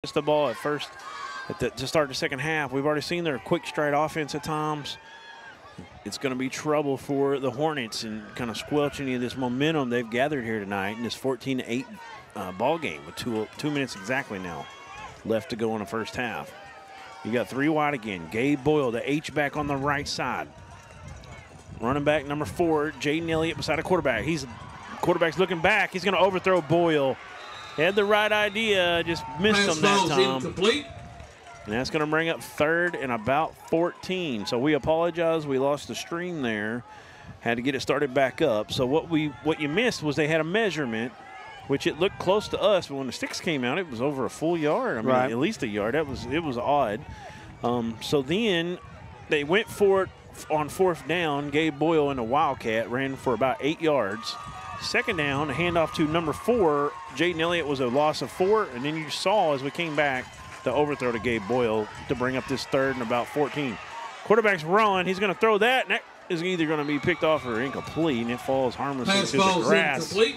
It's the ball at first to start the second half. We've already seen their quick stride offense at times. It's going to be trouble for the Hornets and kind of squelch any of this momentum they've gathered here tonight in this 14-8 ball game with 2 minutes exactly now left to go in the first half. You got 3 wide again. Gabe Boyle, the H-back on the right side. Running back number 4, Jaden Elliott beside a quarterback. Quarterback's looking back. He's going to overthrow Boyle. Had the right idea, just missed him that time. Incomplete. And that's going to bring up 3rd and about 14. So we apologize. We lost the stream there. Had to get it started back up. So what you missed was they had a measurement, which it looked close to us, but when the sticks came out, it was over a full yard. I mean, at least a yard. It was odd. So then they went for it on 4th down. Gabe Boyle in the Wildcat ran for about 8 yards. 2nd down, a handoff to number 4. Jaden Elliott was a loss of 4, and then you saw as we came back the overthrow to Gabe Boyle to bring up this 3rd and about 14. Quarterback's run. He's going to throw that, and that is either going to be picked off or incomplete, and it falls harmlessly into the grass. Incomplete.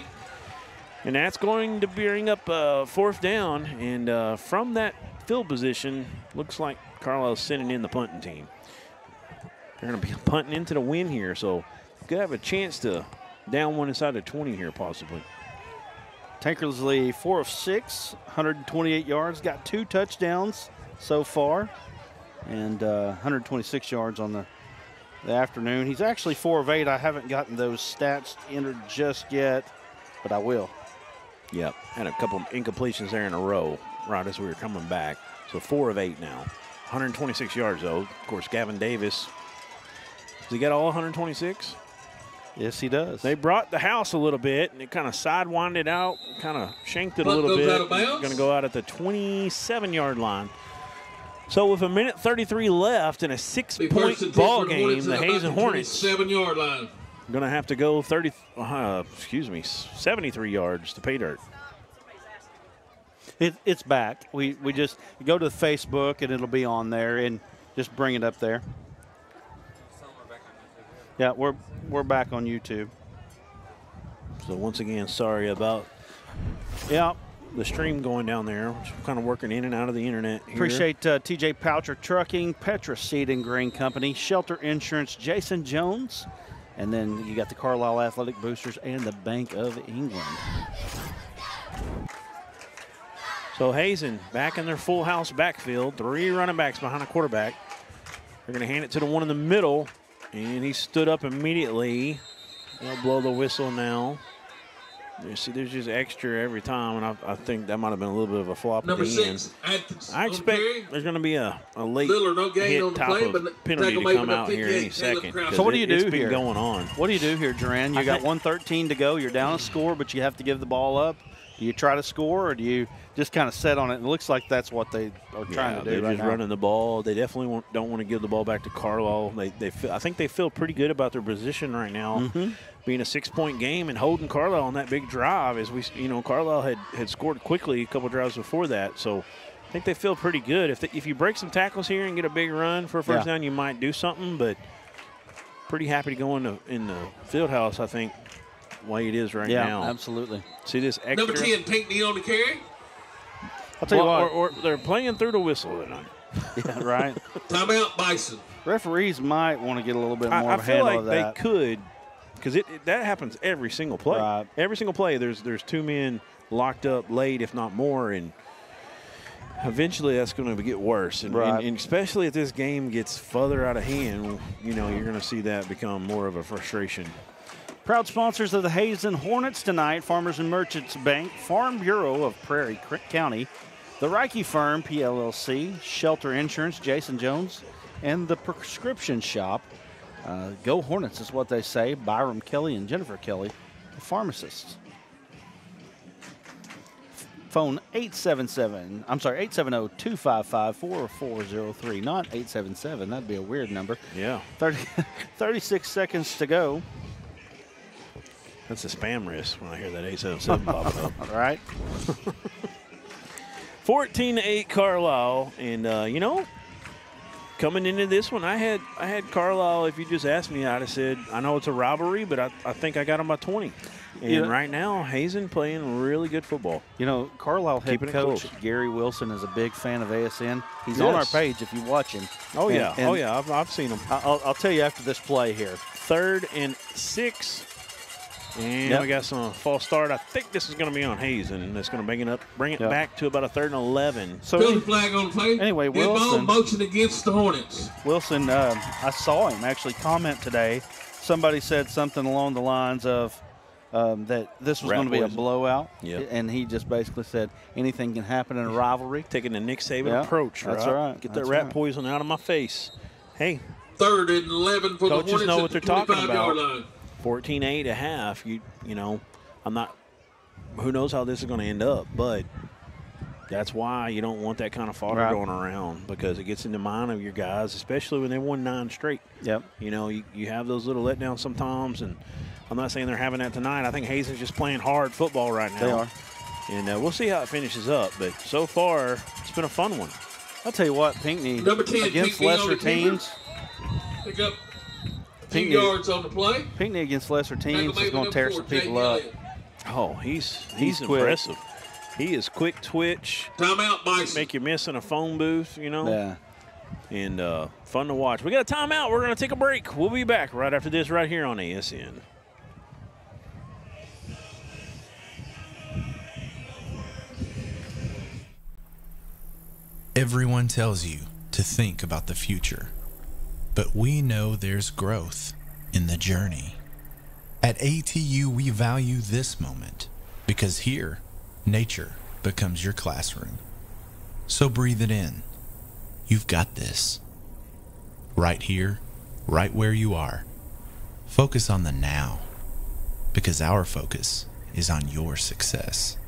And that's going to bring up 4th down, and from that field position, looks like Carlisle's sending in the punting team. They're going to be punting into the wind here, so could have a chance to down one inside the 20 here, possibly. Tankersley 4 of 6, 128 yards, got 2 touchdowns so far, and 126 yards on the afternoon. He's actually 4 of 8. I haven't gotten those stats entered just yet, but I will. Yep, had a couple of incompletions there in a row right as we were coming back. So 4 of 8 now. 126 yards, though. Of course, Gavin Davis. Does he got all 126? Yes, he does. They brought the house a little bit, and it kind of sidewinded out, kind of shanked it a little bit. Going to go out at the 27-yard line. So with 1:33 left in a 6-point ball game, the Hazen Hornets 7-yard line going to have to go 73 yards to pay dirt. It's back. We just go to Facebook, and it'll be on there, and just bring it up there. Yeah, we're back on YouTube. So once again, sorry about the stream going down there. Which I'm kind of working in and out of the internet here. Appreciate TJ Poucher Trucking, Petra Seed and Grain Company, Shelter Insurance, Jason Jones, and then you got the Carlisle Athletic Boosters and the Bank of England. So Hazen back in their full house backfield, 3 running backs behind a quarterback. They're going to hand it to the one in the middle. And he stood up immediately. They'll blow the whistle now. You see, there's just extra every time, and I think that might have been a little bit of a flop at the end. I expect there's going to be a late hit type of penalty to come out here any second. So what do you do here? It's been going on. What do you do here, Duran? You got 1:13 to go. You're down a score, but you have to give the ball up. Do you try to score, or do you just kind of set on it? It looks like that's what they are trying to do. They're just running the ball. They definitely don't want to give the ball back to Carlisle. I think they feel pretty good about their position right now, being a 6-point game and holding Carlisle on that big drive. As Carlisle had scored quickly a couple drives before that, so I think they feel pretty good. If you break some tackles here and get a big run for a first down, you might do something. But pretty happy to go in the field house, I think. Way it is right now. Yeah, absolutely. See this extra. Number 10, Pinckney on the carry. I'll tell you what. Or they're playing through the whistle tonight. Yeah, right. Timeout, Bison. Referees might want to get a little bit more I of a handle of that. I feel like they could, because that happens every single play. Right. Every single play, there's 2 men locked up late, if not more, and eventually that's going to get worse. And especially if this game gets further out of hand, you're going to see that become more of a frustration. Proud sponsors of the Hazen Hornets tonight: Farmers and Merchants Bank, Farm Bureau of Prairie County, the Reiki Firm, PLLC, Shelter Insurance, Jason Jones, and the Prescription Shop. Go Hornets is what they say. Byram Kelly and Jennifer Kelly, the pharmacists. Phone 870-255-4403, not 877. That'd be a weird number. Yeah. 36 seconds to go. That's a spam risk when I hear that 877 pop up. All right. 14-8 Carlisle, and coming into this one, I had Carlisle. If you just asked me, I'd have said I know it's a rivalry, but I think I got them by 20. And right now, Hazen playing really good football. You know, Carlisle head coach Gary Wilson is a big fan of ASN. He's on our page if you watch him. Oh, yeah. I've seen him. I'll tell you after this play here. 3rd and 6. And we got some false start. I think this is going to be on Hazen. That's going to bring it back to about a 3rd and 11. So Field flag on the play. Anyway, Wilson. Motion against the Hornets. Wilson, I saw him actually comment today. Somebody said something along the lines of that this was going to be a blowout. Yep. And he just basically said anything can happen in a rivalry. Taking the Nick Saban approach, right? That's right. Get that rat poison out of my face. Hey. 3rd and 11 for the Hornets. Coaches know what they're talking about. Line. 14-8 a half. You know, I'm not. Who knows how this is going to end up? But that's why you don't want that kind of fodder going around, because it gets in the mind of your guys, especially when they won 9 straight. Yep. You know, you have those little letdowns sometimes, and I'm not saying they're having that tonight. I think Hazen's just playing hard football right now. They are. And we'll see how it finishes up. But so far, it's been a fun one. I'll tell you what, Pinckney, Number 10, against Pinckney lesser teams. Pick up 2 yards on the play. Pinckney against lesser teams is going to tear some people up. Oh, he's impressive. He is quick twitch. Timeout, Bison. Make you miss in a phone booth, you know. Yeah. And fun to watch. We got a timeout. We're going to take a break. We'll be back right after this right here on ASN. Everyone tells you to think about the future, but we know there's growth in the journey. At ATU, we value this moment because here, nature becomes your classroom. So breathe it in. You've got this. Right here, right where you are. Focus on the now, because our focus is on your success.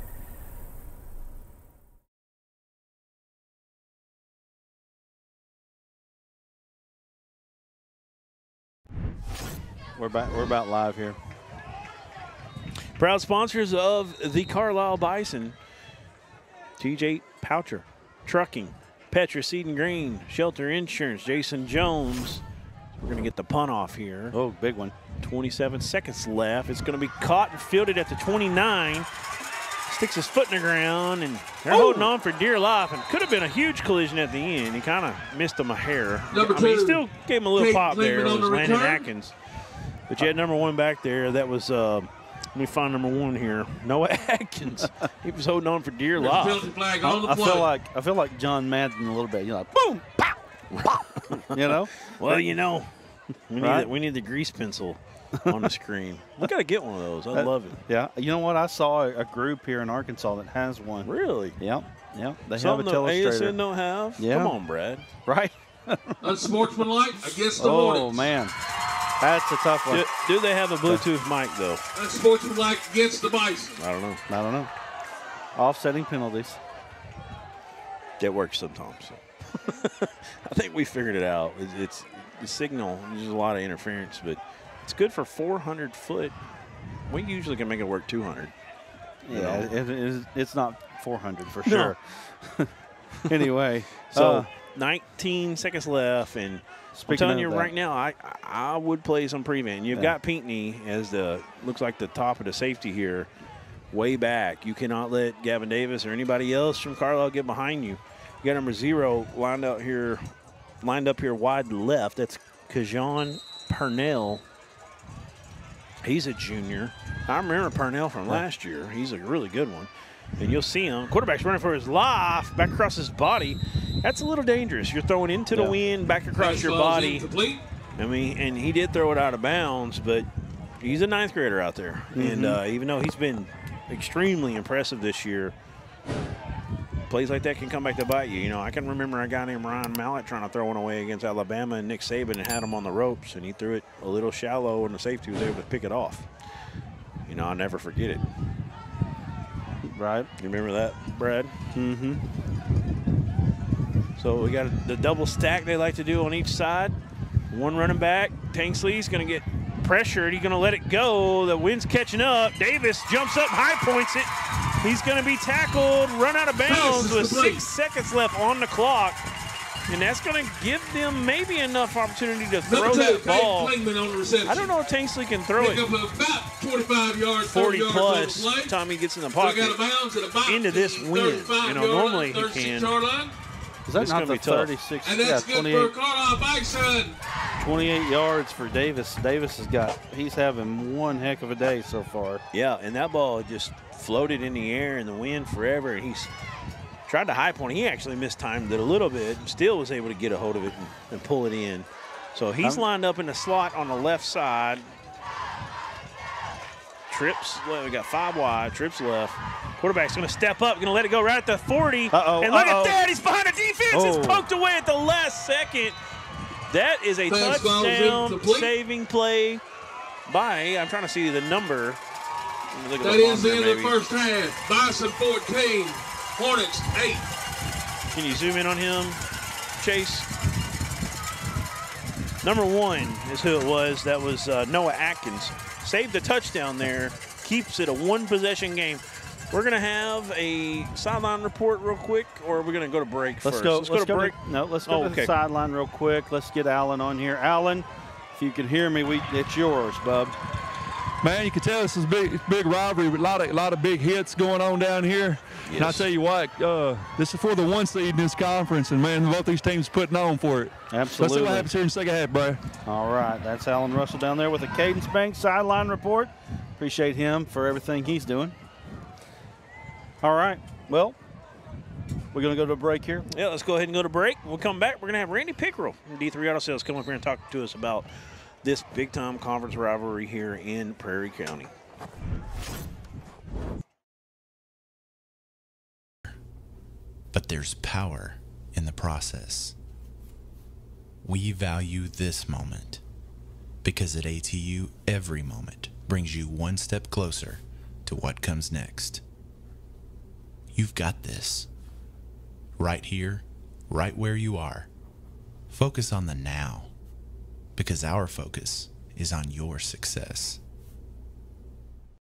We're about live here. Proud sponsors of the Carlisle Bison: TJ Poucher, Trucking, Petra Seed and Green, Shelter Insurance, Jason Jones. We're going to get the punt off here. Oh, big one. 27 seconds left. It's going to be caught and fielded at the 29. Sticks his foot in the ground, and they're holding on for dear life. And could have been a huge collision at the end. He kind of missed him a hair. Number 2. He still gave him a little pop there. It was Landon return. Atkins. But you had number 1 back there. That was, let me find number 1 here. Noah Atkins. He was holding on for dear life. Flag on the I play. feel like John Madden a little bit. You're like, boom, pow, pop. You know? Well, you know, we need the grease pencil on the screen. We got to get one of those. I love it. Yeah. You know what? I saw a group here in Arkansas that has one. Really? Yep. Yep. They Something have a telestrator. ASN don't have? Yeah. Come on, Brad. Right? Unsportsmanlike against the Hornets. Oh, man. That's a tough one. Do they have a Bluetooth mic, though? Unsportsmanlike against the Bison. I don't know. I don't know. Offsetting penalties. That works sometimes. I think we figured it out. It's the signal. There's a lot of interference, but it's good for 400 foot. We usually can make it work 200. Yeah, it's not 400 for sure. Anyway, so 19 seconds left, and I'm telling you right now, I would play some prevent. You've got Pinckney as looks like the top of the safety here, way back. You cannot let Gavin Davis or anybody else from Carlisle get behind you. You got number 0 lined up here wide left. That's Kajan Purnell. He's a junior. I remember Purnell from last year. He's a really good one. And you'll see him. Quarterback's running for his life, back across his body. That's a little dangerous. You're throwing into the wind, back across your body. I mean, and he did throw it out of bounds, but he's a 9th grader out there. And even though he's been extremely impressive this year, plays like that can come back to bite you. You know, I can remember a guy named Ryan Mallett trying to throw one away against Alabama, and Nick Saban and had him on the ropes, and he threw it a little shallow, and the safety was able to pick it off. You know, I'll never forget it. Right. You remember that, Brad? Mm-hmm. So we got the double stack they like to do on each side. One running back. Tanksley's going to get pressured. He's going to let it go. The wind's catching up. Davis jumps up, high points it. He's going to be tackled, run out of bounds with 6 seconds left on the clock. And that's going to give them maybe enough opportunity to throw Number 2, that ball. Klingman on the reception. I don't know if Tanksley can throw Pick it up about 25 yards, 40 yards plus on the play. time he gets in the So pocket got a bounce at about into this wind. You know, normally he can. Is that It's not gonna the be tough. 36? And Yeah, that's good 28. for Carlisle Bison. 28 yards for Davis. Davis he's having one heck of a day so far. Yeah, and that ball just floated in the air in the wind forever. And he's tried to high point. He actually mistimed it a little bit and still was able to get a hold of it and pull it in. So he's lined up in the slot on the left side. Trips, we got 5 wide, trips left. Quarterback's going to step up, going to let it go right at the 40. And look at that, he's behind the defense. It's poked away at the last second. That is a touchdown saving play by, I'm trying to see the number. That is the end of the first half. Bison 14, Hornets 8. Can you zoom in on him, Chase? Number 1 is who it was. That was Noah Atkins. Saved the touchdown there, keeps it a 1-possession game. We're going to have a sideline report real quick, or are we going to go to break first? Let's go to break. Let's go to the sideline real quick. Let's get Alan on here. Alan, if you can hear me, it's yours, bub. Man, you can tell this is big rivalry with a lot of big hits going on down here. Yes. And I tell you what, this is for the 1 seed in this conference, and man, both these teams putting on for it. Absolutely. Let's see what happens here in the second half, bro. All right, that's Alan Russell down there with the Cadence Bank sideline report. Appreciate him for everything he's doing. All right, well, we're going to go to a break here. Yeah, let's go ahead and go to break. When we come back, we're going to have Randy Pickerel from D3 Auto Sales come up here and talk to us about this big-time conference rivalry here in Prairie County. But there's power in the process. We value this moment because at ATU, every moment brings you one step closer to what comes next. You've got this. Right here, right where you are. Focus on the now, because our focus is on your success.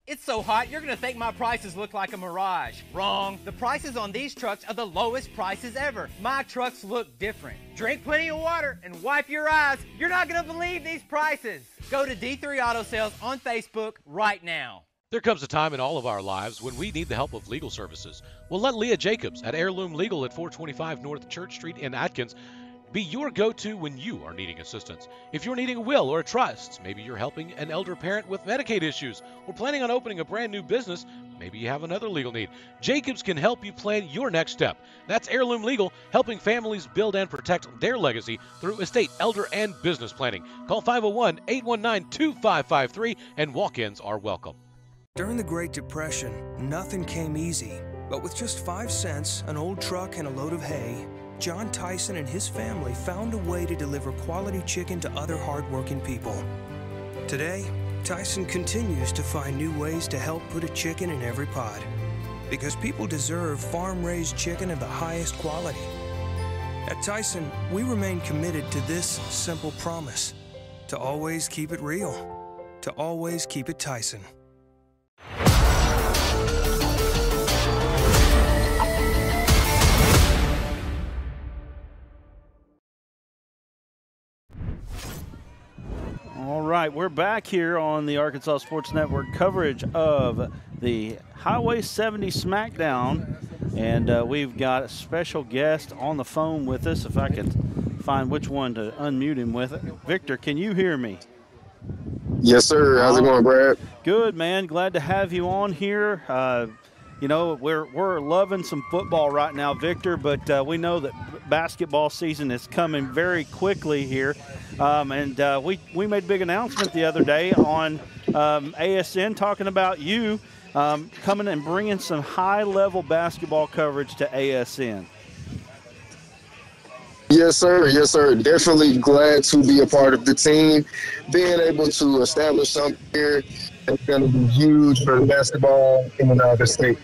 It's so hot, you're gonna think my prices look like a mirage. Wrong. The prices on these trucks are the lowest prices ever. My trucks look different. Drink plenty of water and wipe your eyes. You're not gonna believe these prices. Go to D3 Auto Sales on Facebook right now. There comes a time in all of our lives when we need the help of legal services. Well, let Leah Jacobs at Heirloom Legal at 425 North Church Street in Atkins be your go-to when you are needing assistance. If you're needing a will or a trust, maybe you're helping an elder parent with Medicaid issues, or planning on opening a brand new business, maybe you have another legal need. Jacobs can help you plan your next step. That's Heirloom Legal, helping families build and protect their legacy through estate, elder, and business planning. Call 501-819-2553, and walk-ins are welcome. During the Great Depression, nothing came easy. But with just 5 cents, an old truck, and a load of hay, John Tyson and his family found a way to deliver quality chicken to other hardworking people. Today, Tyson continues to find new ways to help put a chicken in every pot. Because people deserve farm-raised chicken of the highest quality. At Tyson, we remain committed to this simple promise: to always keep it real, to always keep it Tyson. All right, we're back here on the Arkansas Sports Network coverage of the Highway 70 Smackdown, and we've got a special guest on the phone with us. If I can find which one to unmute him with. Victor, can you hear me? Yes, sir. How's it going, Brad? Good, man. Glad to have you on here. You know, we're loving some football right now, Victor, but we know that basketball season is coming very quickly here. We made a big announcement the other day on ASN talking about you coming and bringing some high-level basketball coverage to ASN. Yes, sir. Yes, sir. Definitely glad to be a part of the team. Being able to establish something here is going to be huge for basketball in the state.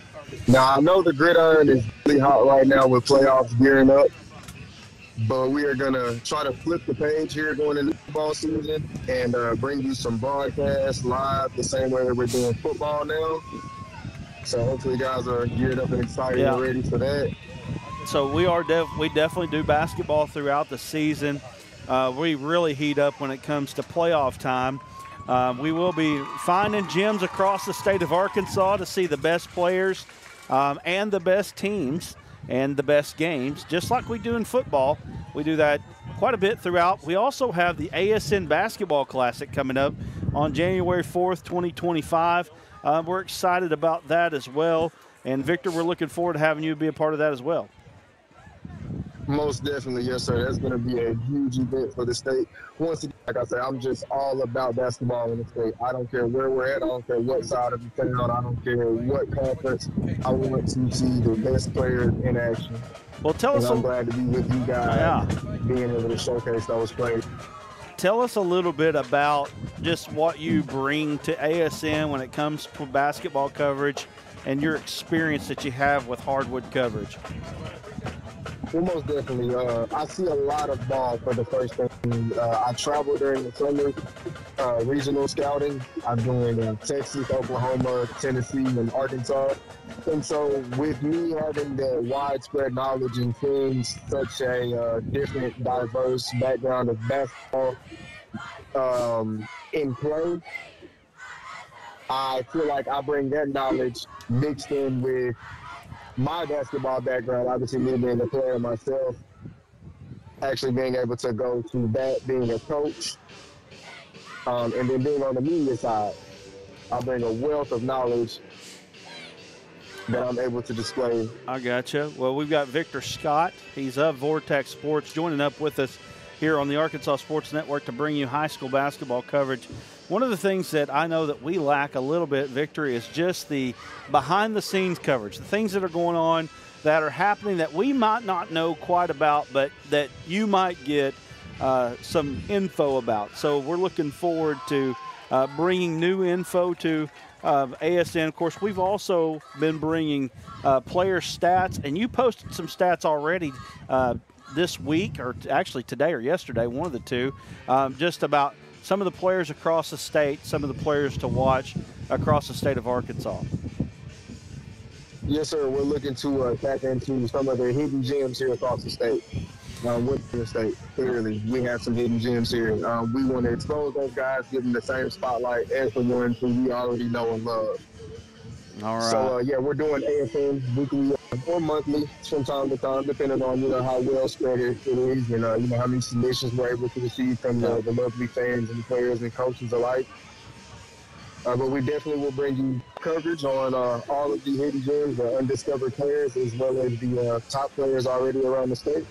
Now, I know the gridiron is really hot right now with playoffs gearing up, but we are going to try to flip the page here going into football season and bring you some broadcasts live the same way that we're doing football now. So hopefully you guys are geared up and excited and ready for that. So we definitely do basketball throughout the season. We really heat up when it comes to playoff time. We will be finding gyms across the state of Arkansas to see the best players and the best teams and the best games, just like we do in football. We do that quite a bit throughout. We also have the ASN Basketball Classic coming up on January 4th, 2025. We're excited about that as well. And, Victor, we're looking forward to having you be a part of that as well. Most definitely, yes, sir. That's going to be a huge event for the state. Once again, like I said, I'm just all about basketball in the state. I don't care where we're at. I don't care what side of the town. I don't care what conference. I want to see the best players in action. Well, tell us. I'm glad to be with you guys, being able to showcase those players. Tell us a little bit about just what you bring to ASN when it comes to basketball coverage and your experience that you have with hardwood coverage. Well, most definitely. I see a lot of ball for the first thing. I travel during the summer, regional scouting. I'm doing in Texas, Oklahoma, Tennessee, and Arkansas. And so with me having the widespread knowledge in things such a different, diverse background of basketball in play, I feel like I bring that knowledge mixed in with my basketball background, obviously me being a player myself, actually being able to go to that, being a coach, and then being on the media side. I bring a wealth of knowledge that I'm able to display. I gotcha. Well, we've got Victor Scott. He's of Vortex Sports, joining up with us here on the Arkansas Sports Network to bring you high school basketball coverage. One of the things that I know that we lack a little bit, Victor, is just the behind-the-scenes coverage, the things that are going on that are happening that we might not know quite about, but that you might get some info about. So we're looking forward to bringing new info to ASN. Of course, we've also been bringing player stats, and you posted some stats already this week, or actually today or yesterday, one of the two, just about some of the players across the state, some of the players to watch across the state of Arkansas. Yes, sir. We're looking to tap into some of the hidden gems here across the state. With the state, clearly, we have some hidden gems here. We want to expose those guys, give them the same spotlight as the ones who we already know and love. All right. So, yeah, we're doing ASN weekly or monthly from time to time, depending on, how well spread it is and, how many submissions we're able to receive from the lovely fans and players and coaches alike. But we definitely will bring you coverage on all of the hidden gems, the undiscovered players, as well as the top players already around the state.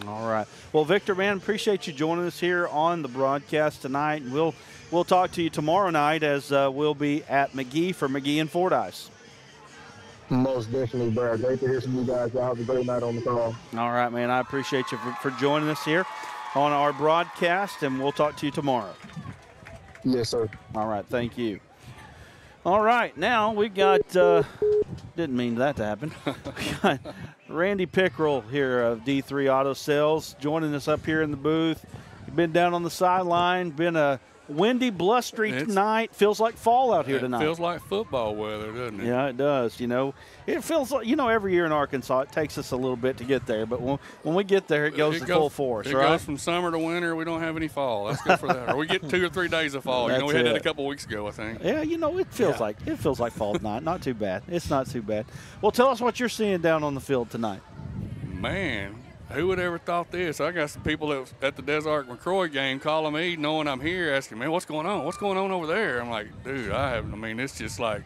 All right. Well, Victor, man, appreciate you joining us here on the broadcast tonight. We'll talk to you tomorrow night as we'll be at McGee for McGee and Fordyce. Most definitely, Brad. Great to hear from you guys. Y'all have a great night on the call. All right, man. I appreciate you for joining us here on our broadcast, and we'll talk to you tomorrow. Yes, sir. All right. Thank you. All right. Now we got didn't mean that to happen. We got Randy Pickrell here of D3 Auto Sales joining us up here in the booth. He's been down on the sideline, been a windy, blustery night. Feels like fall out here tonight. It feels like football weather, doesn't it? Yeah, it does. It feels like, every year in Arkansas, it takes us a little bit to get there. But when we get there, it goes full force, right? It goes from summer to winter. We don't have any fall. That's good for that. Or we get 2 or 3 days of fall. We had that a couple weeks ago, I think. Yeah, it feels like fall tonight. Not too bad. It's not too bad. Well, tell us what you're seeing down on the field tonight. Man, who would ever thought this? I got some people that was at the Desert McCroy game calling me, knowing I'm here, asking, man, what's going on? What's going on over there? I'm like, dude, it's just like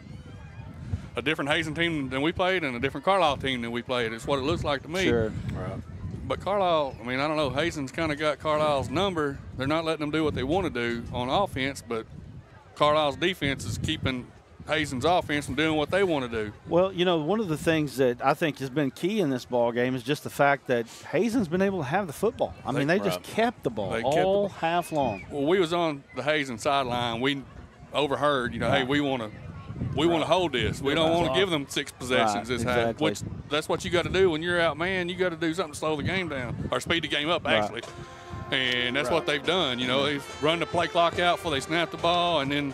a different Hazen team than we played and a different Carlisle team than we played. It's what it looks like to me. Sure. Right. But Carlisle, I don't know, Hazen's kind of got Carlisle's number. They're not letting them do what they want to do on offense, but Carlisle's defense is keeping Hazen's offense from doing what they want to do. Well, one of the things that I think has been key in this ball game is just the fact that Hazen's been able to have the football. They just kept the ball all half long. Well, we was on the Hazen sideline. We overheard, hey, we want to hold this. We don't want to give them 6 possessions this half. Which that's what you got to do when you're out, man. You got to do something to slow the game down or speed the game up, actually. And that's what they've done. They've run the play clock out before they snap the ball, and then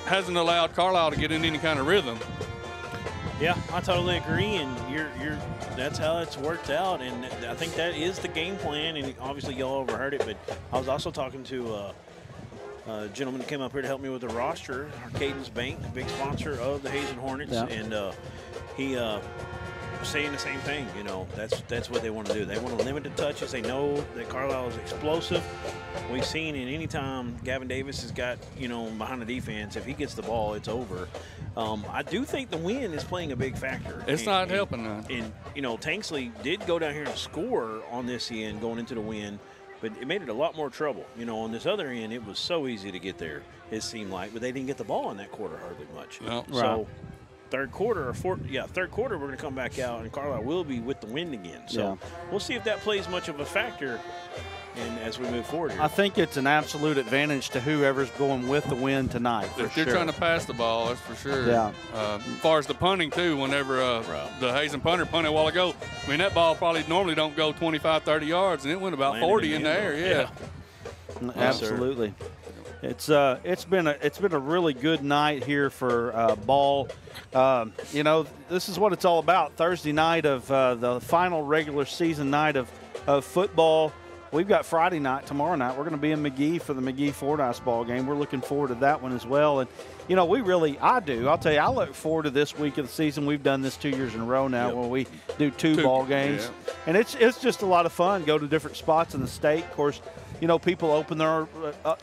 hasn't allowed Carlisle to get in any kind of rhythm. Yeah, I totally agree, and that's how it's worked out, and I think that is the game plan, and obviously y'all overheard it, but I was also talking to a gentleman who came up here to help me with the roster, Cadence Bank, a big sponsor of the Hazen Hornets, and he was saying the same thing. You know, that's what they want to do. They want to limit the touches. They know that Carlisle is explosive. We've seen it any time Gavin Davis has got, behind the defense, if he gets the ball, it's over. I do think the wind is playing a big factor. It's not helping none. And, Tanksley did go down here and score on this end going into the wind, but it made it a lot more trouble. On this other end, it was so easy to get there, it seemed like, but they didn't get the ball in that quarter hardly much. No. So third quarter, we're going to come back out, and Carlisle will be with the wind again. So we'll see if that plays much of a factor as we move forward here. I think it's an absolute advantage to whoever's going with the wind tonight. If they're trying to pass the ball, that's for sure. Yeah. As far as the punting, too, whenever the Hazen punter punted a while ago, I mean, that ball probably normally don't go 25, 30 yards, and it went about 40 in the air. Yeah. Absolutely. It's been a really good night here for ball. This is what it's all about. Thursday night of the final regular season night of football. We've got Friday night, tomorrow night. We're going to be in McGee for the McGee-Fordyce ball game. We're looking forward to that one as well. And, I do. I'll tell you, I look forward to this week of the season. We've done this 2 years in a row now where we do two ball games. Yeah. And it's just a lot of fun. Go to different spots in the state. Of course, people open their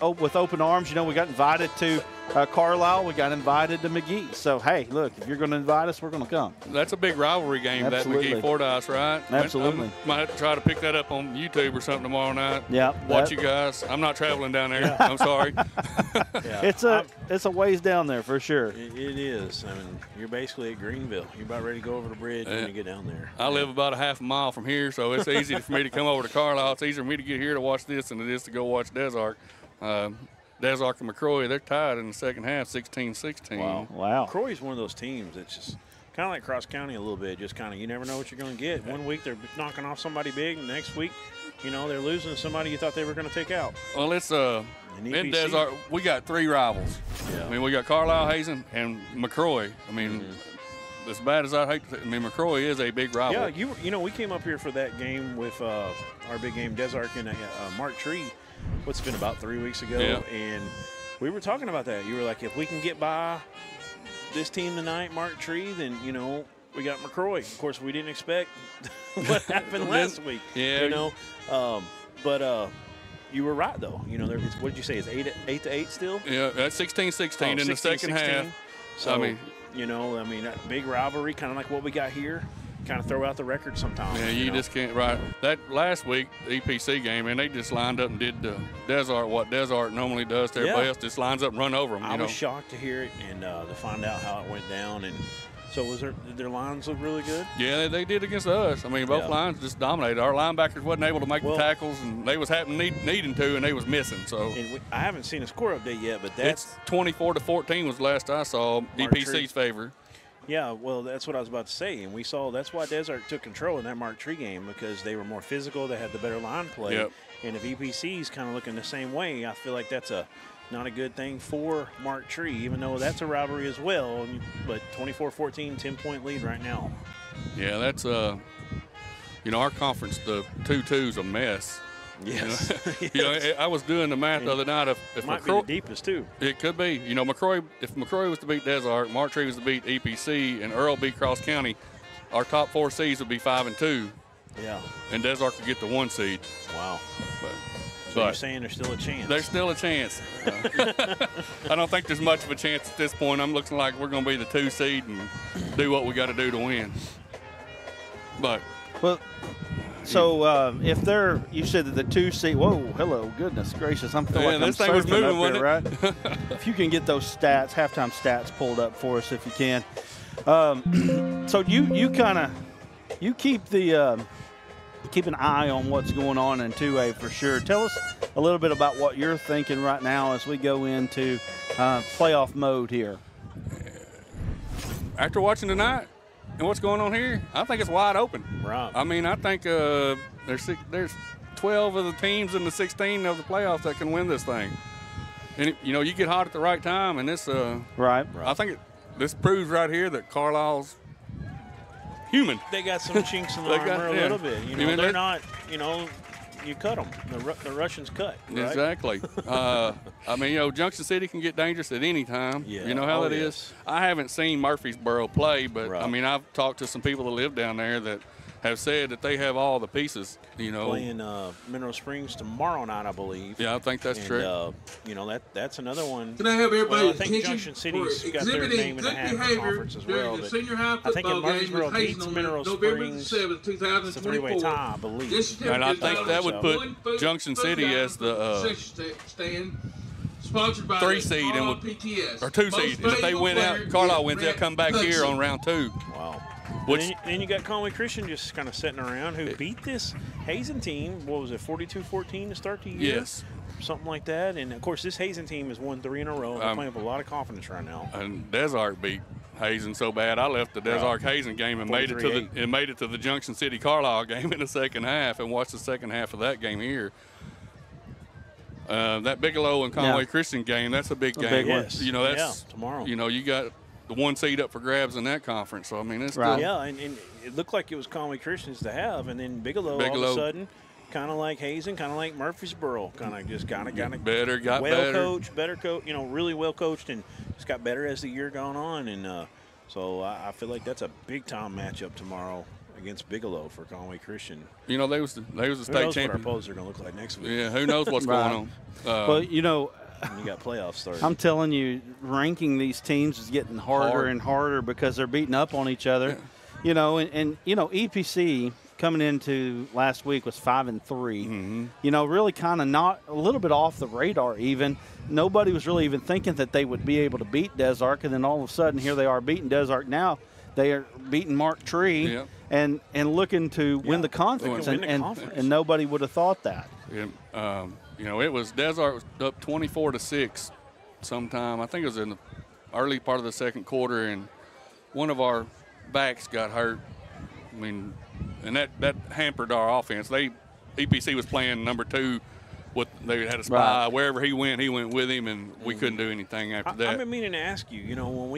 with open arms. We got invited to Carlisle. We got invited to McGee. So, hey, look, if you're going to invite us, we're going to come. That's a big rivalry game, Absolutely. that McGee-Fordyce, right? Absolutely. Might have to try to pick that up on YouTube or something tomorrow night. Yeah. Watch you guys. I'm not traveling down there. Yeah. I'm sorry. It's a ways down there for sure. It is. I mean, you're basically at Greenville. You're about ready to go over the bridge when you get down there. I live about a half a mile from here, so it's easy for me to come over to Carlisle. It's easier for me to get here to watch this than it is to go watch Des Arc. Des Arc and McCroy, they're tied in the second half, 16-16. Wow. McCroy's one of those teams that's just kind of like Cross County a little bit. Just kind of, you never know what you're going to get. One week they're knocking off somebody big, and the next week, they're losing to somebody you thought they were going to take out. Well, it's in Des Arc, we got three rivals. Yeah. I mean, we got Carlisle, Hazen, and McCroy. I mean, as bad as I hate to, McCroy is a big rival. Yeah, we came up here for that game with our big game, Des Arc and Mark Tree. What's been about 3 weeks ago, and we were talking about that. You were like, if we can get by this team tonight, Mark Tree, then we got McCroy. Of course, we didn't expect what happened last week. Yeah, but you were right though. What did you say? It's 8-8 still? Yeah, that's 16-16 in the second half. So I mean, that big rivalry, kind of like what we got here. Kind of throw out the record sometimes. Yeah, you just can't. Right. That last week, the EPC game, and they just lined up and did Des Arc, what Des Arc normally does to their best, just lines up and run over them. I was shocked to hear it and to find out how it went down. And so did their lines look really good? Yeah, they did against us. I mean, both lines just dominated. Our linebackers wasn't able to make the tackles, and they was needing to, and they was missing. So I haven't seen a score update yet, but that's 24-14 was the last I saw. EPC's favor. Yeah, well, that's what I was about to say. And we saw that's why Des Arc took control in that Mark Tree game, because they were more physical. They had the better line play. Yep. And if EPC's kind of looking the same way, I feel like that's not a good thing for Mark Tree, even though that's a rivalry as well. But 24-14, 10-point lead right now. Yeah, that's, our conference, the 2-2's a mess. Yes. I was doing the math the other night. If might McCroy, be the deepest too. It could be. McCroy. If McCroy was to beat Des Arc, Mark Tree was to beat EPC, and Earl beat Cross County, our top 4 seeds would be 5-2. Yeah. And Des Arc would get the 1 seed. Wow. So you're saying there's still a chance? There's still a chance. I don't think there's much of a chance at this point. I'm looking like we're going to be the 2 seed and do what we got to do to win. But. Well. So if you said that the 2 seed, whoa, hello, goodness gracious, I'm feeling like this I'm thing was moving, up here, right? If you can get those stats, halftime stats pulled up for us, if you can. So you keep keep an eye on what's going on in 2A for sure. Tell us a little bit about what you're thinking right now as we go into playoff mode here. After watching tonight, and what's going on here, I think it's wide open. Right. I mean, I think there's 12 of the teams in the 16 of the playoffs that can win this thing. And, you get hot at the right time, and this right. I think this proves right here that Carlisle's human. They got some chinks in the armor a little bit. You know, they're not, you know, you cut them. The Russians cut. Right? Exactly. I mean, you know, Junction City can get dangerous at any time. Yeah. You know how it is. I haven't seen Murfreesboro play, but, I mean, I've talked to some people that live down there that have said that they have all the pieces, you know. Playing Mineral Springs tomorrow night, I believe. Yeah, I think that's true. You know, that's another one. Can I have everybody's I think Junction City's got their name in the half conference as well. The senior high I think if football game Murfreesboro with Hazen beats on Mineral November Springs, 7th, 2024. it's a three-way tie, I believe. And I think that would put Junction City as the stand. Sponsored by 3 seed and would, PTS. Or 2 seed. And if they win out, Carlisle wins, they'll come back here on round 2. Wow. Which, and then you got Conway Christian just kind of sitting around who beat this Hazen team. What was it, 42-14 to start the year? Yes. Something like that. And, of course, this Hazen team has won 3 in a row. They're playing with a lot of confidence right now. And Desark beat Hazen so bad. I left the Desark Hazen game and made it to the Junction City Carlisle game in the second half and watched the second half of that game here. That Bigelow and Conway Christian game, that's a big game. Big one. You know, that's tomorrow. You know, you got the 1 seed up for grabs in that conference. So I mean, it's right. Yeah, and it looked like it was Conway Christians to have, and then Bigelow all of a sudden, kind of like Hazen, kind of like Murfreesboro, kind of got better, coached, better coached, you know, really well coached, and just got better as the year gone on, and so I feel like that's a big time matchup tomorrow against Bigelow for Conway Christian. You know, they was the state champion. What our opponents are going to look like next week. Yeah, who knows what's going on? Well, you know, you got playoffs starting. I'm telling you, ranking these teams is getting harder and harder because they're beating up on each other. Yeah. You know, and you know, EPC coming into last week was 5-3. Mm-hmm. You know, really kind of not a little bit off the radar even. Nobody was really even thinking that they would be able to beat Desark, and then all of a sudden here they are beating Desark now. They are beating Mark Tree and looking to win the conference, and nobody would have thought that. Yeah, you know, it was Desark was up 24-6 sometime. I think it was in the early part of the second quarter, and one of our backs got hurt. I mean, and that hampered our offense. EPC was playing number 2. They had a spy. Right. Wherever he went with him, and we couldn't do anything after that. I've been meaning to ask you, you know, when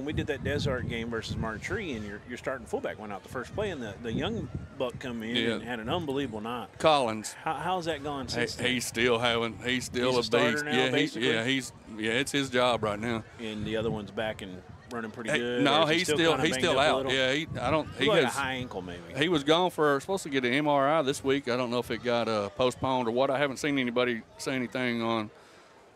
we did that Desark game versus Mark Tree, and your starting fullback went out the first play, and the young buck come in and had an unbelievable night. Collins. How's that going since then? He's still a beast. Now, it's his job right now. And the other one's back and running pretty good. No, he's still out. Yeah, he has a high ankle maybe. He was gone supposed to get an MRI this week. I don't know if it got postponed or what. I haven't seen anybody say anything on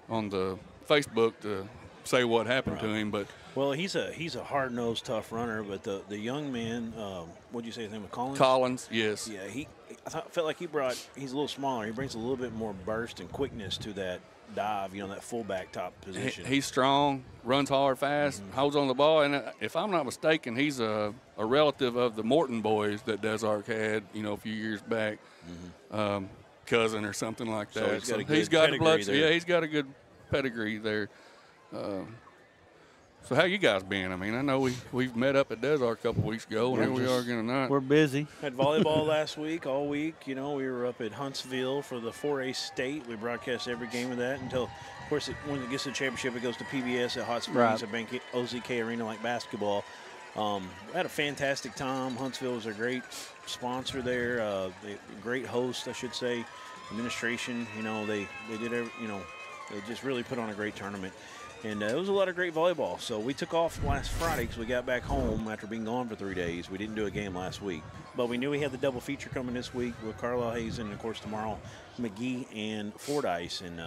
the Facebook to say what happened to him. But well, he's a hard-nosed, tough runner. But the young man, what'd you say his name was? Collins. Collins, yes. Yeah, I felt like he's a little smaller. He brings a little bit more burst and quickness to that dive, you know, that fullback top position. He's strong, runs hard, fast, holds on the ball, and if I'm not mistaken, he's a relative of the Morton boys that Desark had, you know, a few years back, cousin or something like that. So he's got a blood. Yeah, he's got a good pedigree there. So how you guys been? I mean, I know we've met up at Desark a couple weeks ago, and here we are again tonight. We're busy. Had volleyball last week, all week. You know, we were up at Huntsville for the 4A state. We broadcast every game of that until, of course, when it gets to the championship, it goes to PBS at Hot Springs at Bank OZK Arena like basketball. We had a fantastic time. Huntsville was a great sponsor there, great host, I should say. Administration, you know, they did they just really put on a great tournament. And it was a lot of great volleyball. So we took off last Friday because we got back home after being gone for 3 days. We didn't do a game last week. But we knew we had the double feature coming this week with Carlisle, Hazen, and, of course, tomorrow, McGee and Fordyce. And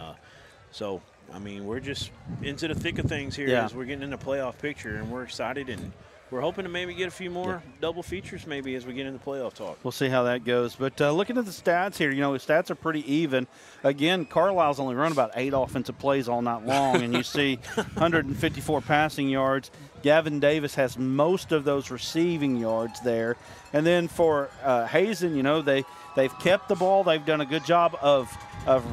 so, I mean, we're just into the thick of things here as we're getting in the playoff picture, and we're excited. And we're hoping to maybe get a few more double features maybe as we get into playoff talk. We'll see how that goes. But looking at the stats here, you know, the stats are pretty even. Again, Carlisle's only run about 8 offensive plays all night long, and you see 154 passing yards. Gavin Davis has most of those receiving yards there. And then for Hazen, you know, they've kept the ball. They've done a good job of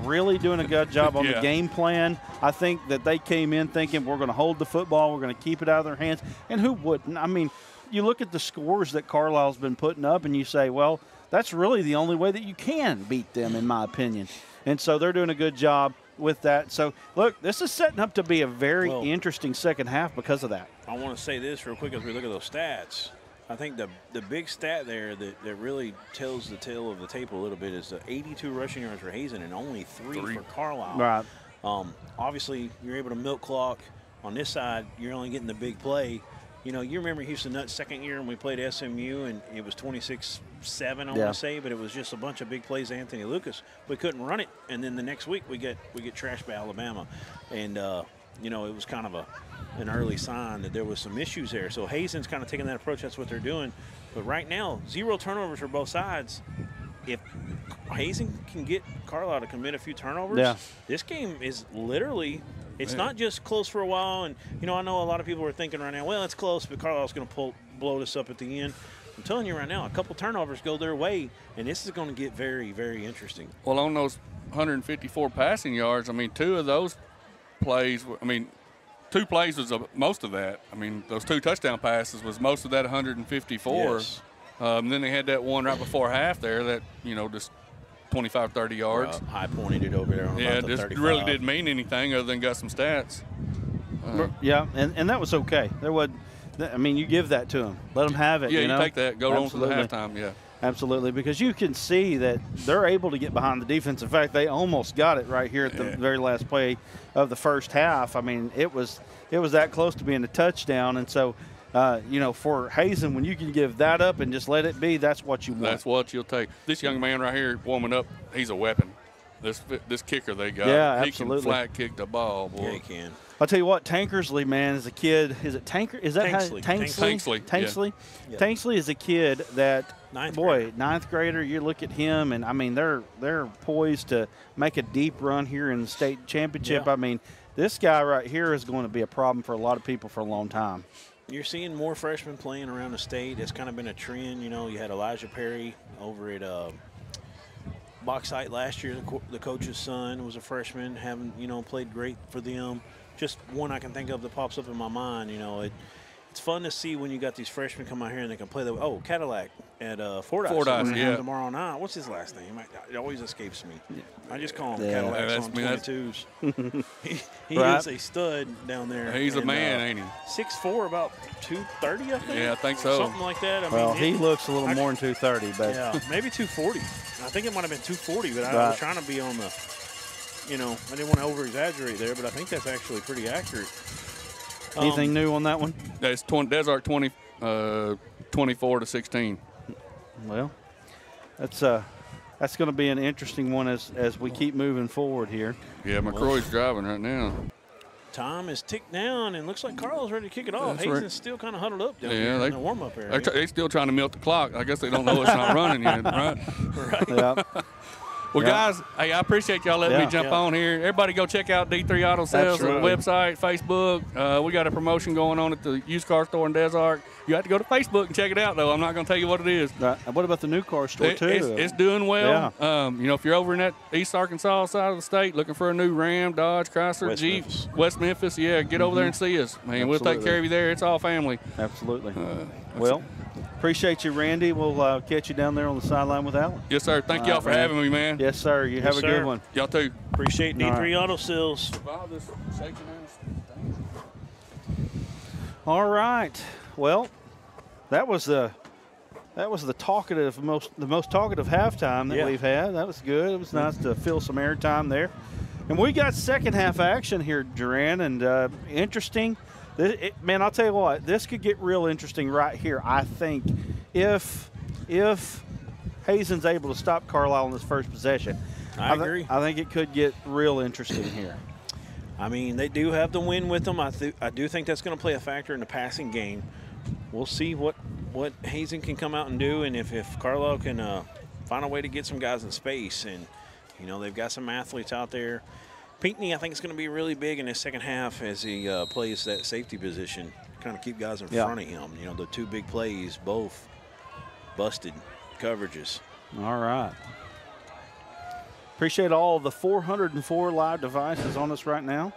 really doing a good job on the game plan. I think that they came in thinking we're going to hold the football, we're going to keep it out of their hands. And who wouldn't? I mean, you look at the scores that Carlisle's been putting up and you say, well, that's really the only way that you can beat them, in my opinion. And so they're doing a good job with that. So, look, this is setting up to be a very interesting second half because of that. I want to say this real quick as we look at those stats. I think the big stat there that really tells the tale of the tape a little bit is the 82 rushing yards for Hazen and only three for Carlisle. Right. Obviously, you're able to milk clock. On this side, you're only getting the big play. You know, you remember Houston Nutt's second year when we played SMU, and it was 26-7, I want to say, but it was just a bunch of big plays to Anthony Lucas. We couldn't run it, and then the next week we get trashed by Alabama. And, you know, it was kind of an early sign that there was some issues there. So Hazen's kind of taking that approach. That's what they're doing. But right now, 0 turnovers for both sides. If Hazen can get Carlisle to commit a few turnovers, this game is literally – it's not just close for a while. And, you know, I know a lot of people are thinking right now, well, it's close, but Carlisle's going to blow this up at the end. I'm telling you right now, a couple turnovers go their way, and this is going to get very, very interesting. Well, on those 154 passing yards, I mean, 2 of those plays, I mean, 2 plays was most of that. I mean, those 2 touchdown passes was most of that 154. Yes. And then they had that one right before half there that, you know, just 25, 30 yards. High pointed it over there on about the 35. Just really didn't mean anything other than got some stats. Yeah, and that was okay. There was, I mean, you give that to them. Let them have it. Yeah, you know? take that. Go on to the halftime, yeah. Absolutely, because you can see that they're able to get behind the defense. In fact, they almost got it right here at the very last play of the first half. I mean, it was that close to being a touchdown, and so you know, for Hazen, when you can give that up and just let it be, that's what you want. That's what you'll take. This young man right here warming up, he's a weapon. This kicker they got, absolutely. He can flat kick the ball, boy. Yeah, he can. I'll tell you what, Tankersley, man, is a kid. Is it Tanker? Is that Tanksley. Tanksley? Yeah. Tanksley is a kid that, ninth grader. You look at him, and I mean, they're poised to make a deep run here in the state championship. Yeah. I mean, this guy right here is going to be a problem for a lot of people for a long time. You're seeing more freshmen playing around the state. It's kind of been a trend. You know, you had Elijah Perry over at Bauxite last year. The coach's son was a freshman, having, you know, played great for them. Just one I can think of that pops up in my mind. You know, it's fun to see when you got these freshmen come out here and they can play the Cadillac at Fordyce. Yeah. Tomorrow night. What's his last name? It always escapes me. I just call him Cadillacs on 22s. He is a stud down there. He's a man, ain't he? 6'4", about 230, I think. Yeah, I think so. Something like that. Well, he looks a little more than 230, but yeah, maybe 240. I think it might have been 240, but I was trying to be on the, you know, I didn't want to over-exaggerate there, but I think that's actually pretty accurate. Anything new on that one? That's Desart 24-16. Well, that's going to be an interesting one as we keep moving forward here. Yeah, McCroy's driving right now. Time is ticked down, and looks like Carl's ready to kick it off. Hazen's still kind of huddled up down here in the warm-up area. They're still trying to milk the clock. I guess they don't know it's not running yet, right? Right. Yeah. Well, guys, hey, I appreciate y'all letting me jump on here. Everybody go check out D3 Auto Sales on the website, Facebook. We got a promotion going on at the used car store in Desart. You have to go to Facebook and check it out, though. I'm not going to tell you what it is. Right. What about the new car store, too? It's doing well. Yeah. You know, if you're over in that East Arkansas side of the state looking for a new Ram, Dodge, Chrysler, Jeep, West Memphis, get over there and see us. Man, we'll take care of you there. It's all family. Absolutely. Well, appreciate you, Randy. We'll catch you down there on the sideline with Alan. Yes, sir. Thank y'all for having me, man. Yes, sir. You have a good one. Y'all too. Appreciate D3 Auto Sales. All right. Well, that was the talkative the most talkative halftime that we've had. That was good. It was nice to fill some airtime there. And we got second half action here, Duran, and interesting. Man, I'll tell you what, this could get real interesting right here, I think, if Hazen's able to stop Carlisle in this first possession. I agree. I think it could get real interesting here. I mean, they do have the win with them. I do think that's going to play a factor in the passing game. We'll see what Hazen can come out and do, and if Carlisle can find a way to get some guys in space. And, you know, they've got some athletes out there. Pinckney, I think, is going to be really big in his second half as he plays that safety position, kind of keep guys in front of him. You know, the two big plays, both busted coverages. All right. Appreciate all the 404 live devices on us right now.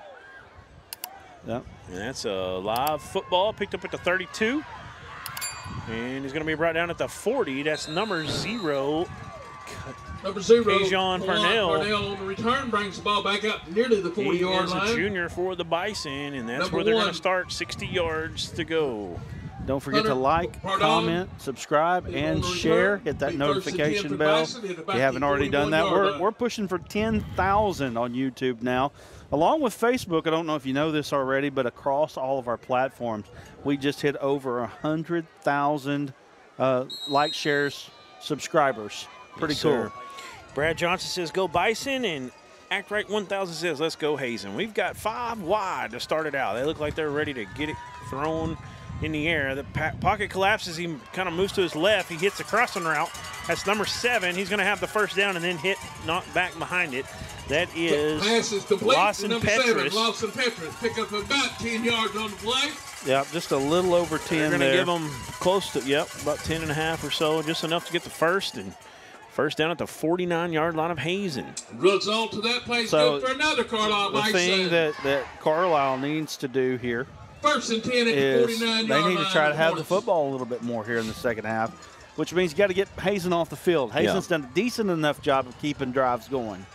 Yep. And that's a live football picked up at the 32. And he's going to be brought down at the 40. That's number 0. Number 0, Kajon Parnell. Parnell on the return brings the ball back up nearly the 40-yard line. He is a junior for the Bison, and that's where they're going to start, 60 yards to go. Don't forget to like, comment, subscribe, and share. Hit that notification bell if you haven't already done that. We're pushing for 10,000 on YouTube now. Along with Facebook, I don't know if you know this already, but across all of our platforms, we just hit over 100,000 likes, shares, subscribers. Pretty cool. Brad Johnson says, go Bison, and Act Right 1000 says, let's go Hazen. We've got 5 wide to start it out. They look like they're ready to get it thrown in the air. The pocket collapses. He kind of moves to his left. He hits the crossing route. That's number 7. He's going to have the first down and then knock back behind it. That is Lawson Petrus. Lawson Petrus pick up about 10 yards on the play. Yep, just a little over 10 They're going to give them close to, about 10 and a half or so, just enough to get the first. And first down at the 49-yard line of Hazen. Runs on to that play. So good for another Carlisle. The thing that Carlisle needs to do here first and 10 at the 49-yard line. They need to try to have the football a little bit more here in the second half, which means you got to get Hazen off the field. Hazen's done a decent enough job of keeping drives going.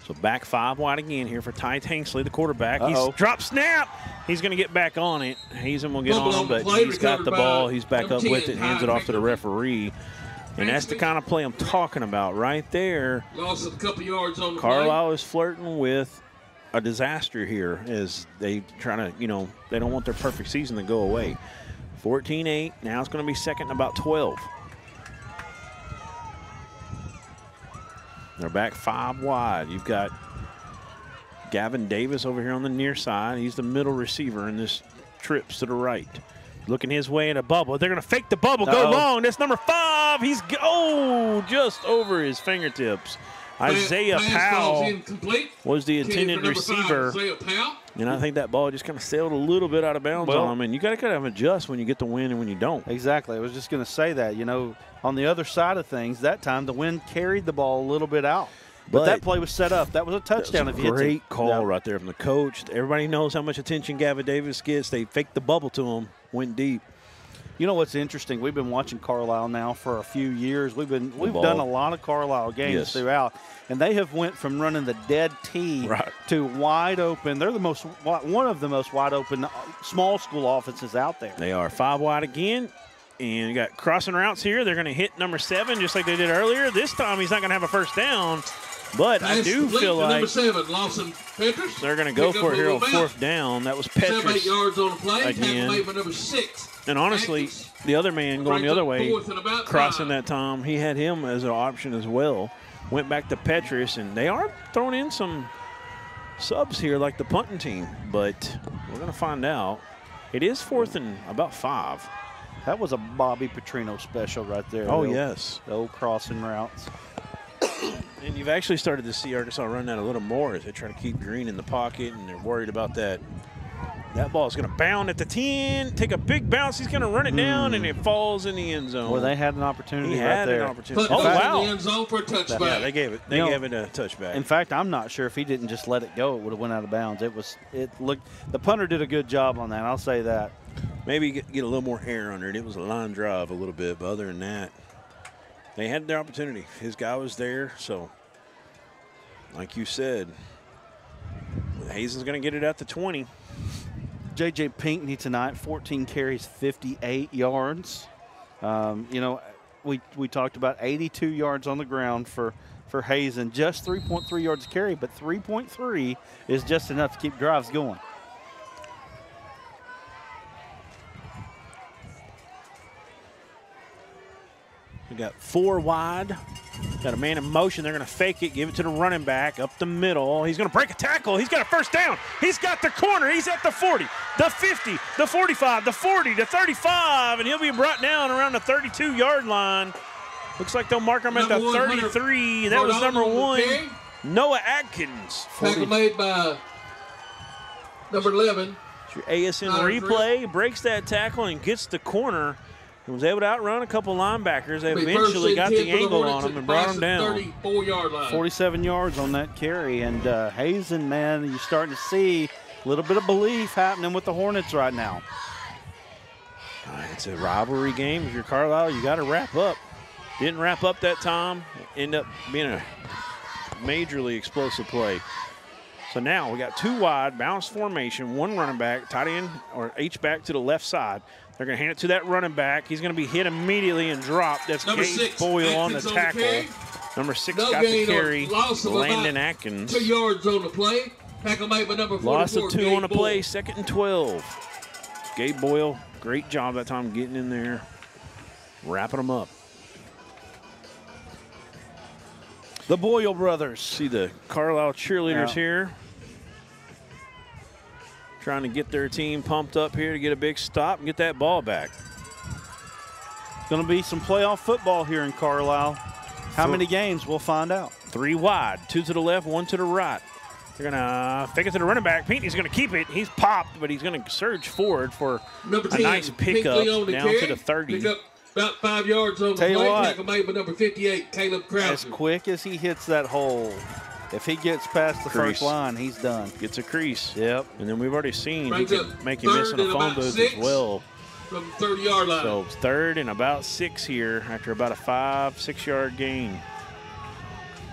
So back 5 wide again here for Ty Tanksley, the quarterback. He's drop snap. He's going to get back on it. Hazen will get on him, but he's got the ball. He's back up with it, hands it off to the referee. And that's the kind of play I'm talking about right there. Lost a couple yards on the Carlisle is flirting with a disaster here as they try to, they don't want their perfect season to go away. 14-8. Now it's going to be second and about 12. They're back 5 wide. You've got Gavin Davis over here on the near side. He's the middle receiver in this trips to the right. Looking his way in a bubble. They're going to fake the bubble, go long. That's number 5. He's, just over his fingertips. Isaiah Powell was the intended receiver. And I think that ball just kind of sailed a little bit out of bounds on him. And you got to kind of adjust when you get the win and when you don't. Exactly. I was just going to say that. On the other side of things, that time the wind carried the ball a little bit out. But that play was set up. That was a touchdown. Great call right there from the coach. Everybody knows how much attention Gavin Davis gets. They faked the bubble to him, went deep. You know what's interesting? We've been watching Carlisle now for a few years. We've done a lot of Carlisle games throughout, and they have went from running the dead T to wide open. They're one of the most wide open small school offenses out there. They are 5 wide again. And you got crossing routes here. They're going to hit number 7 just like they did earlier. This time he's not going to have a first down. But I do feel like number 7, Lawson Petrus. They're going to go for it here on 4th down. That was Petrus 7-8 yards on the play. again. Number 6. And honestly, the other man going the other way, crossing that time, he had him as an option as well. Went back to Petrus, and they are throwing in some subs here like the punting team. But we're going to find out. It is 4th and about 5. That was a Bobby Petrino special right there. Oh, yes. The old crossing routes. And you've actually started to see Arkansas run that a little more as they try to keep Green in the pocket, and they're worried about that. That ball is going to bound at the 10, take a big bounce. He's going to run it down, and it falls in the end zone. Well, they had an opportunity he right had there. An opportunity. Oh, wow. In the end zone for a touchback. Yeah, they gave it. They gave it a touchback. In fact, I'm not sure if he didn't just let it go, it would have went out of bounds. The punter did a good job on that. I'll say that. Maybe get a little more air under it. It was a line drive a little bit, but other than that, they had their opportunity. His guy was there, so like you said, Hazen's going to get it at the 20. J.J. Pinckney tonight, 14 carries, 58 yards. We talked about 82 yards on the ground for Hazen, just 3.3 yards a carry, but 3.3 is just enough to keep drives going. We got 4 wide. Got a man in motion. They're going to fake it, give it to the running back up the middle. He's going to break a tackle. He's got a first down. He's got the corner. He's at the 40, the 50, the 45, the 40, the 35, and he'll be brought down around the 32-yard line. Looks like they'll mark him at the 33. That was number 1, Noah Atkins. Tackle made by number 11. It's your ASN replay. Breaks that tackle and gets the corner. He was able to outrun a couple linebackers. They eventually got the angle on him and brought him down. 34-yard line. 47 yards on that carry. And Hazen, man, you're starting to see a little bit of belief happening with the Hornets right now. It's a rivalry game. If you're Carlisle, you got to wrap up. Didn't wrap up that time. Ended up being a majorly explosive play. So now we got 2 wide, balanced formation, 1 running back, tight end or H-back to the left side. They're going to hand it to that running back. He's going to be hit immediately and dropped. That's Gabe Boyle on the tackle. Number 6 got the carry. Landon Atkins. 2 yards on the play. Tackle made by number 44. Loss of 2 on the play, 2nd and 12. Gabe Boyle, great job that time getting in there, wrapping them up. The Boyle brothers. See the Carlisle cheerleaders here. Trying to get their team pumped up here to get a big stop and get that ball back. Going to be some playoff football here in Carlisle. How many games? We'll find out. 3 wide, 2 to the left, 1 to the right. They're going to fake it to the running back. Pinckney's going to keep it. He's popped, but he's going to surge forward for a nice pickup down to the 30. Pick up about 5 yards on the play. Tackle made by number 58, Caleb Croucher. As quick as he hits that hole, if he gets past the first line, he's done. Gets a crease. Yep. And then we've already seen he can make you miss in a phone booth as well. From the 30-yard line. So 3rd and about 6 here after about a 5-6 yard gain.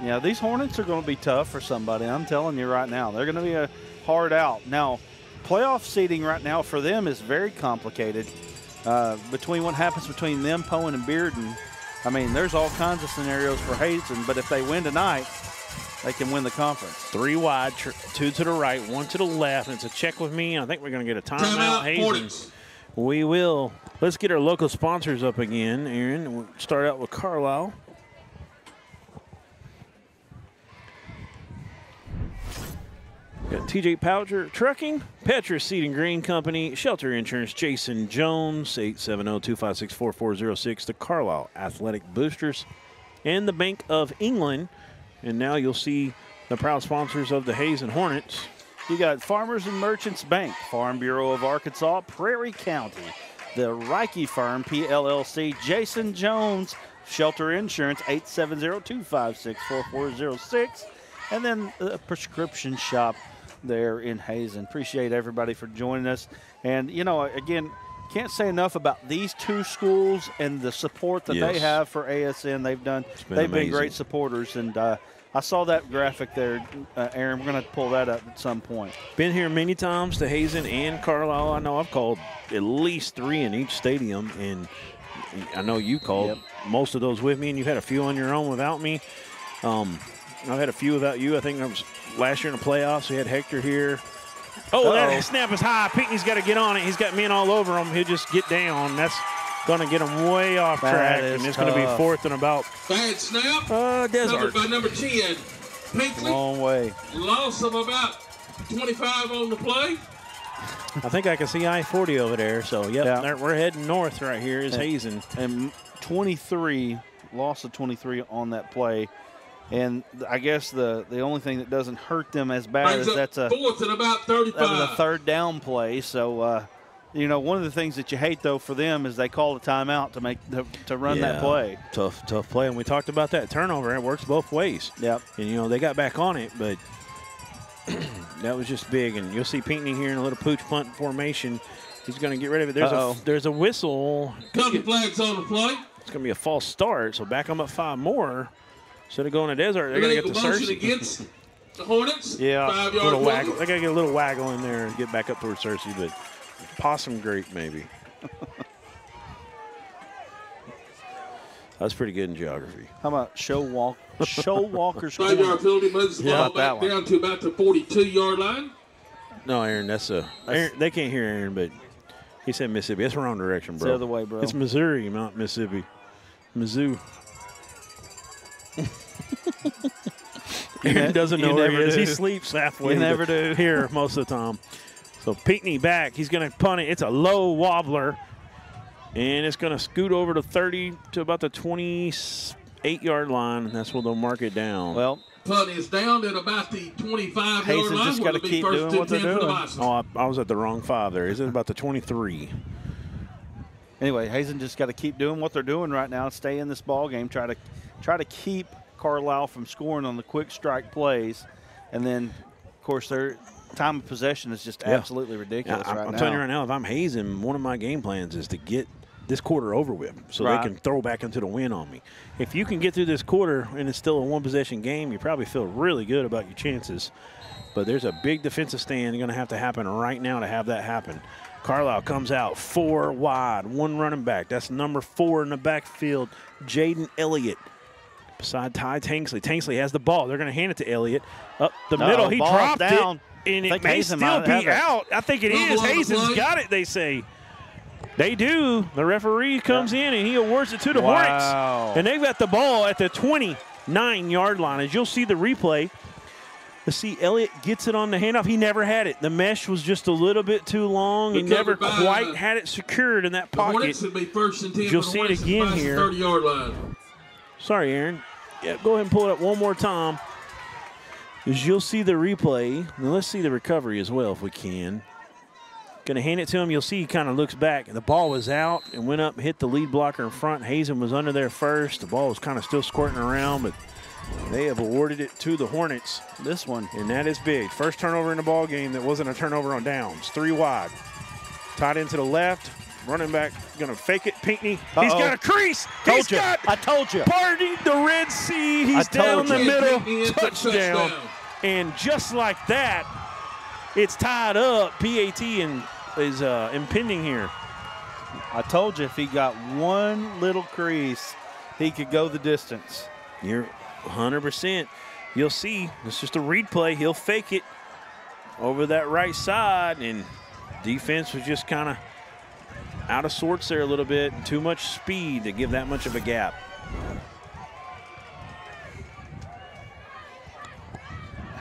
Yeah, these Hornets are going to be tough for somebody. I'm telling you right now. They're going to be a hard out. Now, playoff seeding right now for them is very complicated. Between what happens between them, Poen, and Bearden, I mean, there's all kinds of scenarios for Hazen, but if they win tonight, they can win the conference. 3 wide, 2 to the right, 1 to the left. And it's a check with me. I think we're going to get a timeout, Hazen. We will. Let's get our local sponsors up again, Aaron. We'll start out with Carlisle. Got TJ Poucher Trucking, Petra Seed and Grain Company, Shelter Insurance, Jason Jones, 870-256-4406, the Carlisle Athletic Boosters, and the Bank of England. And now you'll see the proud sponsors of the Hazen Hornets. You got Farmers and Merchants Bank, Farm Bureau of Arkansas, Prairie County, the Reiki Firm, PLLC, Jason Jones, Shelter Insurance, 870-256-4406, and then the Prescription Shop there in Hazen. Appreciate everybody for joining us. And, you know, again, can't say enough about these 2 schools and the support that they have for ASN. They've been great supporters. And I saw that graphic there, Aaron. We're going to pull that up at some point. Been here many times to Hazen and Carlisle. I know I've called at least 3 in each stadium, and I know you called most of those with me, and you've had a few on your own without me. I've had a few without you. I think I was last year in the playoffs. We had Hector here. Oh, that snap is high. Pinckney's got to get on it. He's got men all over him. He'll just get down. That's going to get him way off track, and it's going to be 4th and about. Bad snap. Desert. By number 10, Pinkley. Long way. Loss of about 25 on the play. I think I can see I-40 over there. So, we're heading north right here is Hazen. And 23, loss of 23 on that play. And I guess the only thing that doesn't hurt them as bad is that's a 4th and about 35. That was a 3rd down play. So, you know, one of the things that you hate, though, for them is they call a timeout to run that play. Tough play. And we talked about that turnover. It works both ways. Yep. And, you know, they got back on it, but that was just big. And you'll see Pinckney here in a little pooch punt formation. He's going to get rid of it. There's a whistle. Couple flags on the play. It's going to be a false start, so back them up 5 more. Instead of going to Desert, they're going to get the Cersei. Against the Hornets. Yeah, 5-yard waggle. They got to get a little waggle in there and get back up towards Cersei, but possum grape maybe. That's pretty good in geography. How about show walkers? 5-yard penalty moves the ball back down to about the 42-yard line. No, Aaron, Aaron, they can't hear Aaron, but he said Mississippi. That's the wrong direction, bro. It's the other way, bro. It's Missouri, not Mississippi. Mizzou. Aaron doesn't know where he is. He sleeps halfway here most of the time. So Pinckney back. He's going to punt it. It's a low wobbler. And it's going to scoot over to 30 to about the 28-yard line. That's where they'll mark it down. Well, punt is down at about the 25-yard line. Hazen just got to keep doing what they're doing. Oh, I was at the wrong 5 there. Is it about the 23? Anyway, Hazen just got to keep doing what they're doing right now. Stay in this ball game. Try to keep Carlisle from scoring on the quick strike plays, and then, of course, their time of possession is just absolutely ridiculous right now. I'm telling you right now, if I'm Hazen, one of my game plans is to get this quarter over with so they can throw back into the win on me. If you can get through this quarter and it's still a 1-possession game, you probably feel really good about your chances. But there's a big defensive stand going to have to happen right now to have that happen. Carlisle comes out 4 wide, 1 running back. That's number 4 in the backfield, Jaden Elliott. Beside Ty Tanksley. Tanksley has the ball. They're going to hand it to Elliott. Up the middle. He dropped down. And it may Hazen still be out. I think it is. Double on the Hazen's play. got it, they say. They do. The referee comes in and he awards it to the Wow. Hornets. And they've got the ball at the 29-yard line. As you'll see the replay, let's see, Elliott gets it on the handoff. He never had it. The mesh was just a little bit too long. He never quite had it secured in that The pocket. Hornets would be 1st and 10. You'll see it again here. 30-yard line. Sorry, Aaron. Yeah, go ahead and pull it up one more time. As you'll see the replay. Now let's see the recovery as well if we can. Going to hand it to him. You'll see he kind of looks back. The ball was out and went up and hit the lead blocker in front. Hazen was under there first. The ball was kind of still squirting around, but they have awarded it to the Hornets. This one. And that is big. First turnover in the ball game that wasn't a turnover on downs. 3 wide. Tied into the left. Running back going to fake it. Pinckney. He's got a crease. I told you. Partied the Red Sea. He's down the middle. Touchdown. And just like that, it's tied up. PAT is impending here. I told you if he got one little crease, he could go the distance. You're 100%. You'll see. It's just a read play. He'll fake it over that right side, and defense was just kind of out of sorts there a little bit. Too much speed to give that much of a gap.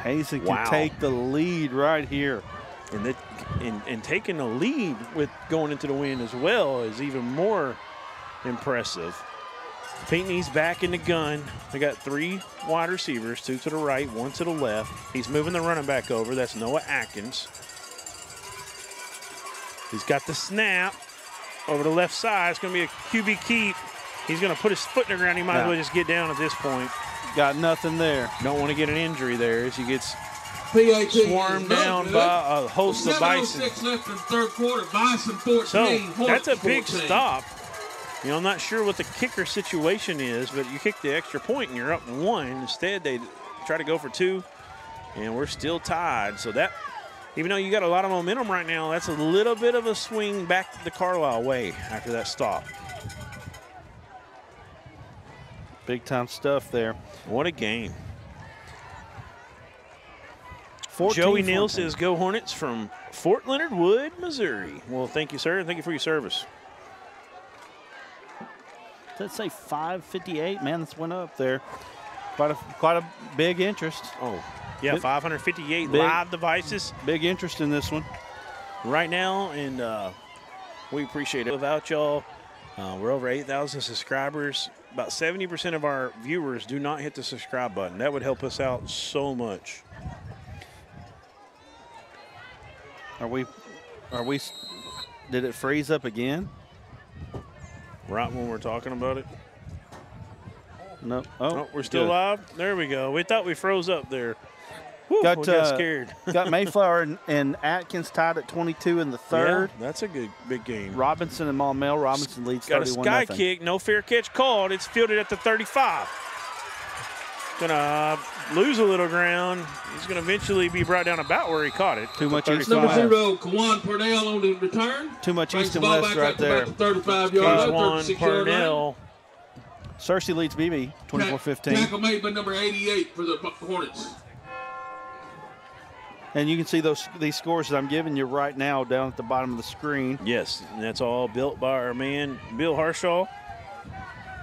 Hazen can take the lead right here. And taking the lead with going into the wind as well is even more impressive. Pinckney's back in the gun. They got 3 wide receivers, 2 to the right, 1 to the left. He's moving the running back over. That's Noah Atkins. He's got the snap over the left side. It's going to be a QB keep. He's going to put his foot in the ground. He might as well just get down at this point. Got nothing there. Don't want to get an injury there as he gets PAT swarmed down by a host of Bison. 7:06 left in the third quarter. Bison 14. So Hornets that's a big 14. stop. You know, I'm not sure what the kicker situation is, but you kick the extra point and you're up 1. Instead, they try to go for 2, and we're still tied. So that, even though you got a lot of momentum right now, that's a little bit of a swing back the Carlisle way after that stop. Big time stuff there. What a game. Joey Neal says, go Hornets from Fort Leonard Wood, Missouri. Well, thank you, sir, and thank you for your service. Does that say 558? Man, this went up there. Quite a big interest. Oh, yeah, 558 live devices. Big interest in this one. Right now, and we appreciate it. Without y'all, we're over 8,000 subscribers. About 70% of our viewers do not hit the subscribe button. That would help us out so much. Did it freeze up again? Right when we're talking about it? No. Oh, we're still live? There we go. We thought we froze up there. Whew, we got scared. Got Mayflower and Atkins tied at 22 in the third. Yeah, that's a good big game. Robinson and Maumelle. Robinson leads 31-0. Got a sky kick, no fair catch called. It's fielded at the 35. Gonna lose a little ground. He's gonna eventually be brought down about where he caught it. Too much east Number and 0, Kawan Purnell on the return. Too much east and Ball west back right out to there. about the 35-yard line, 36-yard line. Searcy leads BB 24-15. Tackle made by number 88 for the Hornets. And you can see these scores that I'm giving you right now down at the bottom of the screen. Yes, and that's all built by our man Bill Harshaw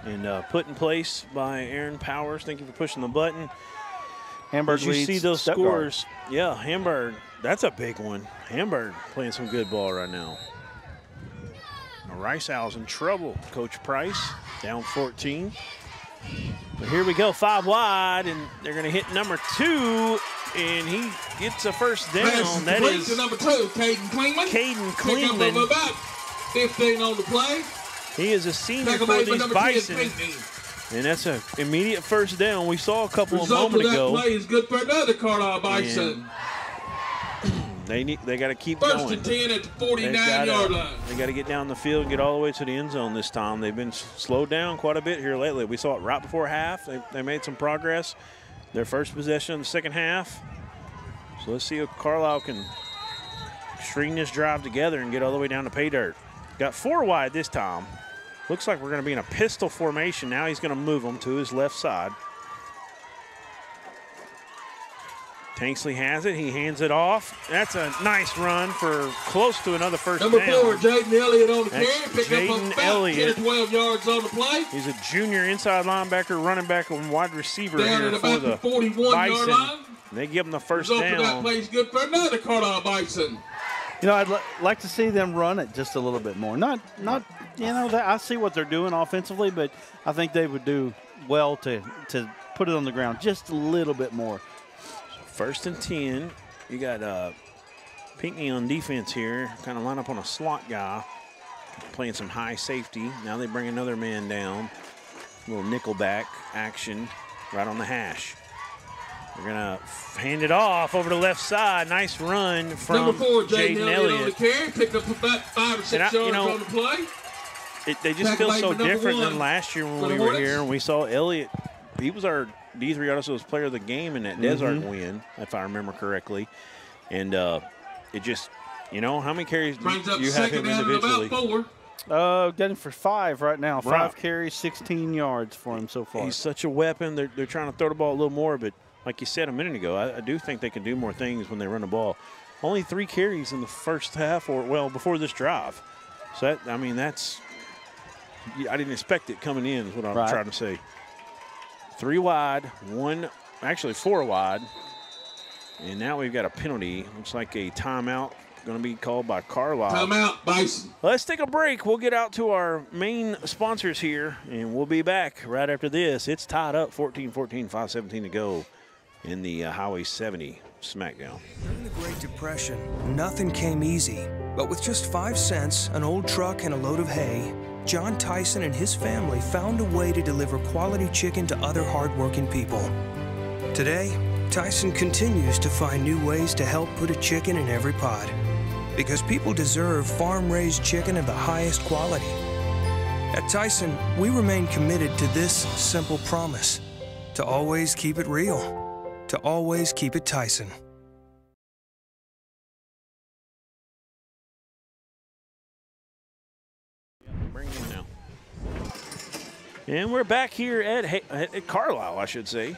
and put in place by Aaron Powers. Thank you for pushing the button. Hamburg As you leads see those Stuttgart. scores, yeah, Hamburg, that's a big one. Hamburg playing some good ball right now. Rice Owls in trouble. Coach Price down 14. But here we go, 5 wide, and they're going to hit number 2, and he gets a first down. That is to number 2, Caden Klingman. Caden Pick up of Klingman. about 15 on the play. He is a senior Tackle for made by these number 10, Bison, Pinckney. and that's an immediate first down. We saw a couple a Result moment of that ago. play is good for another Carlisle Bison. They got to keep First going. and 10 at the 49-yard line. They got to get down the field and get all the way to the end zone this time. They've been slowed down quite a bit here lately. We saw it right before half. They made some progress. Their first possession in the second half. So let's see if Carlisle can string this drive together and get all the way down to pay dirt. Got 4 wide this time. Looks like we're going to be in a pistol formation. Now he's going to move them to his left side. Tanksley has it. He hands it off. That's a nice run for close to another first down. Number 4, Jaden Elliott on the carry. Picked up about 10 or 12 yards on the play. He's a junior inside linebacker, running back, and wide receiver down here at for about the 41-yard line. They give him the first Result down. of that play is good for another Carlisle Bison. You know, I'd like to see them run it just a little bit more. Not you know, I see what they're doing offensively, but I think they would do well to put it on the ground just a little bit more. First and 10. You got Pinckney on defense here. Kind of line up on a slot guy, playing some high safety. Now they bring another man down. A little nickel back action right on the hash. We're going to hand it off over to the left side. Nice run from Number 4, Jaden Elliott. On the carry. Picked up about 5 or 6 yards on the play. They just feel so different than last year when we were here and we saw Elliott. He was our D3 Autosales player of the game in that Desert win, if I remember correctly. And it just, you know, how many carries do you have him individually? Got him for 5 right now. 5 carries, 16 yards for him so far. He's such a weapon. They're trying to throw the ball a little more, but like you said a minute ago, I do think they can do more things when they run the ball. Only 3 carries in the first half, or well, before this drive. So that, I mean, that's, I didn't expect it coming in is what I'm trying to say. 3 wide, 4 wide. And now we've got a penalty. Looks like a timeout going to be called by Carlisle. Timeout, Bison. Let's take a break. We'll get out to our main sponsors here, and we'll be back right after this. It's tied up 14-14, 5:17 to go in the Highway 70 Smackdown. During the Great Depression, nothing came easy. But with just 5 cents, an old truck, and a load of hay, John Tyson and his family found a way to deliver quality chicken to other hardworking people. Today, Tyson continues to find new ways to help put a chicken in every pot. Because people deserve farm-raised chicken of the highest quality. At Tyson, we remain committed to this simple promise: to always keep it real, to always keep it Tyson. Bring him now. And we're back here at Carlisle, I should say.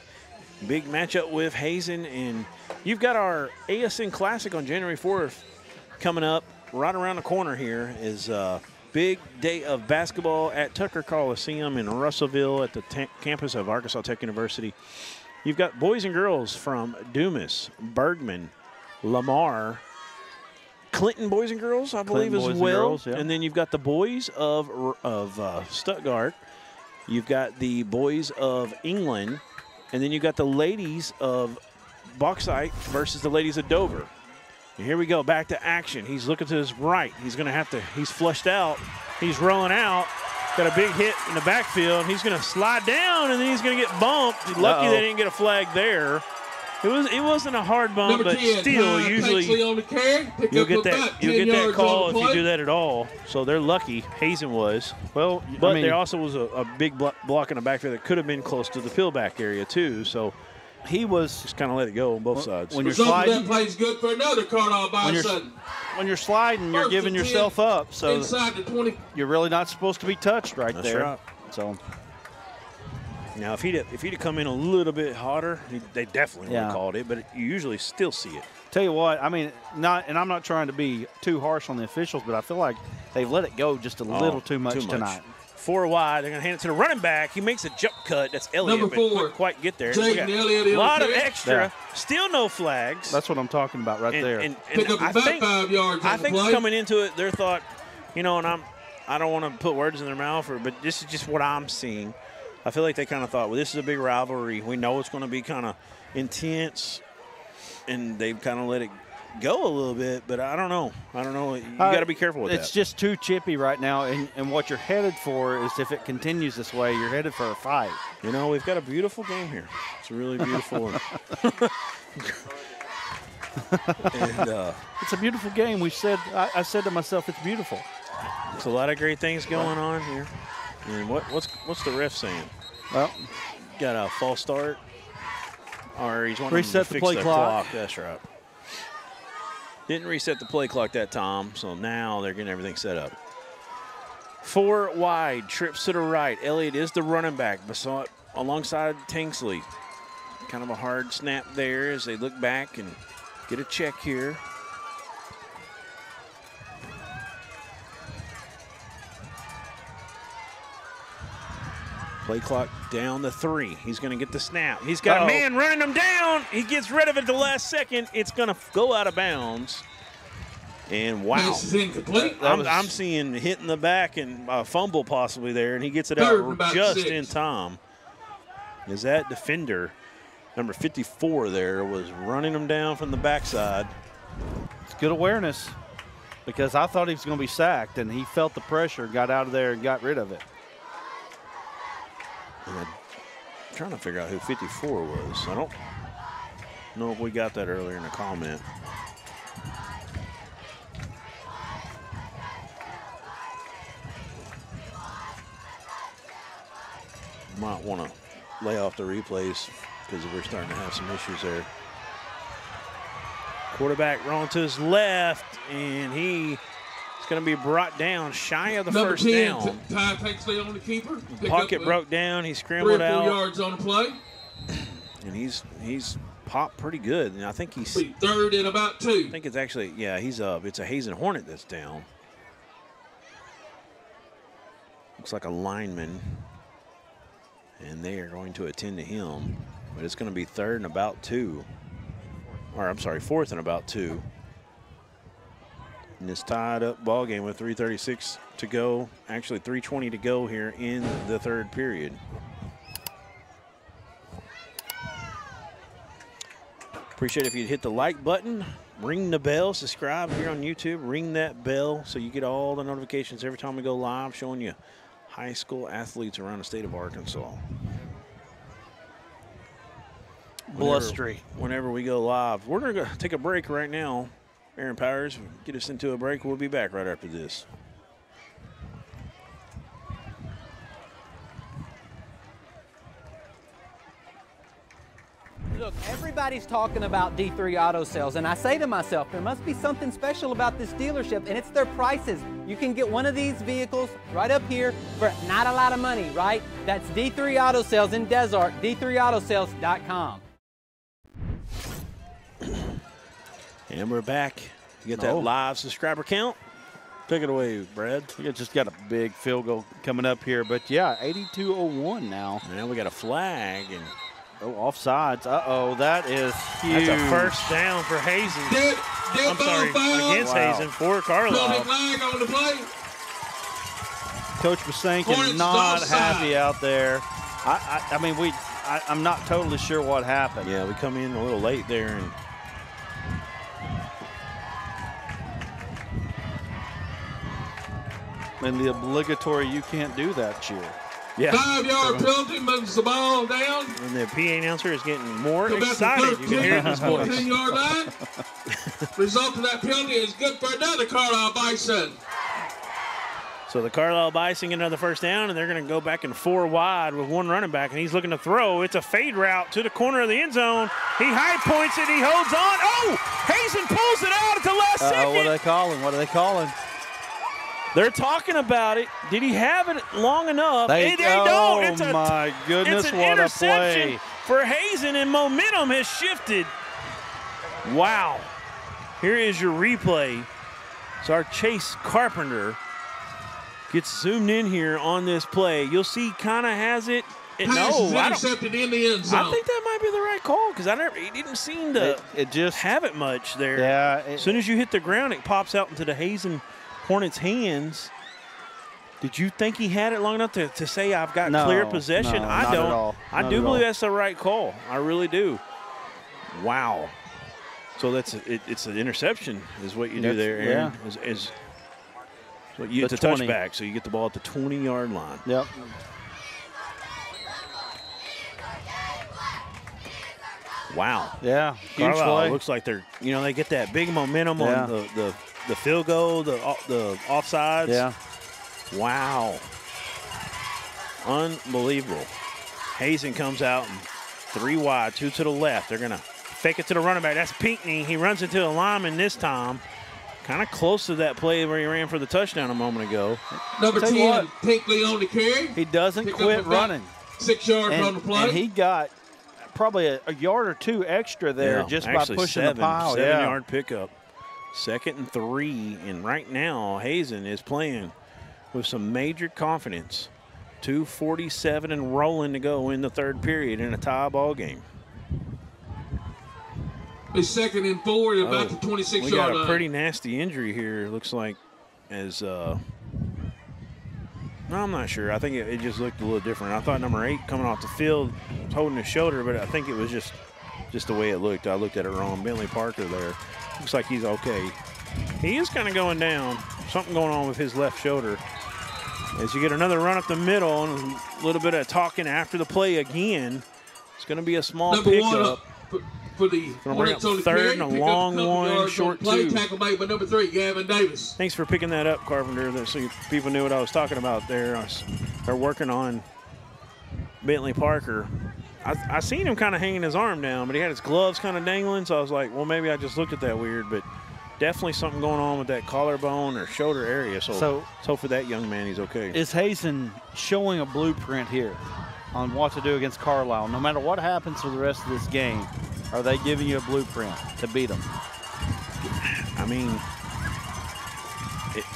Big matchup with Hazen, and you've got our ASN Classic on January 4th coming up. Right around the corner here is a big day of basketball at Tucker Coliseum in Russellville at the campus of Arkansas Tech University. You've got boys and girls from Dumas, Bergman, Lamar, Clinton boys and girls, I believe, as well. And then you've got the boys of Stuttgart. You've got the boys of England. And then you've got the ladies of Bauxite versus the ladies of Dover. And here we go, back to action. He's looking to his right. He's going to have to, he's flushed out. He's rolling out. Got a big hit in the backfield. He's going to slide down, and then he's going to get bumped. Lucky they didn't get a flag there. It wasn't a hard bump, but still, usually you'll get that call if you do that at all. So they're lucky. Hazen was. Well, but there also was a big block in the backfield that could have been close to the pillback area too. So he was just kind of let it go on both sides. When you're sliding, that play's good for another Carlisle Bison. When you're sliding, you're giving yourself up. So inside the 20. You're really not supposed to be touched right there. Right. So. Now, if he'd come in a little bit hotter, they definitely would have called it, but you usually still see it. Tell you what, I mean, and I'm not trying to be too harsh on the officials, but I feel like they've let it go just a little too much tonight. 4 wide, they're going to hand it to the running back. He makes a jump cut. That's Elliott, Number 4, but couldn't quite get there. A lot of extra, still no flags. That's what I'm talking about there. And pick up about 5 yards. I think coming into it, their thought, you know, and I don't want to put words in their mouth, but this is just what I'm seeing. I feel like they kind of thought, well, this is a big rivalry. We know it's going to be kind of intense, and they've kind of let it go a little bit, but I don't know. You got to be careful with that. It's just too chippy right now, and what you're headed for is if it continues this way, you're headed for a fight. You know, we've got a beautiful game here. It's really beautiful. And it's a beautiful game. I said to myself, it's beautiful. There's a lot of great things going on here. And what's the ref saying? Well, got a false start, or he's wanting reset to the fix play the clock. That's right. Didn't reset the play clock that time, so now they're getting everything set up. 4 wide, trips to the right. Elliott is the running back, alongside Tanksley. Kind of a hard snap there as they look back and get a check here. Play clock down to 3. He's going to get the snap. He's got a man running him down. He gets rid of it at the last second. It's going to go out of bounds. And wow, This is incomplete. I'm seeing hit in the back and a fumble possibly there, and he gets it out just 6. in time. Is that defender, number 54 there, was running him down from the backside. It's good awareness because I thought he was going to be sacked, and he felt the pressure, got out of there, and got rid of it. And I'm trying to figure out who 54 was. I don't know if we got that earlier in the comment. Might want to lay off the replays because we're starting to have some issues there. Quarterback rolling to his left, and he is going to be brought down shy of the Number first 10, down. Ty Tanksley on the keeper. Pocket broke down. He scrambled 3 or 4 out. yards on the play. And he's popped pretty good. And I think he's Be 3rd and about 2. I think it's actually, yeah, he's up. It's a Hazen Hornet that's down. Looks like a lineman. And they are going to attend to him. But it's going to be 3rd and about 2. Or I'm sorry, 4th and about 2. And it's tied up ball game with 3:36 to go. Actually 3:20 to go here in the 3rd period. Appreciate it if you'd hit the like button, ring the bell, subscribe here on YouTube, ring that bell so you get all the notifications every time we go live, showing you high school athletes around the state of Arkansas. Blustery. Whenever we go live. We're going to take a break right now. Aaron Powers, get us into a break. We'll be back right after this. Look, everybody's talking about D3 Auto Sales, and I say to myself, there must be something special about this dealership, and it's their prices. You can get one of these vehicles right up here for not a lot of money, right? That's D3 Auto Sales in Desart, d3autosales.com. And we're back. You get that live subscriber count? Take it away, Brad. We just got a big field goal coming up here, but yeah, 82-01 now. Now we got a flag and offsides. Uh-oh, that is huge. That's a first down for Hazen. I'm sorry, against Hazen for Carlisle. Flag on the play. Coach Basankin not happy out there. I mean, I'm not totally sure what happened. Yeah, we come in a little late there and the obligatory "you can't do that" cheer. Yeah. 5-yard penalty, moves the ball down. And the PA announcer is getting more Go back to excited. You can hear it in his voice. 14-yard line. Result of that penalty is good for another Carlisle Bison. So the Carlisle Bison get another first down, and they're going to go back in 4 wide with 1 running back, and he's looking to throw. It's a fade route to the corner of the end zone. He high points it. He holds on. Oh, Hazen pulls it out at the last second. What are they calling? What are they calling? They're talking about it. Did he have it long enough? They don't. Oh, my goodness, it's an what interception a play. for Hazen, and momentum has shifted. Wow. Here is your replay. So our Chase Carpenter gets zoomed in here on this play. You'll see kind of has it. Intercepted in the end zone. I think that might be the right call because he didn't seem to just have it much there. Yeah. As soon as you hit the ground, it pops out into the Hazen Hornets' hands. Did you think he had it long enough to say I've got clear possession? No, I not don't. At all. I do believe that's the right call. I really do. Wow. So it's an interception is what you do there, Aaron. Yeah. So you get the touchback, so you get the ball at the 20-yard line. Yep. Wow. Yeah. Huge Carlisle play. looks like they're, they get that big momentum on the field goal, the offsides. Yeah. Wow. Unbelievable. Hazen comes out and 3 wide, 2 to the left. They're going to Fake it to the running back. That's Pinckney. He runs into a lineman this time. Kind of close to that play where he ran for the touchdown a moment ago. Number 10, Pinkley on the carry. He doesn't quit running. 6 yards on the play. And he got probably a yard or two extra there just by pushing the pile. 7-yard pickup. 2nd and 3. And right now, Hazen is playing with some major confidence. 2:47 and rolling to go in the 3rd period in a tie ball game. It's 2nd and 4 at about the 26-yard line. We got a pretty nasty injury here. Looks like as no, I'm not sure. I think it just looked a little different. I thought number 8 coming off the field was holding his shoulder, but I think it was just the way it looked. I looked at it wrong. Bentley Parker there. Looks like he's okay. He is kind of going down. Something going on with his left shoulder. As you get another run up the middle and a little bit of talking after the play again, it's going to be a small pickup. For the Hornets on the 3rd and a long one, short 2. Tackle made by number 3, Gavin Davis. Thanks for picking that up, Carpenter, so people knew what I was talking about there. They're working on Bentley Parker. I seen him kind of hanging his arm down, but he had his gloves kind of dangling, so I was like, well, maybe I just looked at that weird, but definitely something going on with that collarbone or shoulder area. So for that young man, he's okay. Is Hazen showing a blueprint here on what to do against Carlisle? No matter what happens for the rest of this game, are they giving you a blueprint to beat them? I mean,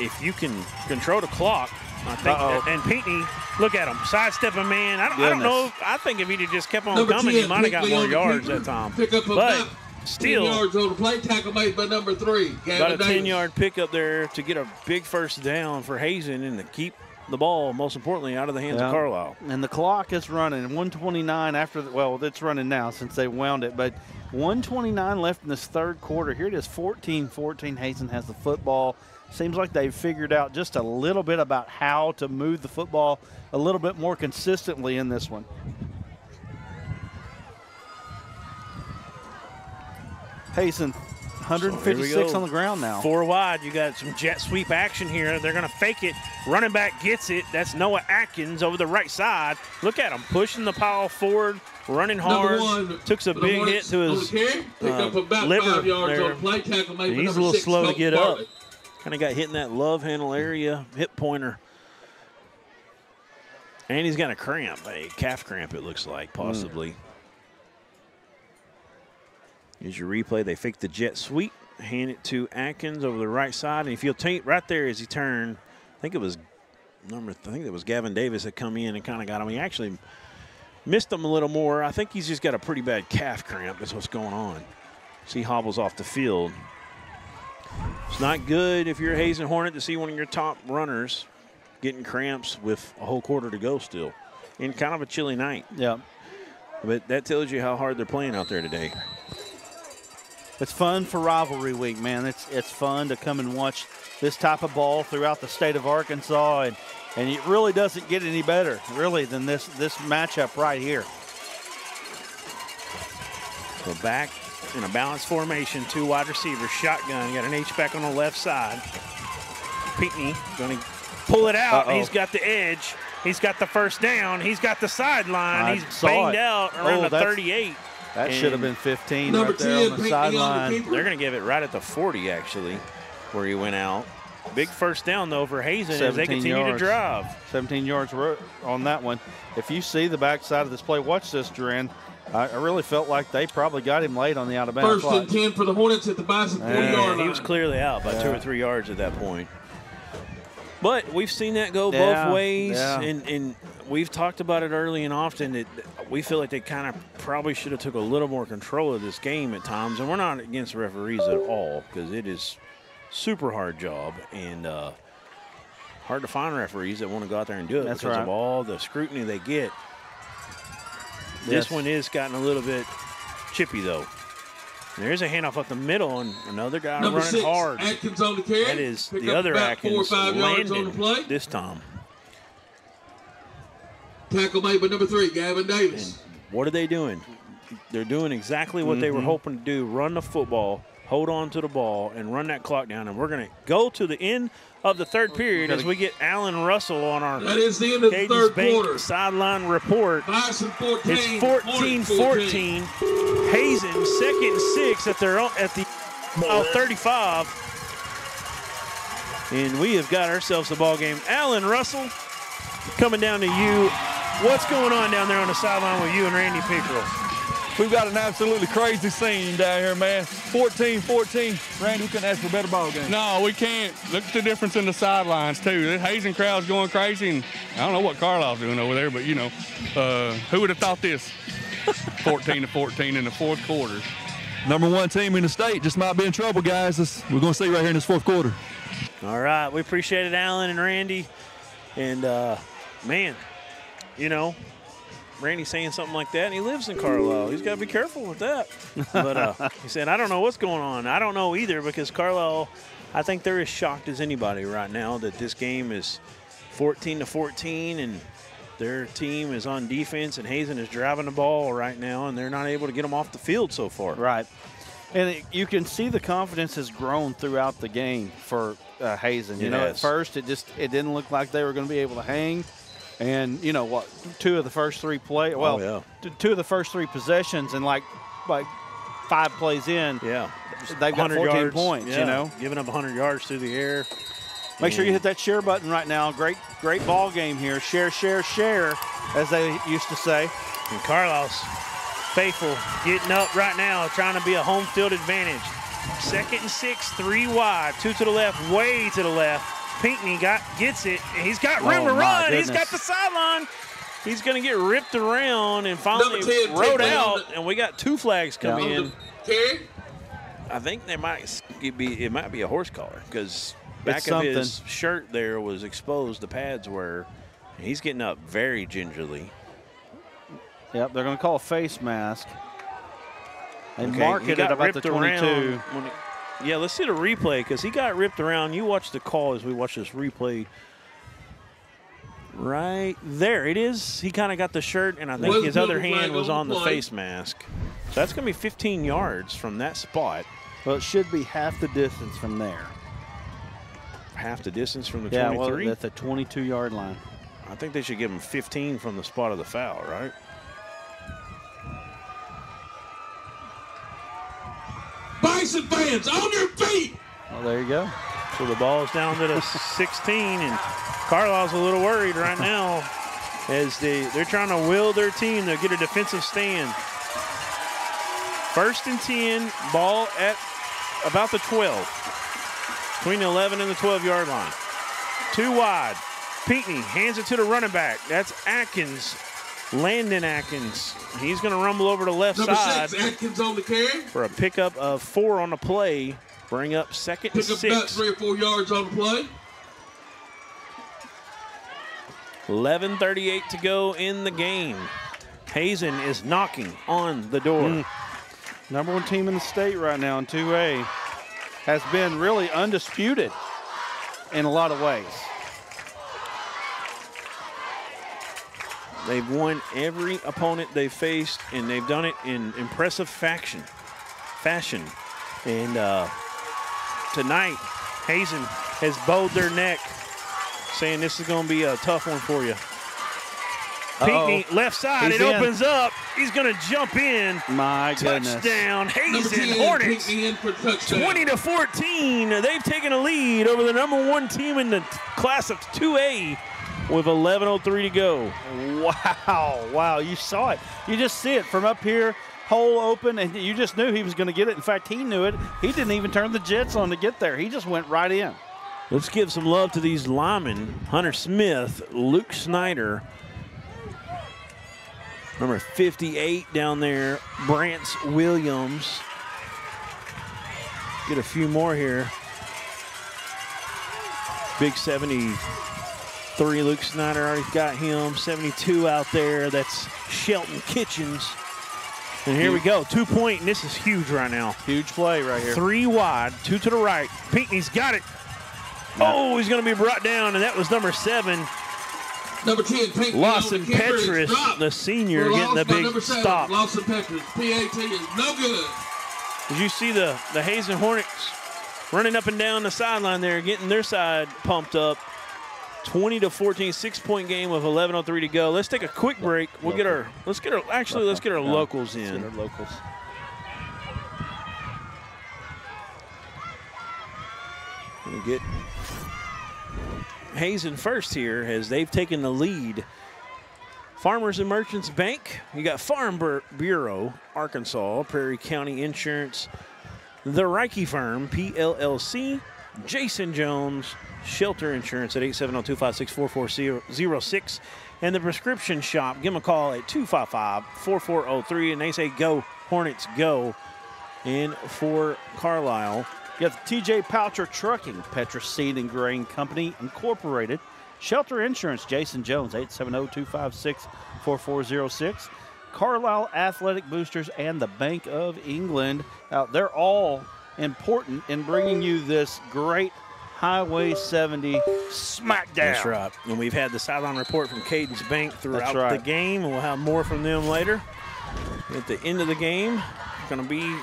if you can control the clock, I think. And Pinckney, look at him, sidestepping man. I don't know. I think if he'd have just kept on coming, he might have got more yards that time. But still, 10 yards on the play, tackle made by number 3. About a 10-yard pickup there to get a big first down for Hazen and to keep the ball, most importantly, out of the hands of Carlisle. And the clock is running. 1:29 after well, it's running now since they wound it, but 1:29 left in this 3rd quarter. Here it is, 14-14. Hazen has the football. Seems like they've figured out just a little bit about how to move the football a little bit more consistently in this one. Hazen, 156 on the ground now. 4 wide. You got some jet sweep action here. They're going to fake it. Running back gets it. That's Noah Atkins over the right side. Look at him pushing the pile forward, running hard. Took a big hit to his liver there. He's a little slow to get up. Kind of got hit in that love handle area, hip pointer. And he's got a cramp, a calf cramp it looks like, possibly. Here's your replay. They fake the jet sweep, hand it to Atkins over the right side. And if you'll take right there as he turned, I think it was Gavin Davis that come in and kind of got him. He actually missed him a little more. I think he's just got a pretty bad calf cramp. That's what's going on. So he hobbles off the field. It's not good if you're a Hazen Hornet to see one of your top runners getting cramps with a whole quarter to go still in kind of a chilly night. Yeah. But that tells you how hard they're playing out there today. It's fun for rivalry week, man. It's fun to come and watch this type of ball throughout the state of Arkansas, and it really doesn't get any better, really, than this matchup right here. So back in a balanced formation, 2 wide receivers, shotgun. Got an H-back on the left side. Pinckney going to pull it out. He's got the edge. He's got the first down. He's got the sideline. He's banged out around the 38. That should have been 15 right there on the sideline. They're going to give it right at the 40, actually, where he went out. Big first down, though, for Hazen as they continue to drive. 17 yards on that one. If you see the backside of this play, watch this, Duran. I really felt like they probably got him late on the out-of-bounds. First and 10 for the Hornets at the Bison 40-yard line. He was clearly out by 2 or 3 yards at that point. But we've seen that go both ways, and we've talked about it early and often that we feel like they kind of probably should have took a little more control of this game at times. And we're not against referees at all because it is super hard job and hard to find referees that want to go out there and do it because of all the scrutiny they get. This one is gotten a little bit chippy, though. There's a handoff up the middle, and another guy Number running 6, hard. Atkins on the carry. That is Pick the up other about Atkins 4 or 5 yards on the play. this time. Tackle made by number 3, Gavin Davis. And what are they doing? They're doing exactly what they were hoping to do, run the football hold on to the ball and run that clock down. And we're going to go to the end of the third period as we get Alan Russell on our that is the end of the third quarter. Sideline report. Bison 14, it's 14-14. Hazen, 2nd and 6 at the 35. And we have got ourselves a ball game. Alan Russell, coming down to you. What's going on down there on the sideline with you and Randy Pickerel? We've got an absolutely crazy scene down here, man. 14-14. Randy, we couldn't ask for a better ball game. No, we can't. Look at the difference in the sidelines, too. The Hazen crowd's going crazy, and I don't know what Carlisle's doing over there, but, you know, who would have thought this? 14-14 in the fourth quarter. #1 team in the state just might be in trouble, guys. We're going to see right here in this fourth quarter. All right. We appreciate it, Alan and Randy. And, man, you know, Randy's saying something like that, and he lives in Carlisle. He's got to be careful with that. But he said, I don't know what's going on. I don't know either, because Carlisle, I think they're as shocked as anybody right now that this game is 14-14, and their team is on defense, and Hazen is driving the ball right now, and they're not able to get them off the field so far. Right. And you can see the confidence has grown throughout the game for Hazen. You know, at first it didn't look like they were going to be able to hang. And, you know, what, two of the first three possessions and like 5 plays in, they've got 14 yards, points, you know. Giving up 100 yards through the air. Make sure you hit that share button right now. Great ball game here. Share, share, share, as they used to say. And Carlisle's faithful getting up right now, trying to be a home field advantage. 2nd and 6, 3 wide, 2 to the left, way to the left. Pinckney gets it, and he's got room to run. He's got the sideline. He's going to get ripped around and finally rode out, and we got 2 flags coming in. I think it might be a horse collar, because back of his shirt there was exposed, the pads were. And he's getting up very gingerly. Yep, they're going to call a face mask. And mark it at about the 22. Yeah, let's see the replay, because he got ripped around. You watch the call as we watch this replay. Right there it is. He kind of got the shirt, and I think his other hand was on the face mask. So that's going to be 15 yards from that spot. Well, it should be half the distance from there. Half the distance from the 23? Yeah, well, at the 22-yard line. I think they should give him 15 from the spot of the foul, right? Bison fans, on your feet! Oh, there you go. So the ball's down to the 16, and Carlisle's a little worried right now as they're trying to will their team to get a defensive stand. 1st and 10, ball at about the 12, between the 11 and the 12-yard line. 2 wide. Pinckney hands it to the running back. That's Atkins. Landon Atkins. He's going to rumble over to the left side. 6, Atkins on the carry. For a pickup of 4 on the play. Bring up 2nd and 6. Pick up about 3 or 4 yards on the play. 11:38 to go in the game. Hazen is knocking on the door. #1 team in the state right now in 2A. Has been really undisputed in a lot of ways. They've won every opponent they've faced, and they've done it in impressive fashion. And tonight, Hazen has bowed their neck, saying this is going to be a tough one for you. Pinckney, left side, it opens up. He's going to jump in. My goodness. Touchdown, Hazen Hornets. 20-14. They've taken a lead over the #1 team in the class of 2A. With 11:03 to go. Wow, you saw it. You just see it from up here, hole open, and you just knew he was going to get it. In fact, he knew it. He didn't even turn the jets on to get there. He just went right in. Let's give some love to these linemen. Hunter Smith, Luke Snyder, number 58 down there, Brance Williams. Get a few more here. Big 73, Luke Snyder already got him. 72 out there, that's Shelton Kitchens. And here we go, 2-point, and this is huge right now. Huge play right here. 3 wide, 2 to the right. Pinckney's got it. Oh, he's going to be brought down, and that was number 7. Number 10, Pinckney. Lawson Petrus, the senior, getting the big stop. Lawson Petrus, PAT is no good. Did you see the Hazen Hornets running up and down the sideline there, getting their side pumped up? 20-14, 6-point game with 11:03 to go. Let's take a quick break. We'll get our let's get our locals in. Let's get our locals. We'll get Hazen first here as they've taken the lead. Farmers and Merchants Bank. You got Farm Bureau, Arkansas, Prairie County Insurance, the Reiki Firm, PLLC, Jason Jones, Shelter Insurance at 870-256-4406, and the Prescription Shop. Give them a call at 255-4403, and they say go, Hornets, go. And for Carlisle, you got the TJ Poucher Trucking, Petra Seed and Grain Company Incorporated, Shelter Insurance, Jason Jones, 870-256-4406. Carlisle Athletic Boosters and the Bank of England. They're all important in bringing you this great Highway 70 Smackdown. That's right. And we've had the sideline report from Caden's Bank throughout the game, and we'll have more from them later. At the end of the game, it's going to be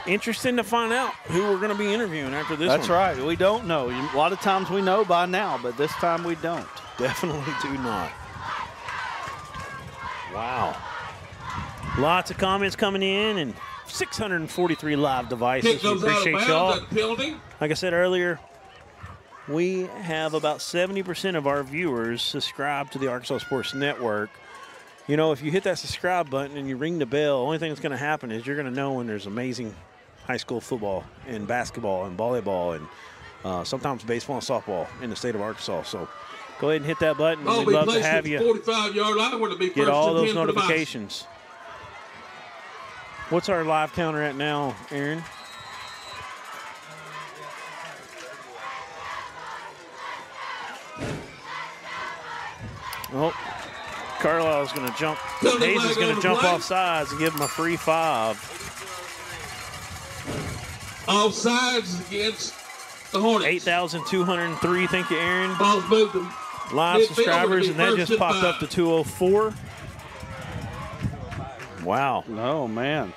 interesting to find out who we're going to be interviewing after this one. That's right. We don't know. A lot of times we know by now, but this time we don't. Definitely do not. Wow. Lots of comments coming in and 643 live devices. We appreciate y'all. Like I said earlier, we have about 70% of our viewers subscribe to the Arkansas Sports Network. You know, if you hit that subscribe button and you ring the bell, the only thing that's going to happen is you're going to know when there's amazing high school football and basketball and volleyball and sometimes baseball and softball in the state of Arkansas. So go ahead and hit that button. We'd love to have you 45-yard line where to be get all those notifications. What's our live counter at now, Aaron? Oh, Carlisle's going to jump. Hazen's going to jump off sides and give him a free 5. Off sides against the Hornets. 8,203. Thank you, Aaron. Ball's moved them. Live subscribers, and that just popped up to 204. Wow. Oh, man.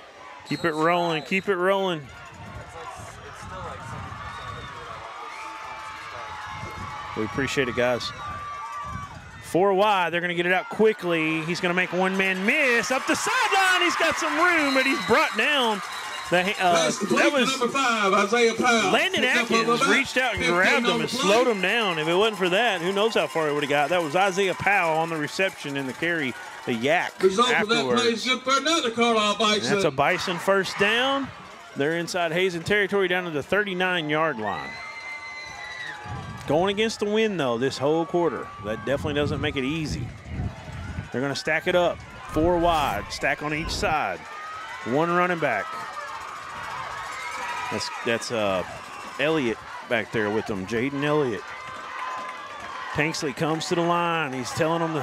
Keep it rolling. Keep it rolling. We appreciate it, guys. 4 wide. They're going to get it out quickly. He's going to make one man miss up the sideline. He's got some room, but he's brought down. That was number 5, Isaiah Powell. Landon Atkins reached out and grabbed him and slowed him down. If it wasn't for that, who knows how far he would have got. That was Isaiah Powell on the reception and the carry, the yak. Result of that play is good for another Carlisle Bison. That's a Bison first down. They're inside Hazen territory down to the 39-yard line. Going against the wind, though, this whole quarter. That definitely doesn't make it easy. They're going to stack it up. 4 wide, stack on each side. One running back. That's Elliott back there with them, Jaden Elliott. Tanksley comes to the line. He's telling them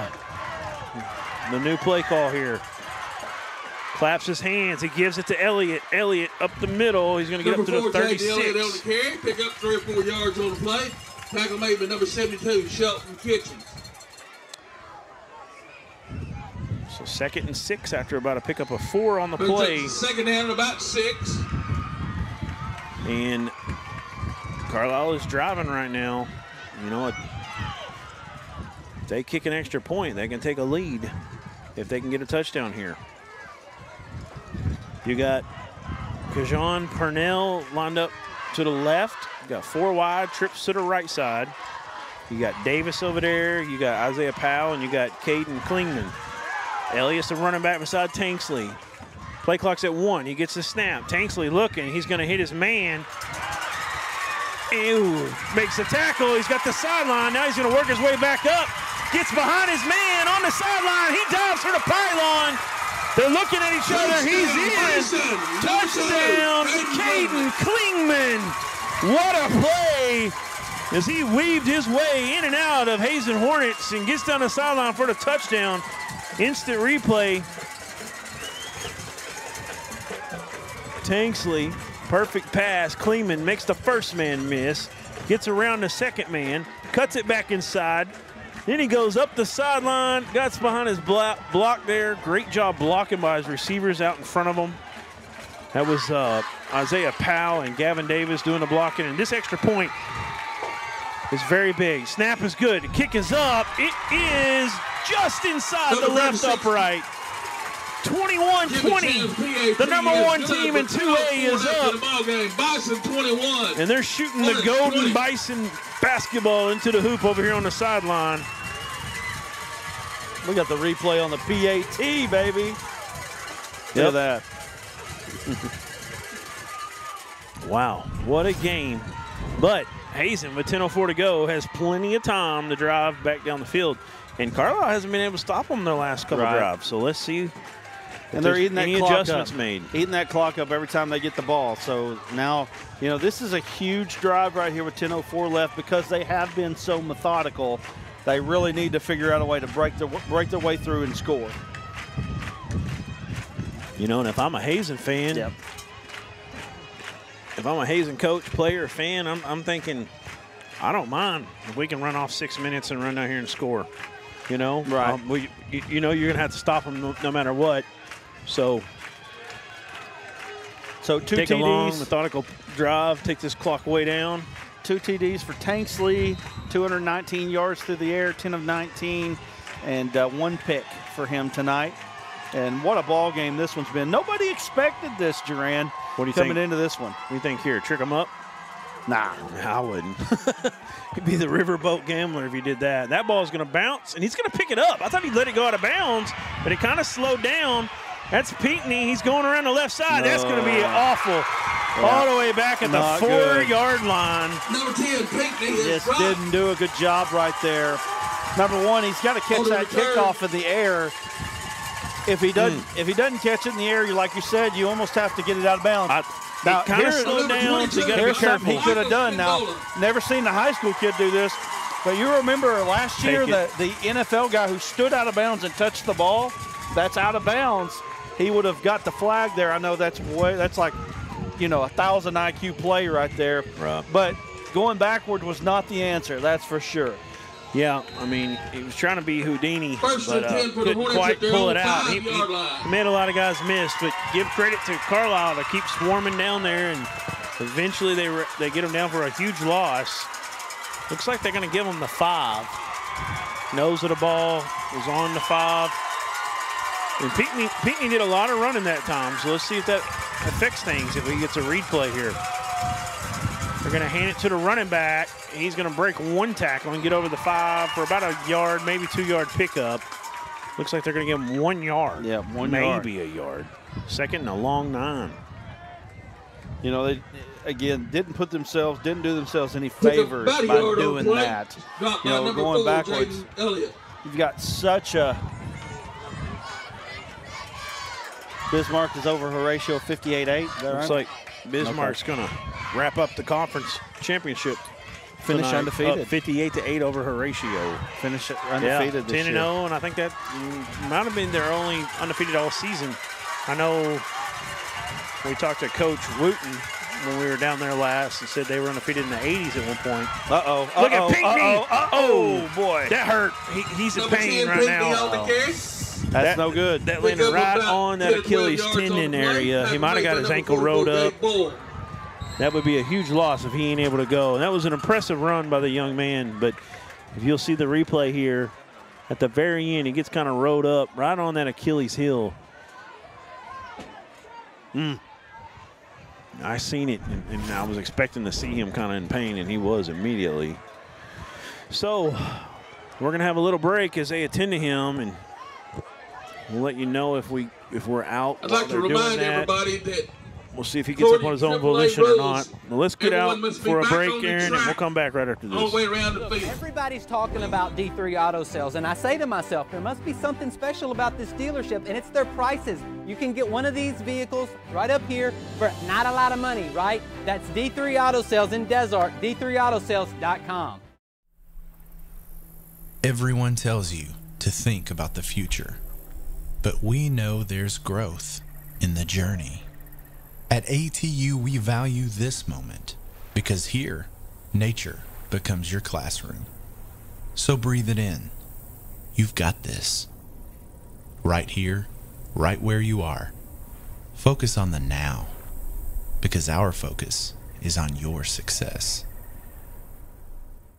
the new play call here. Claps his hands. He gives it to Elliott. Elliott up the middle. He's going to get up to the 36. Elliott on the carry, pick up 3 or 4 yards on the play. Tackle made by number 72, Shelton Kitchens. So 2nd and 6 after about a pickup of 4 on the play. Second down and about 6. And Carlisle is driving right now. You know, if they kick an extra point, they can take a lead if they can get a touchdown here. You got Kajon Purnell lined up to the left. You got 4 wide, trips to the right side. You got Davis over there. You got Isaiah Powell, and you got Caden Klingman. Elias, the running back beside Tanksley. Play clock's at 1. He gets the snap. Tanksley looking. He's going to hit his man. Ew. Makes the tackle. He's got the sideline. Now he's going to work his way back up. Gets behind his man on the sideline. He dives for the pylon. They're looking at each other. He's in. Touchdown, Caden Klingman. What a play as he weaved his way in and out of Hazen Hornets and gets down the sideline for the touchdown. Instant replay. Tanksley, perfect pass. Klingman makes the first man miss. Gets around the second man. Cuts it back inside. Then he goes up the sideline. Guts behind his block there. Great job blocking by his receivers out in front of him. That was Isaiah Powell and Gavin Davis doing the blocking. And this extra point is very big. Snap is good. The kick is up. It is just inside the left upright. 21-20. The #1 team in 2A is up. Bison 21. And they're shooting the Golden Bison basketball into the hoop over here on the sideline. We got the replay on the PAT, baby. Look at that. Wow, what a game. But Hazen, with 10:04 to go, has plenty of time to drive back down the field. And Carlisle hasn't been able to stop them their last couple drives. So let's see. And they're eating that clock adjustments up. made. Eating that clock up every time they get the ball. So now, you know, this is a huge drive right here with 10:04 left because they have been so methodical. They really need to figure out a way to break their way through and score. You know, and if I'm a Hazen fan, if I'm a Hazen coach, player, fan, I'm thinking, I don't mind if we can run off 6 minutes and run down here and score. You know, you know, you're gonna have to stop them no matter what. So two take TDs. a long, methodical drive, take this clock way down. 2 TDs for Tanksley, 219 yards through the air, 10 of 19, and 1 pick for him tonight. And what a ball game this one's been. Nobody expected this, Duran. What do you coming think? into this one? What do you think here? Trick them up? Nah, I wouldn't. He'd be the riverboat gambler if he did that. That ball's going to bounce, and he's going to pick it up. I thought he'd let it go out of bounds, but it kind of slowed down. That's Pinckney. He's going around the left side. That's going to be awful. All the way back at the 4-yard line. Number 10, Pinckney just didn't do a good job right there. Number 1, he's got to catch that kickoff in the air. If he doesn't catch it in the air, like you said, you almost have to get it out of bounds. Now, kind of slowed down, so you got to be here's something careful. he could have done. Now, never seen the high school kid do this, but you remember last year the NFL guy who stood out of bounds and touched the ball? That's out of bounds. He would have got the flag there. I know that's like, you know, 1,000 IQ play right there. Right. But going backward was not the answer, that's for sure. Yeah, I mean, he was trying to be Houdini, First but and 10 for the couldn't Hornets quite at their pull own it out. He 5-yard line. made a lot of guys miss, but give credit to Carlisle to keep swarming down there, and eventually they get him down for a huge loss. Looks like they're going to give him the 5. Nose of the ball was on the 5. And Pinckney did a lot of running that time, so let's see if that affects things if he gets a replay here. They're going to hand it to the running back. He's going to break 1 tackle and get over the 5 for about a yard, maybe 2-yard pickup. Looks like they're going to give him 1 yard. Yeah, 1 yard. Maybe a yard. Second and a long 9. You know, they, again, didn't do themselves any favors by doing that. You know, going backwards. You've got such a Bismarck is over Horatio 58-8. Looks like Bismarck's going to wrap up the conference championship. Finish tonight, undefeated. 58-8 over Horatio. Finish undefeated this year. 10-0, and I think that might have been their only undefeated all season. I know we talked to Coach Wooten when we were down there last and said they were undefeated in the 80s at one point. Look at Pinckney. Oh, boy. That hurt. He's in pain right now. That's no good. That landed right on that Achilles tendon area. He might have got his ankle rolled up. That would be a huge loss if he ain't able to go. And that was an impressive run by the young man. But if you'll see the replay here, at the very end, he gets kind of rolled up right on that Achilles heel. I seen it, and I was expecting to see him kind of in pain, and he was immediately. So we're going to have a little break as they attend to him, and we'll let you know if we're out. I'd like to remind everybody that we'll see if he gets up on his own volition or not. Well, let's get out for a break, Aaron, and we'll come back right after this. All the way around the field. Everybody's talking about D3 Auto Sales, and I say to myself, there must be something special about this dealership, and it's their prices. You can get one of these vehicles right up here for not a lot of money, right? That's D3 Auto Sales in Desart, d3autosales.com. Everyone tells you to think about the future, but we know there's growth in the journey. At ATU, we value this moment because here, nature becomes your classroom. So breathe it in. You've got this. Right here, right where you are. Focus on the now because our focus is on your success.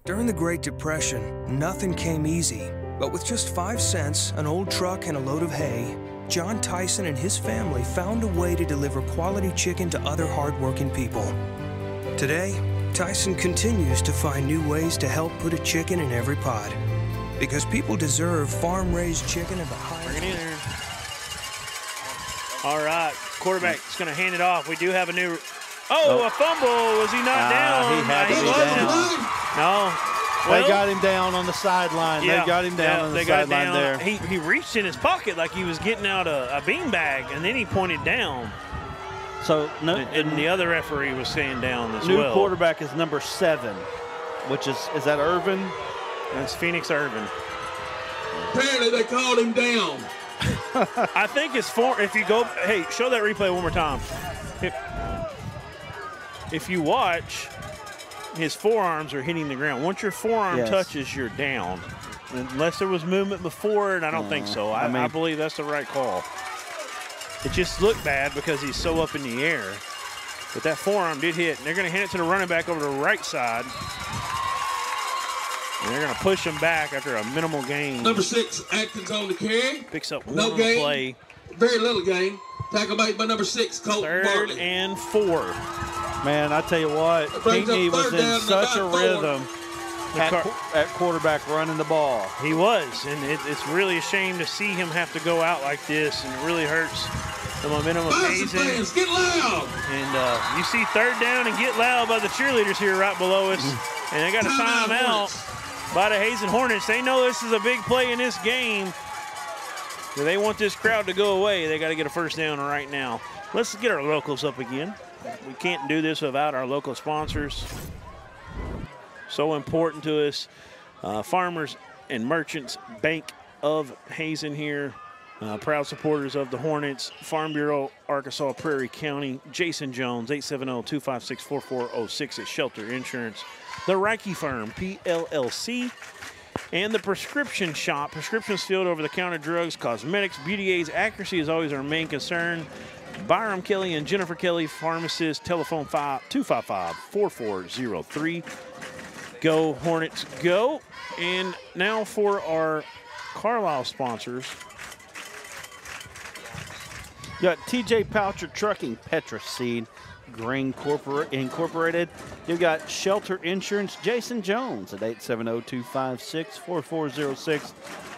During the Great Depression, nothing came easy. But with just 5 cents, an old truck, and a load of hay, John Tyson and his family found a way to deliver quality chicken to other hardworking people. Today, Tyson continues to find new ways to help put a chicken in every pot. Because people deserve farm-raised chicken of the highest. Bring it in there. All right, quarterback's going to hand it off. We do have a new. A fumble. Was he not down? He had to be down. No. They got him down on the sideline. Yeah, they got him down on the sideline there. He reached in his pocket like he was getting out a beanbag, and then he pointed down. So and the other referee was saying down as well. New quarterback is number 7, which is that Irvin? That's Phoenix Irvin. Apparently they called him down. I think it's if you go, hey, show that replay one more time. If you watch, his forearms are hitting the ground. Once your forearm touches, you're down. Unless there was movement before, and I don't think so. I believe that's the right call. It just looked bad because he's so up in the air. But that forearm did hit. And they're going to hand it to the running back over the right side. And they're going to push him back after a minimal gain. Number 6, Atkins on the carry. Picks up no one gain. play. Very little gain. Tackle made by number 6, Colton 3rd Bartley. and 4. Man, I tell you what, Pinckney was in such a rhythm at quarterback running the ball. He was, and it's really a shame to see him have to go out like this, and it really hurts the momentum of Hazen. Get loud! And you see 3rd down and get loud by the cheerleaders here right below us, and they got a timeout by the Hazen Hornets. They know this is a big play in this game. So they want this crowd to go away. They got to get a first down right now. Let's get our locals up again. We can't do this without our local sponsors. So important to us. Farmers and Merchants Bank of Hazen here. Proud supporters of the Hornets. Farm Bureau, Arkansas, Prairie County. Jason Jones, 870-256-4406 at Shelter Insurance. The Reiki Firm, PLLC. And the Prescription Shop. Prescriptions filled over-the-counter drugs, cosmetics, beauty aids. Accuracy is always our main concern. Byram Kelly and Jennifer Kelly, pharmacist, telephone 255-4403. Go Hornets, go. And now for our Carlisle sponsors. You got TJ Poucher Trucking, Petra Seed, Grain Incorporated. You've got Shelter Insurance, Jason Jones at 870-256-4406.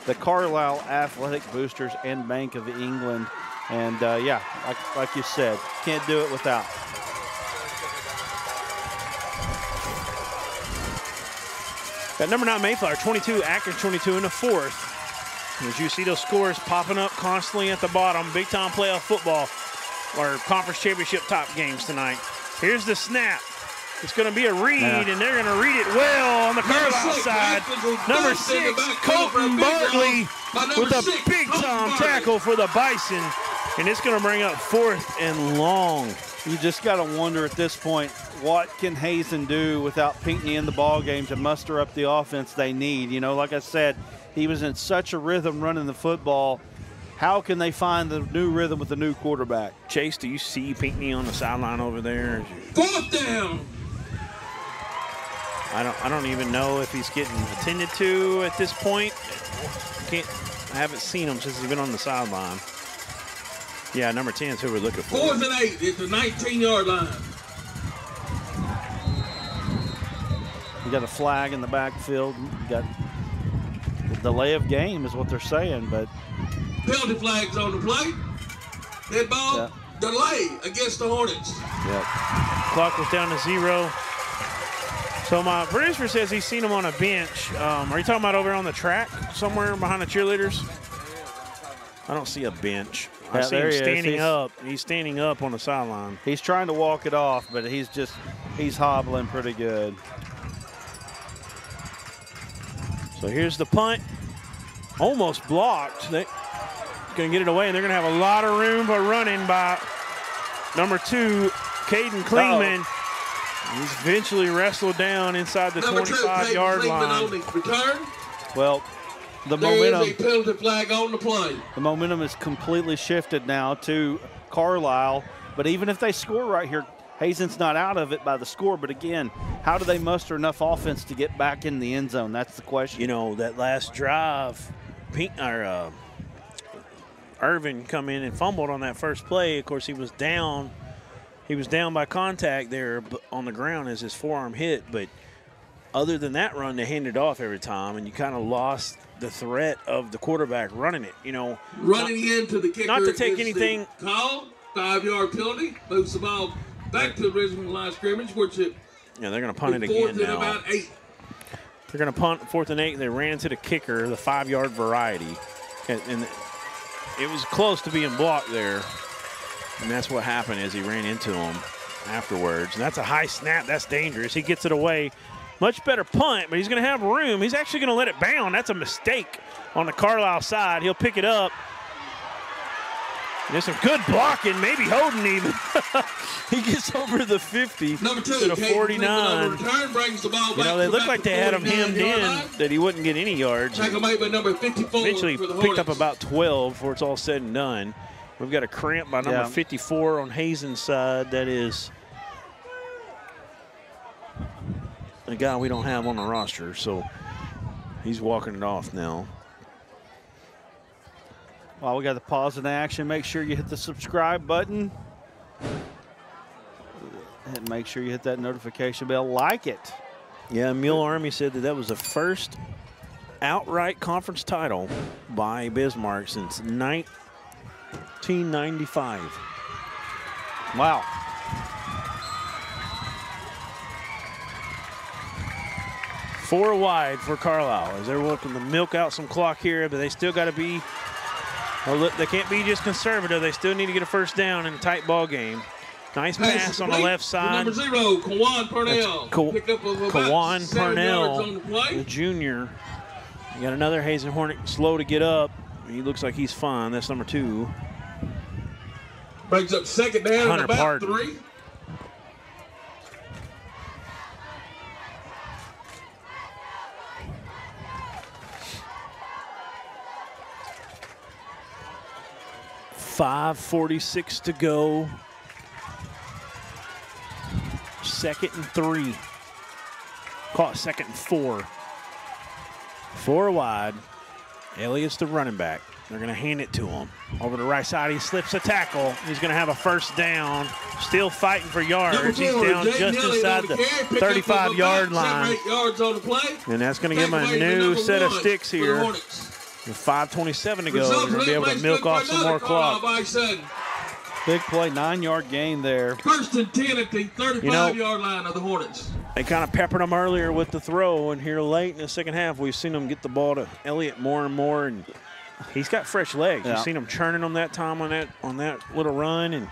The Carlisle Athletic Boosters and Bank of England. And, like you said, can't do it without. Got number 9 Mayflower, 22, Akron 22 in the 4th. As you see those scores popping up constantly at the bottom, big-time playoff football or conference championship top games tonight. Here's the snap. It's going to be a read, and they're going to read it well on the Carlisle side. Number 6, Colton Bartley with a big-time tackle for the Bison. And it's going to bring up 4th and long. You just got to wonder at this point, what can Hazen do without Pinckney in the ball game to muster up the offense they need? You know, like I said, he was in such a rhythm running the football. How can they find the new rhythm with the new quarterback? Chase, do you see Pinckney on the sideline over there? 4th down. I don't even know if he's getting attended to at this point. I haven't seen him since he's been on the sideline. Yeah, number 10 is who we're looking for. 4th and 8 at the 19-yard line. You got a flag in the backfield. You got the delay of game is what they're saying, but penalty flags on the play. Dead ball delay against the Hornets. Yep. Clock was down to 0. So my producer says he's seen him on a bench. Are you talking about over on the track somewhere behind the cheerleaders? I don't see a bench. I see him standing up. He's standing up on the sideline. He's trying to walk it off, but he's hobbling pretty good. So here's the punt. Almost blocked. They're going to get it away, and they're going to have a lot of room for running by number 2, Caden Klingman. He's eventually wrestled down inside the 25-yard line. Return. Well, the momentum. There is a penalty flag on the play. The momentum is completely shifted now to Carlisle. But even if they score right here, Hazen's not out of it by the score, but again, how do they muster enough offense to get back in the end zone? That's the question. You know, that last drive, Irvin come in and fumbled on that first play. Of course, he was down. He was down by contact there on the ground as his forearm hit. But other than that run, they handed off every time, and you kind of lost the threat of the quarterback running it. You know, running into the kicker. Not to take anything. Call 5-yard penalty. Moves the ball back to the original line of scrimmage, which it. Yeah, they're going to punt it again fourth and now. about 8. They're going to punt 4th and 8, and they ran to the kicker, the 5-yard variety. And it was close to being blocked there. And that's what happened as he ran into him afterwards. And that's a high snap. That's dangerous. He gets it away. Much better punt, but he's going to have room. He's actually going to let it bound. That's a mistake on the Carlisle side. He'll pick it up. There's some good blocking, maybe holding even. He gets over the 50 Number 2, to the 49. Return brings the ball back. You know, they looked like they had him hemmed in that he wouldn't get any yards. Tackle made by number 54 Eventually for the picked up Hornets. about 12 before it's all said and done. We've got a cramp by number 54 on Hazen's side. That is a guy we don't have on the roster, so he's walking it off now. While we got the pause in action, make sure you hit the subscribe button. And make sure you hit that notification bell. Like it. Yeah, Mule Army said that was the first outright conference title by Bismarck since 1995. Wow. Four wide for Carlisle as they're looking to milk out some clock here, but they still got to be. They can't be just conservative. They still need to get a first down in a tight ball game. Nice pass on the left side. Number 0, Kawan Purnell. Kawan Purnell, the the junior. You got another Hazen Hornet slow to get up. He looks like he's fine. That's number 2. Brings up second down Hunter and about Pardon. 3. .546 to go. 2nd and 3. Call it 2nd and 4. 4 wide. Elliott's the running back. They're going to hand it to him. Over the right side, he slips a tackle. He's going to have a first down. Still fighting for yards. He's down just inside the 35-yard line. Yards on the play. And that's going to give him a new set of sticks here. With 5:27 to go, they're going to be able to milk off some more clock. Big play, 9-yard gain there. 1st and 10 at the 35-yard line of the Hornets. They kind of peppered him earlier with the throw, and here late in the second half, we've seen him get the ball to Elliott more and more, and he's got fresh legs. Yeah. You've seen him churning them that time on that little run, and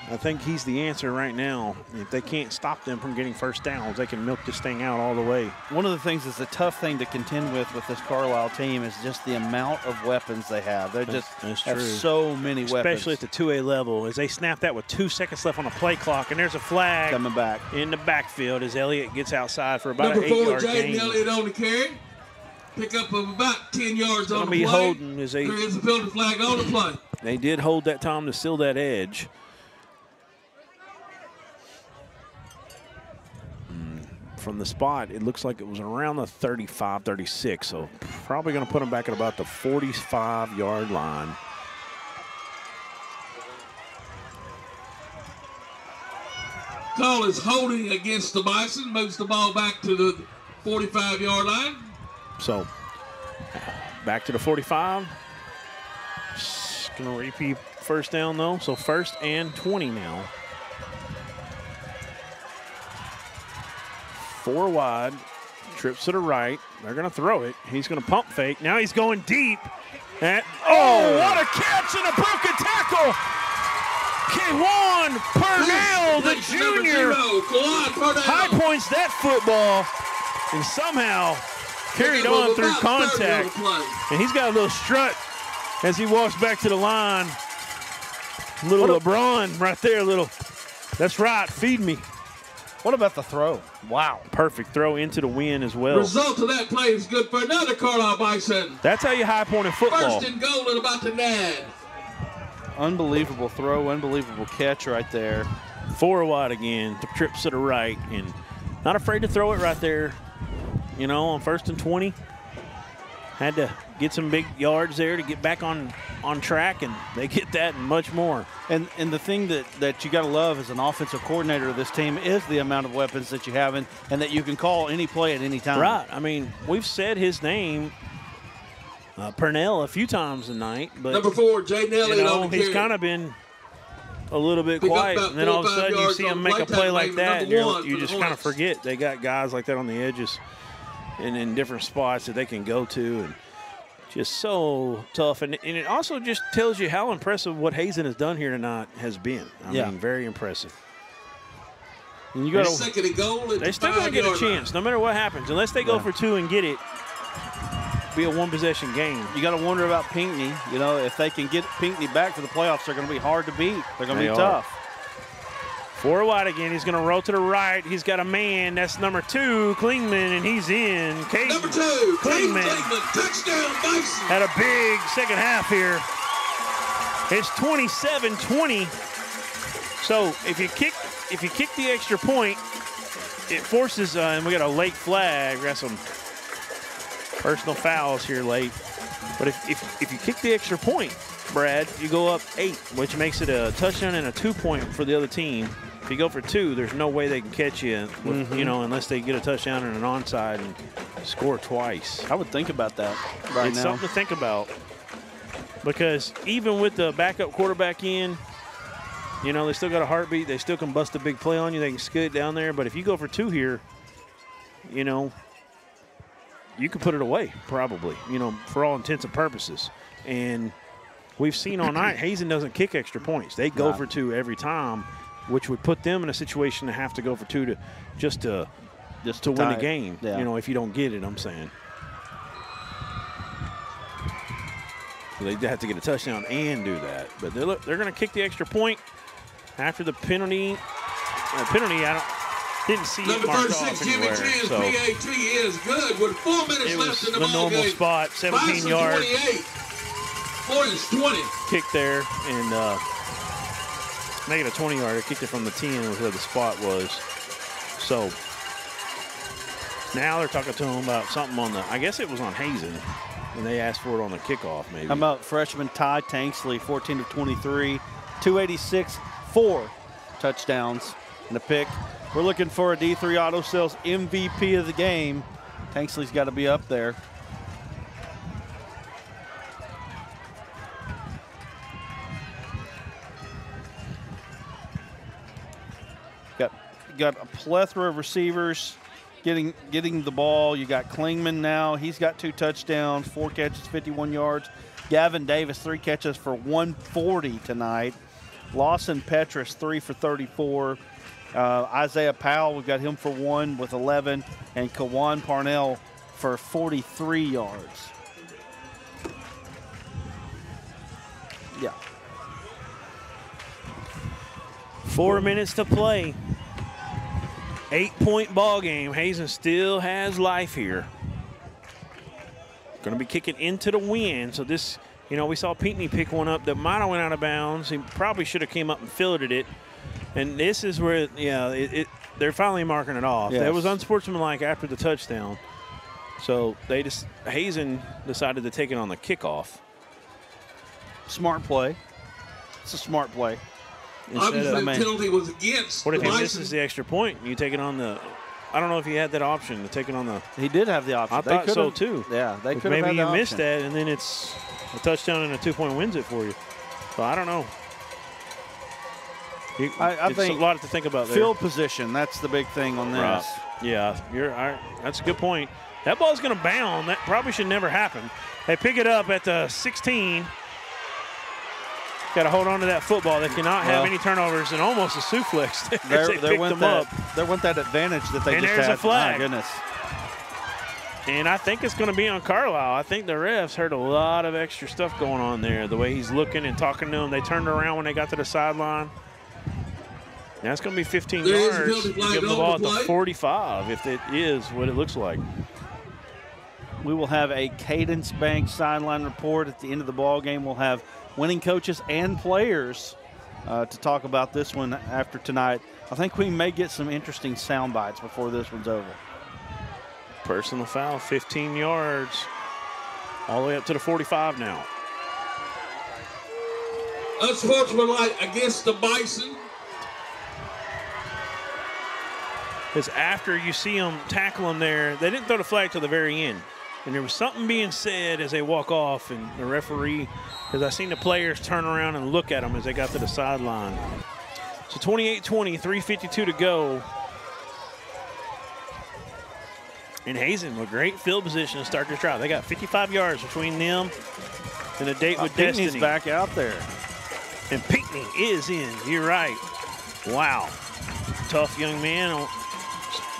I think he's the answer right now. If they can't stop them from getting first downs, they can milk this thing out all the way. One of the things that's a tough thing to contend with this Carlisle team is just the amount of weapons they have. They just have so many weapons. Especially at the 2A level, as they snap that with 2 seconds left on the play clock, and there's a flag coming back in the backfield as Elliott gets outside for about number an 4, 8-yard Jaden gain. Elliott on the carry. Pick up of about 10 yards on the Be play. holding as There is a penalty flag on the play. They did hold that time to seal that edge. From the spot, it looks like it was around the 35, 36, so probably going to put them back at about the 45-yard line. Call is holding against the Bison, moves the ball back to the 45-yard line. So, back to the 45. Going to repeat first down, though, so 1st and 20 now. 4 wide, trips to the right. They're going to throw it. He's going to pump fake. Now he's going deep. And, what a catch and a broken tackle. Kawan Purnell, the junior, high points that football and somehow carried on through contact. And he's got a little strut as he walks back to the line. Little LeBron right there, that's right, feed me. What about the throw? Wow. Perfect throw into the wind as well. Result of that play is good for another Carlisle Bison. That's how you high point in football. 1st and goal at about the 9. Unbelievable throw, unbelievable catch right there. 4 wide again. Trips to the right, and not afraid to throw it right there. You know, on 1st and 20. Had to get some big yards there to get back on track, and they get that and much more. And the thing that you got to love as an offensive coordinator of this team is the amount of weapons that you have, and that you can call any play at any time. Right. I mean, we've said his name, Purnell, a few times tonight. But number 4, Jay Nelly. You know, he's kind of been a little bit quiet, and then all of a sudden you see him make a play like that, and you just kind of forget they got guys like that on the edges and in different spots that they can go to, and just so tough. And it also just tells you how impressive what Hazen has done here tonight has been. I mean, very impressive. And you got second and goal. They still got to get a chance, no matter what happens, unless they go for 2 and get it. Be a 1-possession game. You got to wonder about Pinckney. You know, if they can get Pinckney back for the playoffs, they're going to be hard to beat. They're going to be tough. 4 wide again. He's going to roll to the right. He's got a man. That's number 2, Klingman, and he's in. Number 2, Klingman. Touchdown, Bison. Had a big second half here. It's 27-20. So if you kick the extra point, it forces, and we got a late flag. We got some personal fouls here late. But if you kick the extra point, Brad, you go up 8, which makes it a touchdown and a 2-point for the other team. If you go for 2, there's no way they can catch you, with, you know, unless they get a touchdown and an onside and score twice. I would think about that right now. It's something to think about, because even with the backup quarterback in, you know, they still got a heartbeat. They still can bust a big play on you. They can skid down there. But if you go for 2 here, you know, you can put it away probably, you know, for all intents and purposes. And we've seen all night, Hazen doesn't kick extra points. They go for 2 every time, which would put them in a situation to have to go for 2 to win the game. Yeah. You know, if you don't get it, I'm saying. So they have to get a touchdown and do that. But they're going to kick the extra point after the penalty. I didn't see it marked off anywhere. So PAT is good with 4 minutes left in the ball normal game. spot, 17 yards. 20. Kick there and make it a 20-yarder. Kicked it from the 10 was where the spot was. So now they're talking to him about something on the, I guess it was on Hazen, and they asked for it on the kickoff maybe. How about freshman Ty Tanksley, 14 of 23, 286, 4 touchdowns and a pick. We're looking for a D3 Auto Sales MVP of the game. Tanksley's got to be up there. Got a plethora of receivers getting the ball. You got Klingman now. He's got 2 touchdowns, 4 catches, 51 yards. Gavin Davis, 3 catches for 140 tonight. Lawson Petrus, 3 for 34. Isaiah Powell, we've got him for 1 with 11. And Kawan Parnell for 43 yards. Yeah. 4 minutes to play. 8-point ball game. Hazen still has life here. Going to be kicking into the wind. So this, you know, we saw Pinckney pick one up that might have went out of bounds. He probably should have came up and fielded it. And this is where, they're finally marking it off. Yes. That was unsportsmanlike after the touchdown. So Hazen decided to take it on the kickoff. Smart play. It's a smart play. Obviously, the penalty was against. What if he misses the extra point and you take it on the? I don't know if he had that option to take it on the. He did have the option. I thought so too. Yeah, they could have. Maybe you missed that, and then it's a touchdown and a 2-point wins it for you. So I don't know. I think a lot to think about there. Field position. That's the big thing on this. Right. Yeah, that's a good point. That ball's going to bound. That probably should never happen. They pick it up at the 16. Got to hold on to that football. They cannot have any turnovers, and almost a suplex. They went that advantage that they and just there's had. A flag. My goodness. And I think it's going to be on Carlisle. I think the refs heard a lot of extra stuff going on there. The way he's looking and talking to them. They turned around when they got to the sideline. Now it's going to be 15 yards. Give them the ball at the 45 if it is what it looks like. We will have a Cadence Bank sideline report at the end of the ball game. We'll have winning coaches and players to talk about this one after tonight. I think we may get some interesting sound bites before this one's over. Personal foul, 15 yards, all the way up to the 45 now. Unsportsmanlike against the Bison. Because after you see them tackle him there, they didn't throw the flag till the very end. And there was something being said as they walk off, and the referee, because I seen the players turn around and look at them as they got to the sideline. So 28-20, 3:52 to go. And Hazen with great field position to start this drive. They got 55 yards between them and a date with Destiny. Pinckney's back out there. And Pinckney is in. You're right. Wow. Tough young man.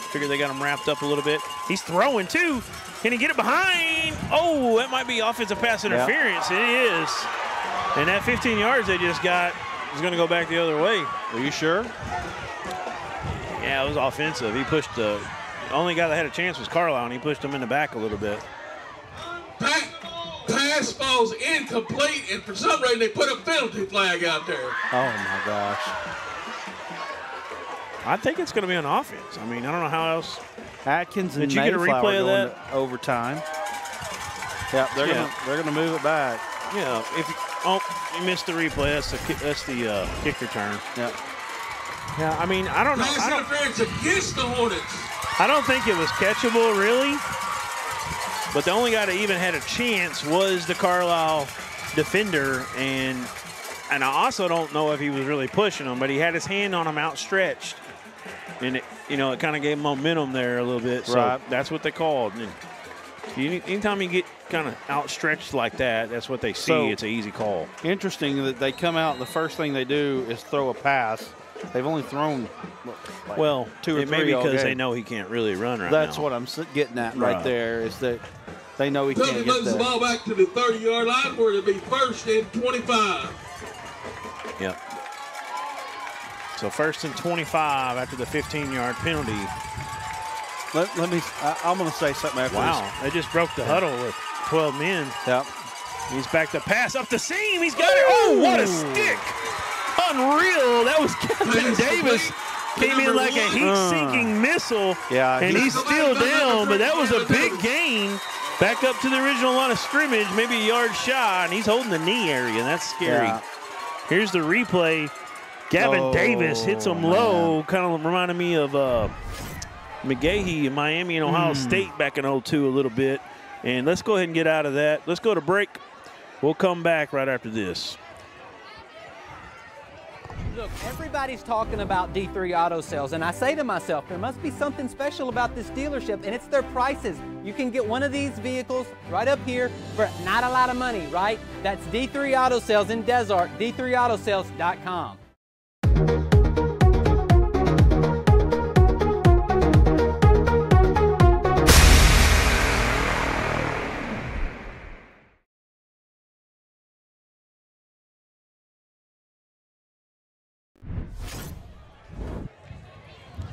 Figure they got him wrapped up a little bit. He's throwing, too. Can he get it behind? Oh, that might be offensive pass interference. Yep. It is. And that 15 yards they just got is going to go back the other way. Are you sure? Yeah, it was offensive. He pushed the only guy that had a chance was Carlisle, and he pushed him in the back a little bit. Pass falls incomplete, and for some reason they put a penalty flag out there. Oh, my gosh. I think it's going to be on offense. I mean, I don't know how else. Atkins and Did you get a replay of that? Overtime. Yep, they're gonna move it back. Yeah. If you missed the replay, that's the kick return. Yep. Yeah. I mean, I don't know. Pass interference against the Hornets. I don't think it was catchable, really. But the only guy that even had a chance was the Carlisle defender, and I also don't know if he was really pushing him, but he had his hand on him outstretched. And, it kind of gave momentum there a little bit. So that's what they called. And anytime you get kind of outstretched like that, that's what they see. So, it's an easy call. Interesting that they come out and the first thing they do is throw a pass. They've only thrown, like 2 or 3 maybe because they know he can't really run right That's now. what I'm getting at right there is that they know he can't get moves the ball back to the 30-yard line where it'll be 1st and 25. Yep. So 1st and 25 after the 15-yard penalty. I'm going to say something after this. Wow, they just broke the huddle with 12 men. Yep. He's back to pass up the seam. He's got it. Oh, what a stick. Unreal. That was Kevin Davis. Came in like a heat-sinking missile. Yeah. And he's still down, but that was a big gain. Back up to the original line of scrimmage, maybe a yard shy, and he's holding the knee area, and that's scary. Yeah. Here's the replay. Gavin Davis hits him low, kind of reminded me of McGahee in Miami and Ohio State back in 02 a little bit. And let's go ahead and get out of that. Let's go to break. We'll come back right after this. Look, everybody's talking about D3 Auto Sales, and I say to myself, there must be something special about this dealership, and it's their prices. You can get one of these vehicles right up here for not a lot of money, right? That's D3 Auto Sales in Desart, d3autosales.com.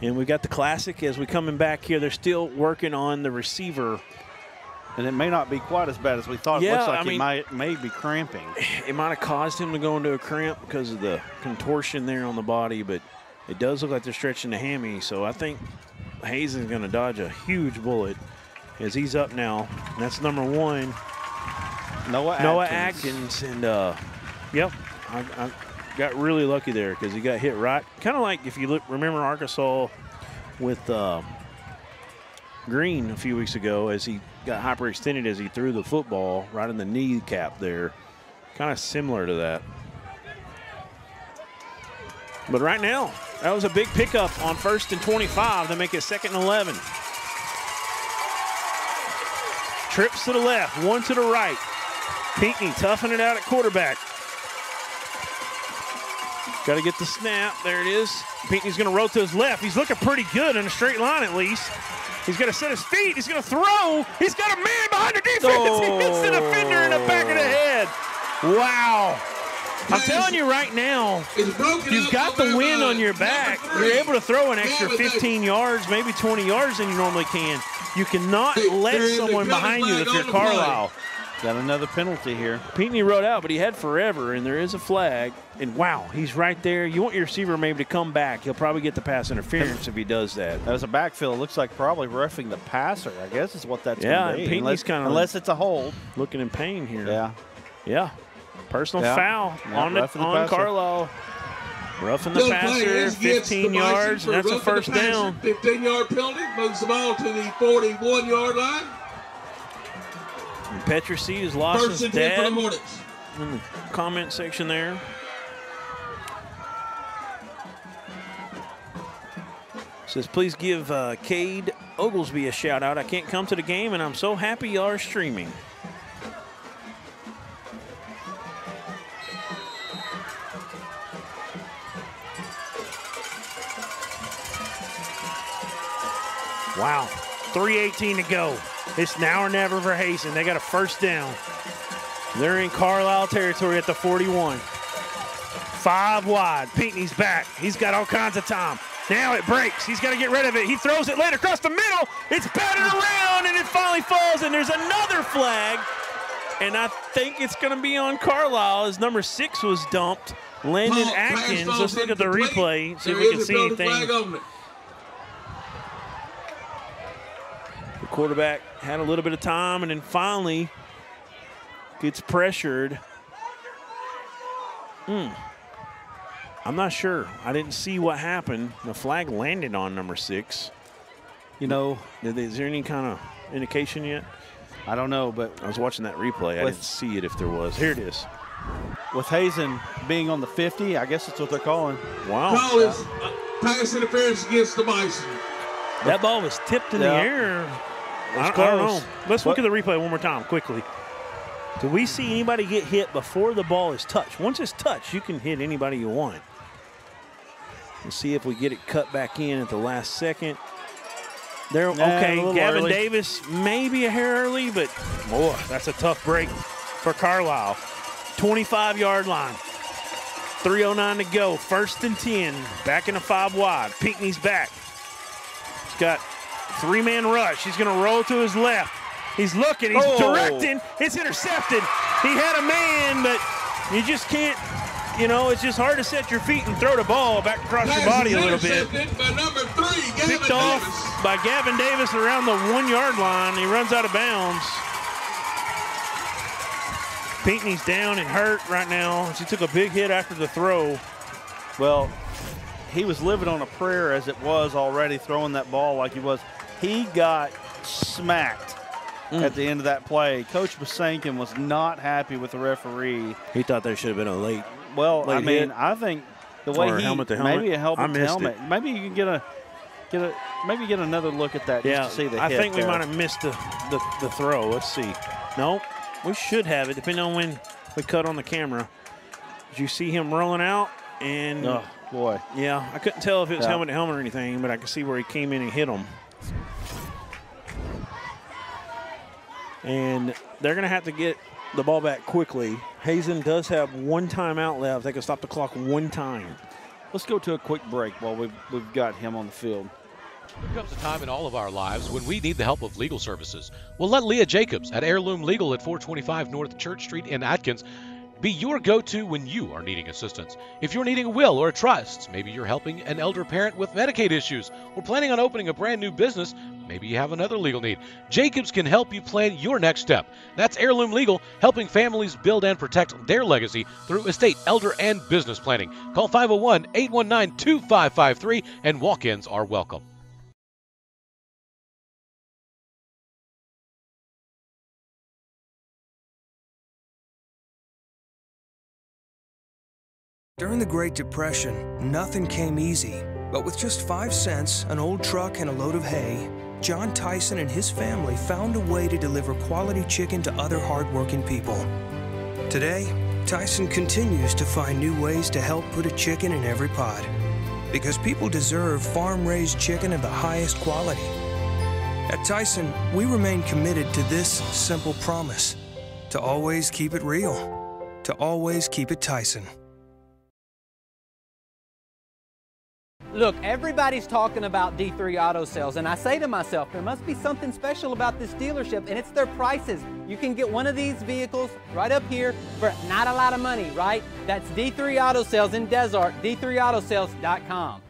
And we got the Classic as we coming back here. They're still working on the receiver. And it may not be quite as bad as we thought. Yeah, it looks like it may be cramping. It might have caused him to go into a cramp because of the contortion there on the body, but it does look like they're stretching the hammy. So I think Hazen's going to dodge a huge bullet as he's up now. And that's number 1. Noah Atkins. And, yep, I got really lucky there because he got hit right. Kind of like if you remember Arkansas with Green a few weeks ago as he got hyperextended as he threw the football right in the kneecap there. Kind of similar to that. But right now, that was a big pickup on 1st and 25 to make it 2nd and 11. Trips to the left, 1 to the right. Pinckney toughing it out at quarterback. Got to get the snap. There it is. Pinckney's going to roll to his left. He's looking pretty good in a straight line at least. He's going to set his feet. He's going to throw. He's got a man behind the defense. He hits the defender in the back of the head. Wow. I'm telling you right now, you've got the wind on your back. You're able to throw an extra 15 yards, maybe 20 yards than you normally can. You cannot let someone behind you if you're Carlisle. Got another penalty here. Pinckney rode out, but he had forever, and there is a flag. And wow, he's right there. You want your receiver maybe to come back. He'll probably get the pass interference if he does that. That was a backfield. Looks like probably roughing the passer, I guess is what that's yeah, going to be. Pinckney's kind of unless it's a hold. Looking in pain here. Yeah. Yeah. Personal foul on Carlisle. Roughing the passer, 15 yards, and that's a first down. 15-yard penalty, moves the ball to the 41-yard line. And Petracy has lost his dad in the comment section there. Says, please give Cade Oglesby a shout out. I can't come to the game, and I'm so happy y'all are streaming. Wow, 3:18 to go. It's now or never for Hazen. They got a first down. They're in Carlisle territory at the 41. 5 wide. Pinckney's back. He's got all kinds of time. Now it breaks. He's got to get rid of it. He throws it late across the middle. It's batted around, and it finally falls, and there's another flag. And I think it's going to be on Carlisle as number 6 was dumped. Landon Atkins. Let's look at the replay, see if we can see anything. The quarterback had a little bit of time and then finally gets pressured. I'm not sure. I didn't see what happened. The flag landed on number 6. You know, is there any kind of indication yet? I don't know, but I was watching that replay. I didn't see it if there was. Here it is. With Hazen being on the 50, I guess that's what they're calling. Wow. Call is pass interference against the Bison. That ball was tipped in the air. I don't know. Let's look at the replay one more time quickly. Do we see anybody get hit before the ball is touched? Once it's touched, you can hit anybody you want. Let's see if we get it cut back in at the last second. There, okay, Gavin early. Davis maybe a hair early, but boy, that's a tough break for Carlisle. 25-yard line. 3:09 to go. 1st and 10. Back in a 5 wide. Pinckney's back. He's got 3-man rush. He's going to roll to his left. He's looking. He's directing. It's intercepted. He had a man, but you just can't. You know, it's just hard to set your feet and throw the ball back across your body a little bit. By number 3, Gavin Picked off by Gavin Davis around the 1-yard line. He runs out of bounds. Pinckney's down and hurt right now. She took a big hit after the throw. Well, he was living on a prayer as it was already, throwing that ball like he was. He got smacked at the end of that play. Coach Bosankin was not happy with the referee. He thought there should have been a late. Well, I mean, I think the way he helmet to helmet. maybe a helmet to helmet. It. Maybe you can get another look at that just to see the hit. I think we there. might have missed the throw. Let's see. No, we should have it, depending on when we cut on the camera. Did you see him rolling out? And oh boy, yeah, I couldn't tell if it was helmet to helmet or anything, but I could see where he came in and hit him. And they're going to have to get the ball back quickly. Hazen does have 1 timeout left. They can stop the clock 1 time. Let's go to a quick break while we've got him on the field. There comes a time in all of our lives when we need the help of legal services. Well, let Leah Jacobs at Heirloom Legal at 425 North Church Street in Atkins be your go-to when you are needing assistance. If you're needing a will or a trust, maybe you're helping an elder parent with Medicaid issues, or planning on opening a brand new business, maybe you have another legal need. Jacobs can help you plan your next step. That's Heirloom Legal, helping families build and protect their legacy through estate, elder, and business planning. Call 501-819-2553, and walk-ins are welcome. During the Great Depression, nothing came easy. But with just 5 cents, an old truck, and a load of hay, John Tyson and his family found a way to deliver quality chicken to other hardworking people. Today, Tyson continues to find new ways to help put a chicken in every pot. Because people deserve farm-raised chicken of the highest quality. At Tyson, we remain committed to this simple promise: to always keep it real, to always keep it Tyson. Look, everybody's talking about D3 Auto Sales, and I say to myself, there must be something special about this dealership, and it's their prices. You can get one of these vehicles right up here for not a lot of money, right? That's D3 Auto Sales in Desart, d3autosales.com.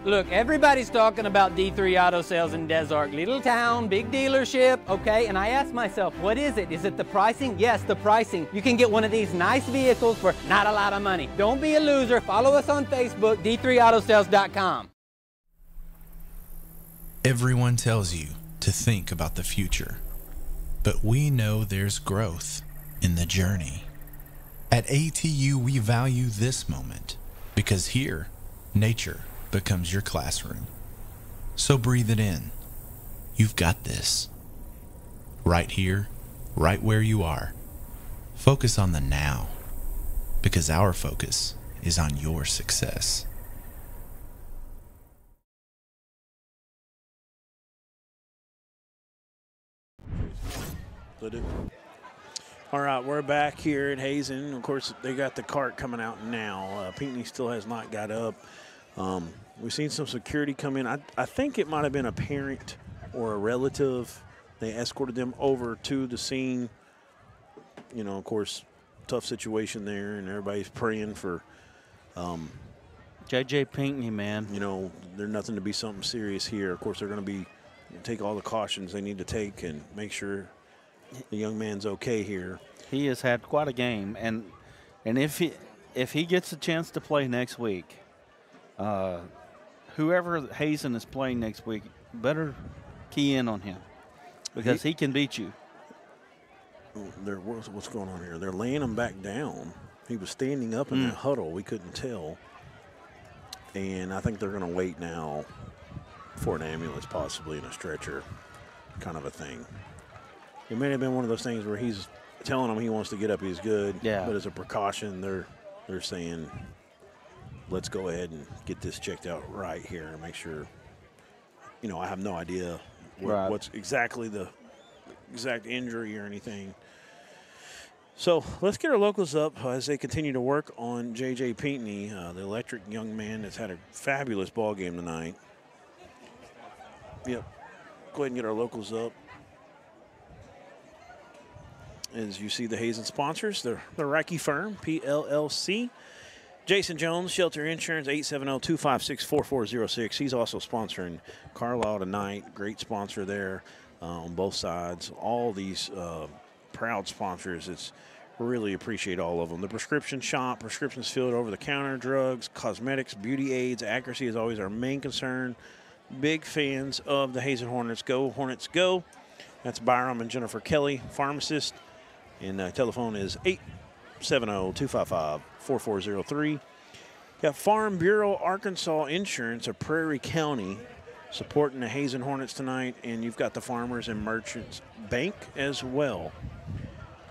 Look, everybody's talking about D3 Auto Sales in Desart. Little town, big dealership, okay? And I asked myself, what is it? Is it the pricing? Yes, the pricing. You can get one of these nice vehicles for not a lot of money. Don't be a loser. Follow us on Facebook, d3autosales.com. Everyone tells you to think about the future, but we know there's growth in the journey. At ATU, we value this moment because here, nature becomes your classroom. So breathe it in. You've got this. Right here, right where you are. Focus on the now, because our focus is on your success. All right, we're back here at Hazen. Of course, they got the cart coming out now. Pinckney still has not got up. We've seen some security come in. I think it might have been a parent or a relative. They escorted them over to the scene. You know, of course, tough situation there, and everybody's praying for J.J. Pinckney, man. You know, there's nothing to be something serious here. Of course, they're going to take all the cautions they need to take and make sure the young man's okay here. He has had quite a game, and if he gets a chance to play next week, whoever Hazen is playing next week better key in on him because he can beat you. What's going on here? They're laying him back down. He was standing up in that huddle. We couldn't tell. And I think they're going to wait now for an ambulance, possibly in a stretcher kind of a thing. It may have been one of those things where he's telling him he wants to get up, he's good. Yeah. But as a precaution, they're saying, let's go ahead and get this checked out right here and make sure. You know, I have no idea what's exactly the exact injury or anything. So let's get our locals up as they continue to work on J.J. Pinckney, the electric young man that's had a fabulous ball game tonight. Yep. Go ahead and get our locals up. As you see the Hazen sponsors, the Reiki firm, PLLC. Jason Jones, Shelter Insurance, 870-256-4406. He's also sponsoring Carlisle tonight. Great sponsor there on both sides. All these proud sponsors. It's really appreciate all of them. The prescription shop, prescriptions filled over-the-counter, drugs, cosmetics, beauty aids. Accuracy is always our main concern. Big fans of the Hazen Hornets. Go, Hornets, go. That's Byram and Jennifer Kelly, pharmacist. And telephone is 870-255-4403. Got Farm Bureau Arkansas Insurance of Prairie County supporting the Hazen Hornets tonight. And you've got the Farmers and Merchants Bank as well.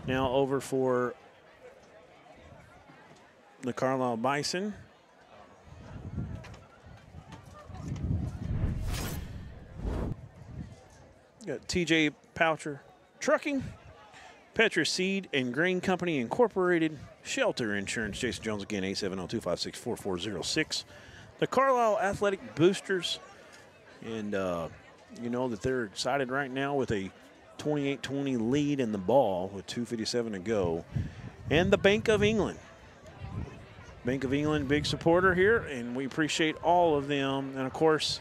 Now over for the Carlisle Bison. Got TJ Poucher Trucking, Petra Seed and Grain Company Incorporated, Shelter Insurance, Jason Jones again, 870-256-4406. The Carlisle Athletic Boosters, and you know that they're excited right now with a 28-20 lead in the ball with 2:57 to go. And the Bank of England. Bank of England, big supporter here, and we appreciate all of them. And, of course,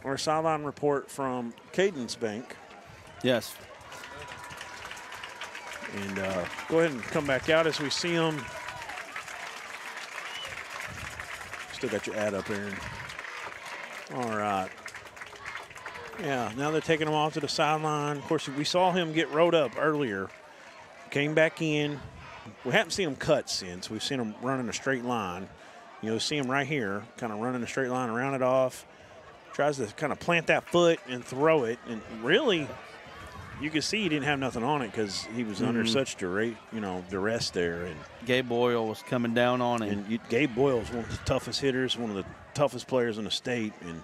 our sideline report from Cadence Bank. Yes. And go ahead and come back out as we see them. Still got your ad up, Aaron. All right. Yeah, now they're taking him off to the sideline. Of course, we saw him get rode up earlier. Came back in. We haven't seen him cut since. We've seen him running a straight line. You know, see him right here, kind of running a straight line, round it off. Tries to kind of plant that foot and throw it. And really, you can see he didn't have nothing on it because he was under such duress there. And Gabe Boyle was coming down on him. And Gabe Boyle is one of the toughest hitters, one of the toughest players in the state. And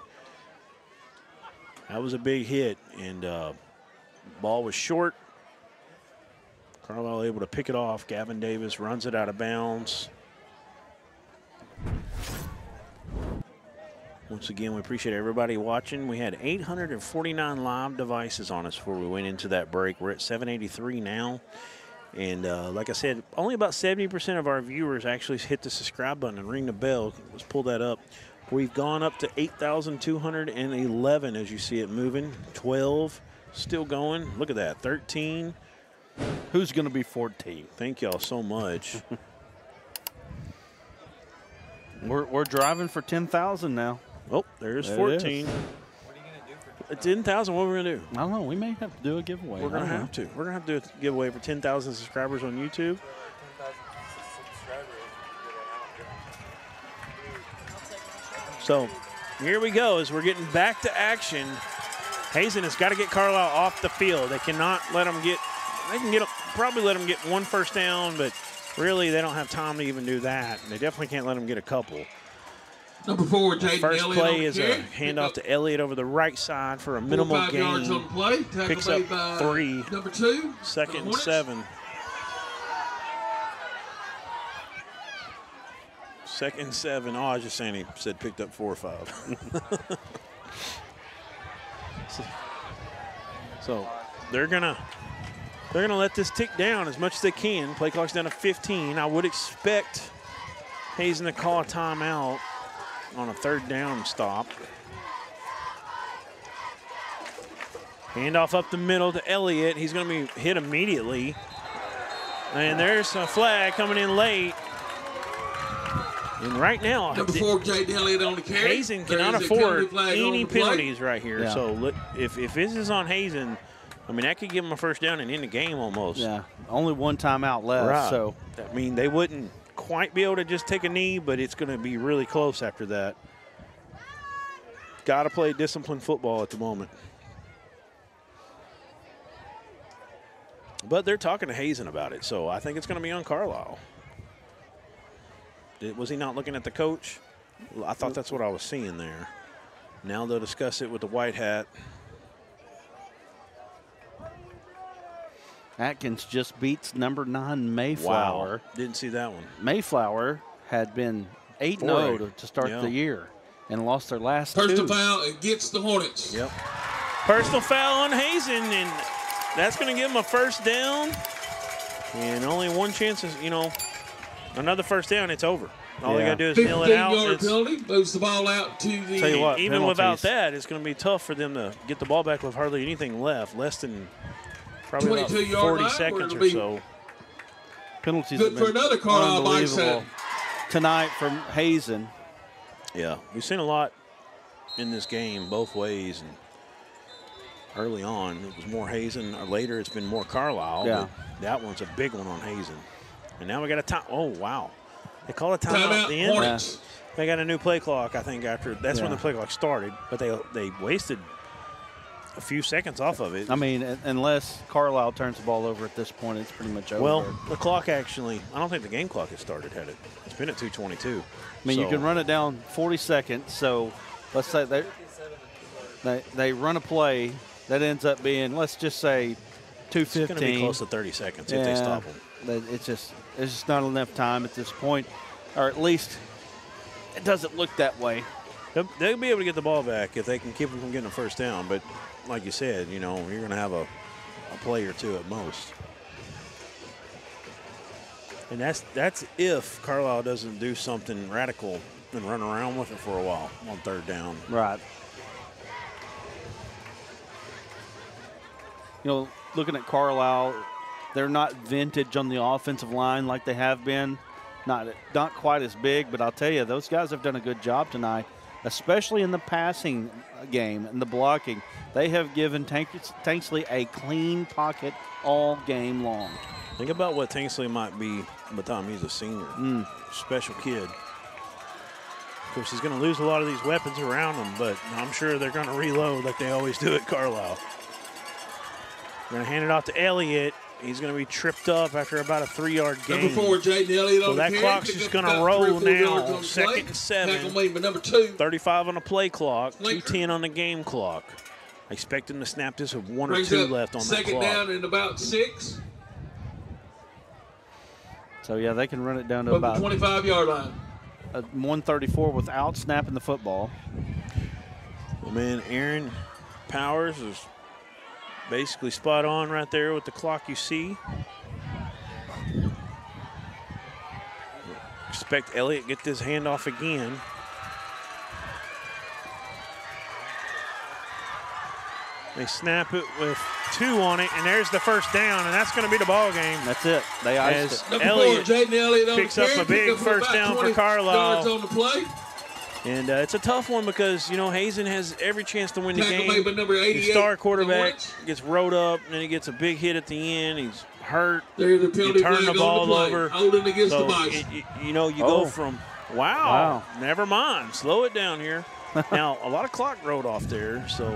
That was a big hit, and ball was short. Carlisle able to pick it off. Gavin Davis runs it out of bounds. Once again, we appreciate everybody watching. We had 849 live devices on us before we went into that break. We're at 783 now. And like I said, only about 70% of our viewers actually hit the subscribe button and ring the bell. Let's pull that up. We've gone up to 8,211 as you see it moving. 12 still going. Look at that. 13. Who's going to be 14? Thank y'all so much. We're driving for 10,000 now. Oh, there's 14. What are you going to do for 10,000? What are we going to do? I don't know. We may have to do a giveaway. We're going to have to. We're going to have to do a giveaway for 10,000 subscribers on YouTube. So here we go as we're getting back to action. Hazen has got to get Carlisle off the field. They cannot let them get, they can get, probably let them get one first down, but really they don't have time to even do that. They definitely can't let them get a couple. Number 4, Jaden First Elliott play is carry. a handoff to Elliott over the right side for a minimal 4 or 5 yards gain. on the play. Tackle Picks up made by 3. Number 2. Second and 7. Second and 7. Oh, I was just saying he said picked up 4 or 5. So they're gonna let this tick down as much as they can. Play clock's down to 15. I would expect Hazen to call a timeout on a 3rd down stop. Handoff up the middle to Elliott. He's going to be hit immediately. And there's a flag coming in late. And right now, Number 4, Jaden Elliott on the carry. Hazen cannot afford any penalties right here. Yeah. So look, if this is on Hazen, I mean, that could give him a first down and end the game almost. Yeah, only one timeout left. Right. So I mean, they wouldn't quite be able to just take a knee, but it's going to be really close after that. Got to play disciplined football at the moment. But they're talking to Hazen about it, so I think it's going to be on Carlisle. Was he not looking at the coach? I thought that's what I was seeing there. Now they'll discuss it with the white hat. Atkins just beats number 9 Mayflower. Wow. Didn't see that one. Mayflower had been 8-0 to start the year and lost their last 2. Personal foul against the Hornets. Yep. Personal foul on Hazen, and that's going to give him a first down. And only one chance is, another first down, it's over. All they got to do is nail it out. 15-yard penalty, moves the ball out to the. Tell you what, even penalties. without that, it's going to be tough for them to get the ball back with hardly anything left, less than probably about 40 seconds or so. Penalties good for another Carlisle unbelievable tonight from Hazen. Yeah, we've seen a lot in this game both ways. And early on, it was more Hazen. Or later, it's been more Carlisle. Yeah. But that one's a big one on Hazen. And now we got a time. Oh, wow. They call a timeout at the end. Yeah. They got a new play clock, I think, after. That's when the play clock started. But they wasted a few seconds off of it. I mean, unless Carlisle turns the ball over at this point, it's pretty much over. Well, the clock actually, I don't think the game clock has started, had it? It's been at 2:22. I mean, you can run it down 40 seconds. So let's say they run a play that ends up being, let's just say, 2:15. It's going to be close to 30 seconds if they stop them. It's just not enough time at this point, or at least it doesn't look that way. They'll be able to get the ball back if they can keep them from getting a first down. But like you said, you're going to have a play or two at most. And that's if Carlisle doesn't do something radical and run around with it for a while on 3rd down. Right. Looking at Carlisle, they're not vintage on the offensive line like they have been. Not quite as big, but I'll tell you, those guys have done a good job tonight, especially in the passing game and the blocking. They have given Tanksley a clean pocket all game long. Think about what Tanksley might be by the time he's a senior. Special kid. Of course, he's going to lose a lot of these weapons around him, but I'm sure they're going to reload like they always do at Carlisle. Going to hand it off to Elliott. He's going to be tripped up after about a 3-yard gain. Number 4, Jaden Elliott on the carry. So that clock's just going to roll now. 2nd and 7. Tackle made by number 2. 35 on the play clock. 2:10 on the game clock. I expect them to snap this with 1 or Brings 2 up left on that second clock. down and about 6. So, yeah, they can run it down to From about the 25-yard line. 134 without snapping the football. Well, man, Aaron Powers is basically spot on right there with the clock you see. Expect Elliott get this handoff again. They snap it with 2 on it, and there's the first down, and that's going to be the ball game. That's it. They iced it. Number Elliott 4, Jaden Elliott on picks the up carry, a big first down for Carlisle. Yards on the play. And it's a tough one because, you know, Hazen has every chance to win the Tackle game. made by number 88, The star quarterback Hornets. gets rode up, and then he gets a big hit at the end. He's hurt. There's a penalty You turn flag the on ball the play. over. Holding against So, the Bison. you know, you go from, wow, never mind. Slow it down here. Now, a lot of clock rode off there, so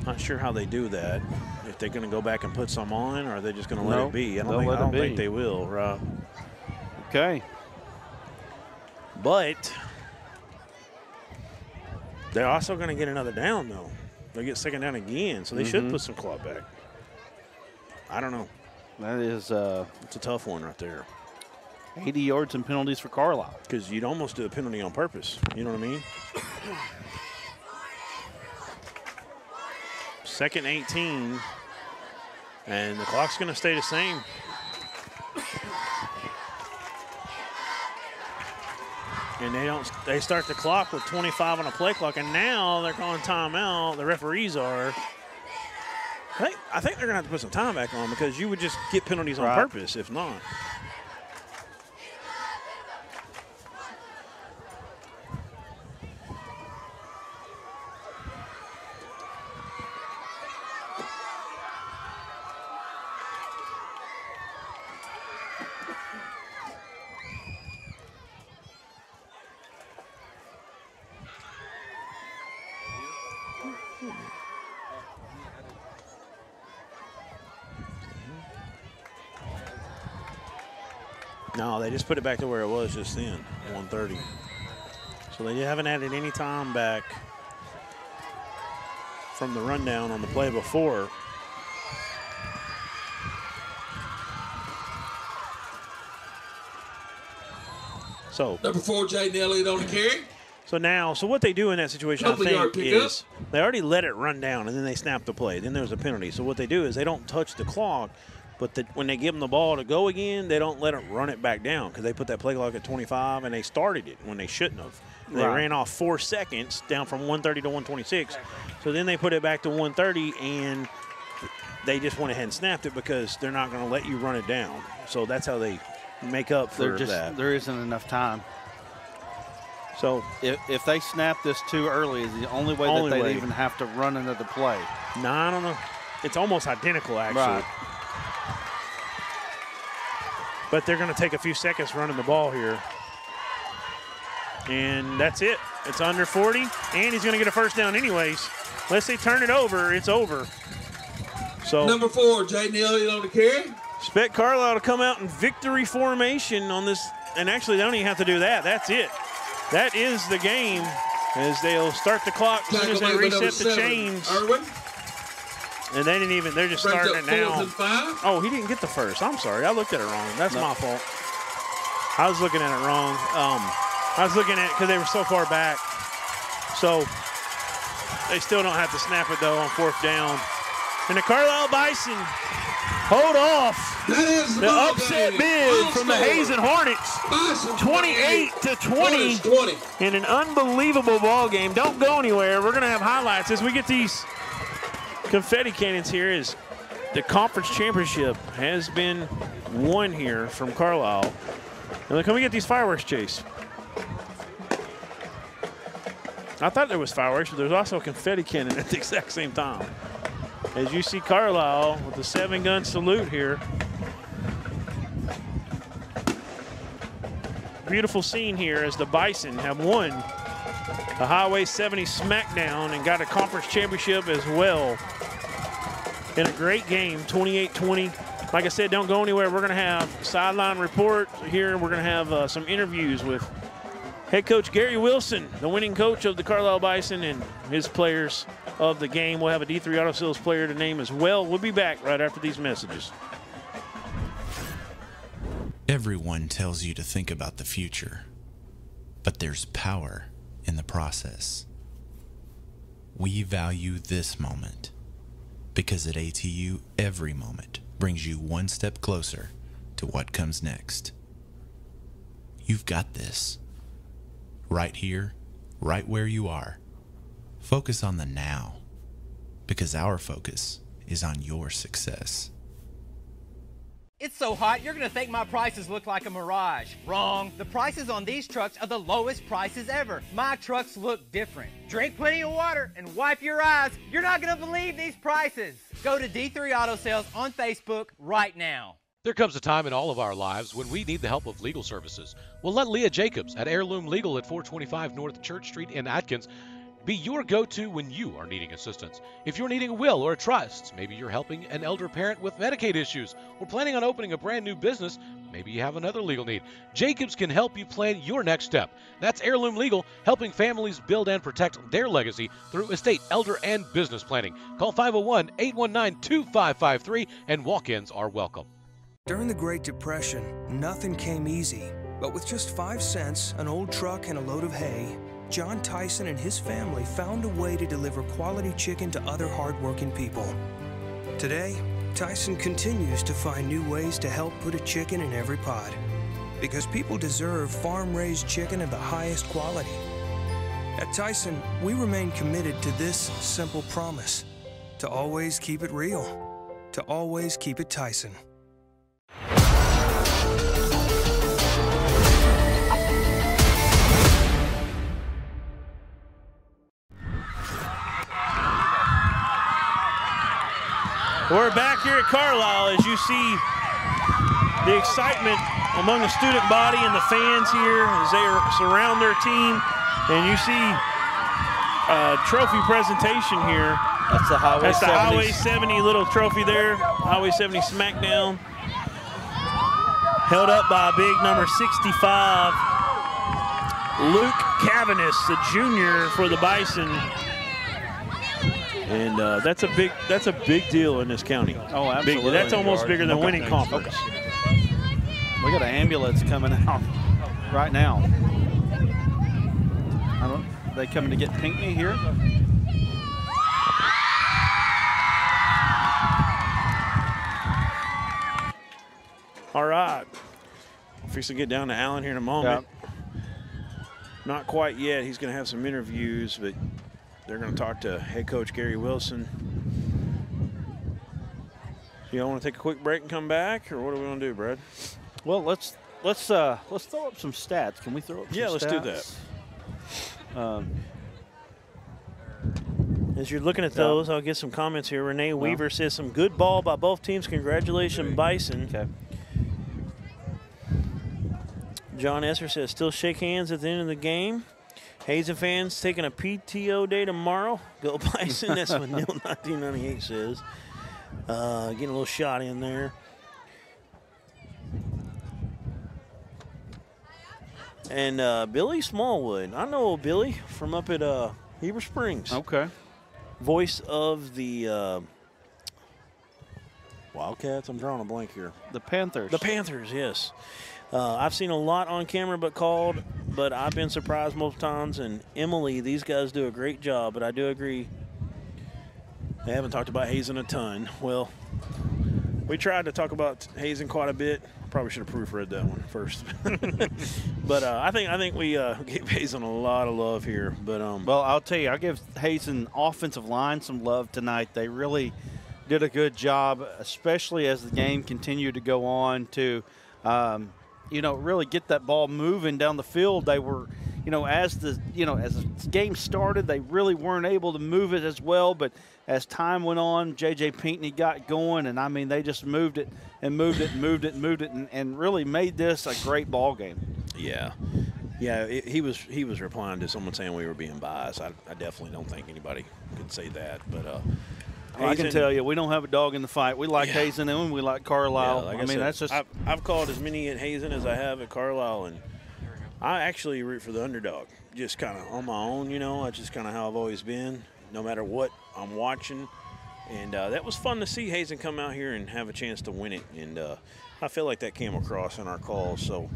not sure how they do that. If they're going to go back and put some on, or are they just going to let it be? I don't think they will, Rob. Okay. But they're also going to get another down, though. They'll get second down again, so they should put some clock back. I don't know. That is it's a tough one right there. 80 yards and penalties for Carlisle. Because you'd almost do a penalty on purpose. You know what I mean? Second 18, and the clock's going to stay the same. And they start the clock with 25 on a play clock, and now they're calling timeout. The referees are. I think they're going to have to put some time back on because you would just get penalties on purpose if not. No, they just put it back to where it was just then, 1:30. So they haven't added any time back from the rundown on the play before. So number 4, Jaden Elliott on the carry. So what they do in that situation, I think, is they already let it run down, and then they snap the play. Then there's a penalty. So what they do is they don't touch the clock, but when they give them the ball to go again, they don't let it run it back down because they put that play clock at 25, and they started it when they shouldn't have. They ran off 4 seconds down from 130 to 126. So then they put it back to 130, and they just went ahead and snapped it because they're not going to let you run it down. So that's how they make up for that. There isn't enough time. So if they snap this too early, is the only way that they'd even have to run another play. No, I don't know. It's almost identical, actually. Right. But they're going to take a few seconds running the ball here. And that's it. It's under 40, and he's going to get a first down anyways. Unless they turn it over, it's over. So number 4, Jaden Elliott on the carry. Expect Carlisle to come out in victory formation on this. And actually, they don't even have to do that. That's it. That is the game as they'll start the clock as soon as they reset the chains. Irwin. And they didn't even, they're just starting it now. Oh, he didn't get the first. I'm sorry. I looked at it wrong. That's my fault. I was looking at it wrong. I was looking at it because they were so far back. So they still don't have to snap it, though, on 4th down. And the Carlisle Bison hold off the upset bid from the Hazen Hornets. 28-20 in an unbelievable ball game. Don't go anywhere. We're going to have highlights as we get these confetti cannons here. As the conference championship has been won here from Carlisle. Now, can we get these fireworks, Chase? I thought there was fireworks, but there's also a confetti cannon at the exact same time. As you see Carlisle with the 7-gun salute here. Beautiful scene here as the Bison have won the Highway 70 Smackdown and got a conference championship as well. In a great game, 28-20. Like I said, don't go anywhere. We're going to have sideline report here. We're going to have some interviews with head coach Gary Wilson, the winning coach of the Carlisle Bison, and his players of the game. We'll have a D3 Auto Sales player to name as well. We'll be back right after these messages. Everyone tells you to think about the future, but there's power in the process. We value this moment because at ATU, every moment brings you one step closer to what comes next. You've got this. Right here, right where you are. Focus on the now, because our focus is on your success. It's so hot, you're gonna think my prices look like a mirage. Wrong. The prices on these trucks are the lowest prices ever. My trucks look different. Drink plenty of water and wipe your eyes. You're not gonna believe these prices. Go to D3 Auto Sales on Facebook right now. There comes a time in all of our lives when we need the help of legal services. Well, let Leah Jacobs at Heirloom Legal at 425 North Church Street in Atkins be your go-to when you are needing assistance. If you're needing a will or a trust, maybe you're helping an elder parent with Medicaid issues, or planning on opening a brand new business, maybe you have another legal need. Jacobs can help you plan your next step. That's Heirloom Legal, helping families build and protect their legacy through estate, elder, and business planning. Call 501-819-2553, and walk-ins are welcome. During the Great Depression, nothing came easy. But with just 5 cents, an old truck, and a load of hay, John Tyson and his family found a way to deliver quality chicken to other hardworking people. Today, Tyson continues to find new ways to help put a chicken in every pot. Because people deserve farm-raised chicken of the highest quality. At Tyson, we remain committed to this simple promise: to always keep it real, to always keep it Tyson. We're back here at Carlisle as you see the excitement among the student body and the fans here as they surround their team. And you see a trophy presentation here. That's the Highway 70. That's the Highway 70 little trophy there. Highway 70 Smackdown. Held up by a big number 65, Luke Cavanis, the junior for the Bison. And that's a big deal in this county. Oh, absolutely. That's almost bigger than winning conference. We got an ambulance coming out right now. Are they coming to get Pinckney here? All right. We're fixing to get down to Allen here in a moment. Yep. Not quite yet. He's going to have some interviews, but they're going to talk to head coach Gary Wilson. You all want to take a quick break and come back, or what do we want to do, Brad? Well, let's throw up some stats. Can we throw up some stats? Yeah, let's do that. As you're looking at those, I'll get some comments here. Renee Weaver says some good ball by both teams. Congratulations, Bison. Okay. John Esser says still shake hands at the end of the game. Hazen fans taking a PTO day tomorrow. Go Bison. That's what Neil 1998 says. Getting a little shot in there. And Billy Smallwood. I know Billy from up at Heber Springs. Okay. Voice of the Wildcats. I'm drawing a blank here. The Panthers. The Panthers, yes. I've seen a lot on camera but I've been surprised most times. And Emily, these guys do a great job, but I do agree they haven't talked about Hazen a ton. Well, we tried to talk about Hazen quite a bit. Probably should have proofread that one first. But I think we gave Hazen a lot of love here. But well, I'll tell you, I'll give Hazen offensive line some love tonight. They really did a good job, especially as the game continued to go on to really get that ball moving down the field. They were, as the game started, they really weren't able to move it as well. But as time went on, J.J. Pinckney got going, and I mean, they just moved it and really made this a great ball game. Yeah. Yeah, he was replying to someone saying we were being biased. I definitely don't think anybody could say that. But I can tell you, we don't have a dog in the fight. We like Hazen and we like Carlisle. Yeah, like I mean, that's just. I've called as many at Hazen as I have at Carlisle, and I actually root for the underdog. Just kind of on my own, That's just kind of how I've always been. no matter what I'm watching. And that was fun to see Hazen come out here and have a chance to win it. And I feel like that came across in our calls. So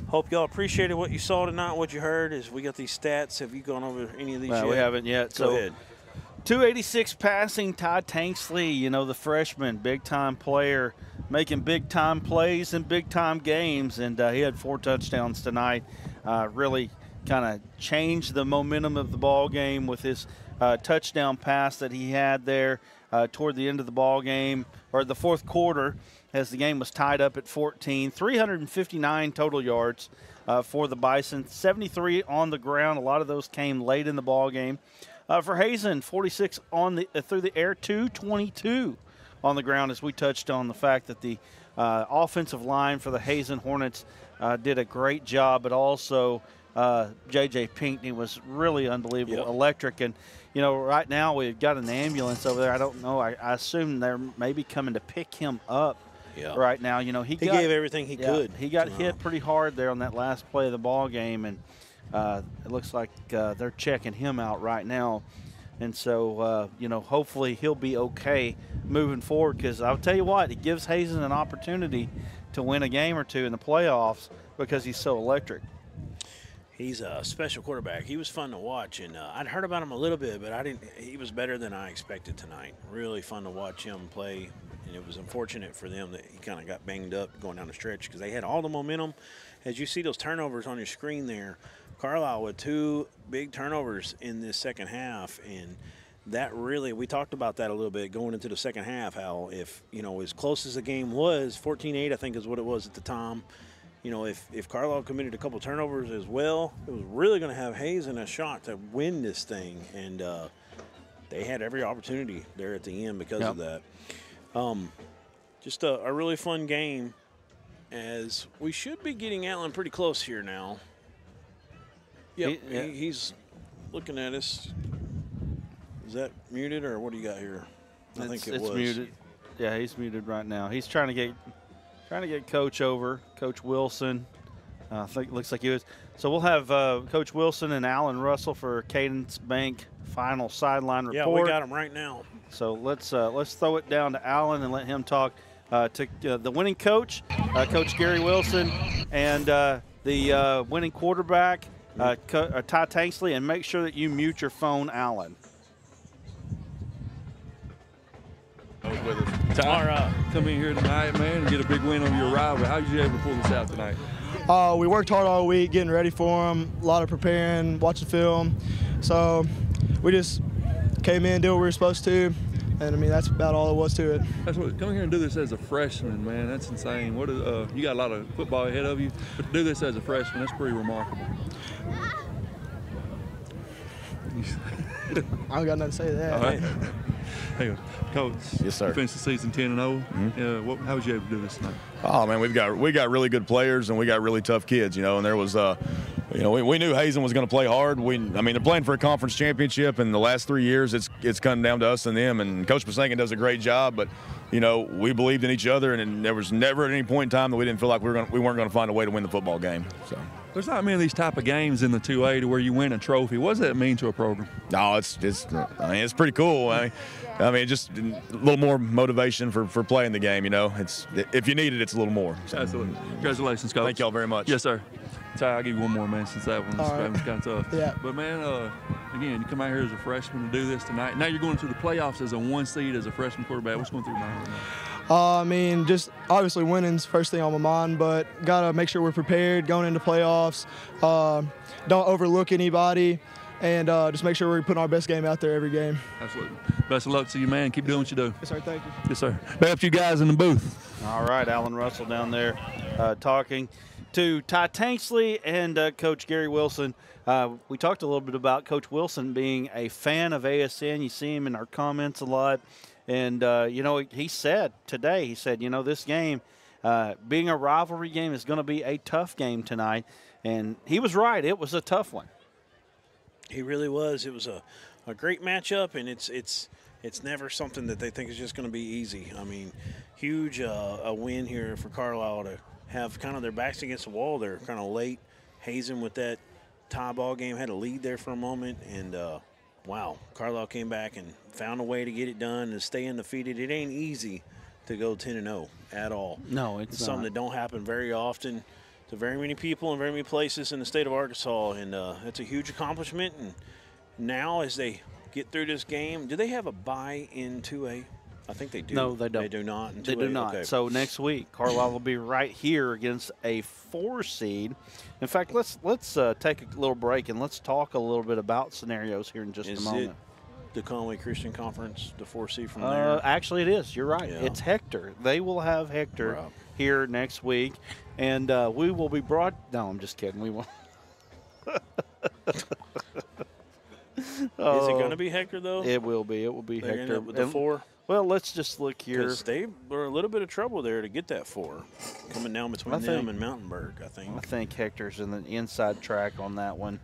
hope y'all appreciated what you saw tonight, what you heard. As we got these stats, have you gone over any of these yet? We haven't yet. Go ahead. 286 passing, Ty Tanksley, you know, the freshman, big-time player, making big-time plays in big-time games. And he had 4 touchdowns tonight. Really kind of changed the momentum of the ball game with his touchdown pass that he had there toward the end of the ball game, or the fourth quarter, as the game was tied up at 14. 359 total yards for the Bison, 73 on the ground. A lot of those came late in the ball game. For Hazen, 46 on the through the air, 222 on the ground, as we touched on the fact that the offensive line for the Hazen Hornets did a great job, but also J.J. Pinkney was really unbelievable, electric. And, you know, right now we've got an ambulance over there. I don't know. I assume they're maybe coming to pick him up right now. You know, he gave everything he could. He got hit pretty hard there on that last play of the ball game, and it looks like they're checking him out right now. And so, you know, hopefully he'll be okay moving forward, because I'll tell you what, it gives Hazen an opportunity to win a game or two in the playoffs because he's so electric. He's a special quarterback. He was fun to watch, and I'd heard about him a little bit, but I didn't. He was better than I expected tonight. Really fun to watch him play, and it was unfortunate for them that he kind of got banged up going down the stretch, because they had all the momentum. As you see those turnovers on your screen there, Carlisle with 2 big turnovers in this second half, and that really, we talked about that a little bit going into the second half, how if, you know, as close as the game was, 14-8 I think is what it was at the time, you know, if Carlisle committed a couple turnovers as well, it was really going to have Hazen a shot to win this thing, and they had every opportunity there at the end because of that. Just a really fun game, as we should be getting Allen pretty close here now. He's looking at us. Is that muted, or what do you got here? I think it was. It's muted. Yeah, he's muted right now. He's trying to get Coach over, Coach Wilson. I think it looks like he was. So we'll have Coach Wilson and Alan Russell for Cadence Bank final sideline report. Yeah, we got him right now. So let's throw it down to Alan and let him talk to the winning coach, Coach Gary Wilson, and the winning quarterback, Ty Tanksley, and make sure that you mute your phone, Alan. With us. Ty, come in here tonight, man, and get a big win over your rival. How did you able to pull this out tonight? We worked hard all week getting ready for them, a lot of preparing, watching film. So we just came in, did what we were supposed to, and I mean, that's about all it was to it. That's what, coming here and do this as a freshman, man, that's insane. What you got a lot of football ahead of you, but to do this as a freshman, that's pretty remarkable. I don't got nothing to say to that. All right. Hey, Coach. Yes, sir. You finished the season 10-0. Mm-hmm. How was you able to do this tonight? Oh man, we got really good players, and we got really tough kids, you know. And there was, you know, we knew Hazen was going to play hard. I mean, they're playing for a conference championship, and the last 3 years, it's come down to us and them. And Coach Pasankin does a great job, but you know, we believed in each other, and there was never at any point in time that we didn't feel like we weren't going to find a way to win the football game. So. There's not many of these type of games in the 2A to where you win a trophy. What does that mean to a program? No, it's I mean, it's pretty cool. I mean, just a little more motivation for playing the game. You know, it's if you need it, it's a little more. So. Absolutely. Congratulations, Coach. Thank y'all very much. Yes, sir. Ty, I'll give you one more, man, since that one's kind of tough. Yeah. But, man, again, you come out here as a freshman to do this tonight. Now you're going to the playoffs as a 1 seed as a freshman quarterback. What's going through your mind right now? I mean, just obviously winning's first thing on my mind, but got to make sure we're prepared going into playoffs. Don't overlook anybody, and just make sure we're putting our best game out there every game. Absolutely. Best of luck to you, man. Keep doing what you do. Yes, sir. Thank you. Yes, sir. Back up you guys in the booth. All right, Alan Russell down there talking to Ty Tanksley and Coach Gary Wilson. We talked a little bit about Coach Wilson being a fan of ASN. You see him in our comments a lot. And, you know, he said today, you know, this game, being a rivalry game, is going to be a tough game tonight. And he was right. It was a tough one. He really was. It was a great matchup, and it's never something that they think is just going to be easy. I mean, huge a win here for Carlisle to have kind of their backs against the wall. They're kind of late. Hazen with that tie ball game had a lead there for a moment, and wow, Carlisle came back and found a way to get it done and stay undefeated. It ain't easy to go 10-0 at all. No, it's not. Something that don't happen very often to very many people and very many places in the state of Arkansas, and that's a huge accomplishment. And now as they get through this game, do they have a bye in 2A? I think they do. No, they don't. They do not. They do not. Okay. So next week, Carlisle will be right here against a 4 seed. In fact, let's take a little break and let's talk a little bit about scenarios here in just a moment. Is it the Conway Christian Conference, the 4 seed from there? Actually, it is. You're right. Yeah. It's Hector. They will have Hector Right. here next week, and we will be brought. No, I'm just kidding. We won't. Is it going to be Hector, though? It will be. It will be They're Hector. with the 4? Well, let's just look here. Because they were a little bit of trouble there to get that 4. Coming down between them and Mountainburg, I think. I think Hector's in the inside track on that one.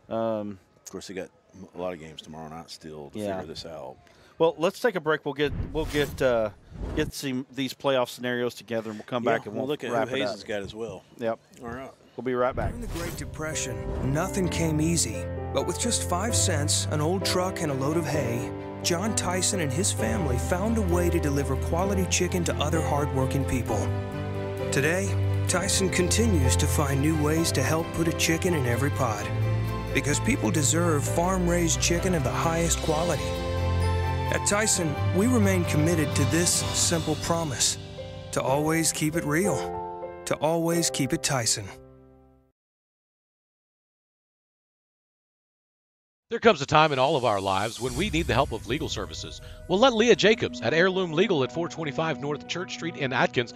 Of course, they got a lot of games tomorrow night still to figure this out. Well, let's take a break. We'll get these playoff scenarios together, and we'll come back and we'll look at wrap who it up. Hazen's got as well. Yep. All right. We'll be right back. During the Great Depression, nothing came easy. But with just 5 cents, an old truck, and a load of hay, John Tyson and his family found a way to deliver quality chicken to other hardworking people. Today, Tyson continues to find new ways to help put a chicken in every pot. Because people deserve farm-raised chicken of the highest quality. At Tyson, we remain committed to this simple promise: to always keep it real, to always keep it Tyson. There comes a time in all of our lives when we need the help of legal services. Well, let Leah Jacobs at Heirloom Legal at 425 North Church Street in Atkins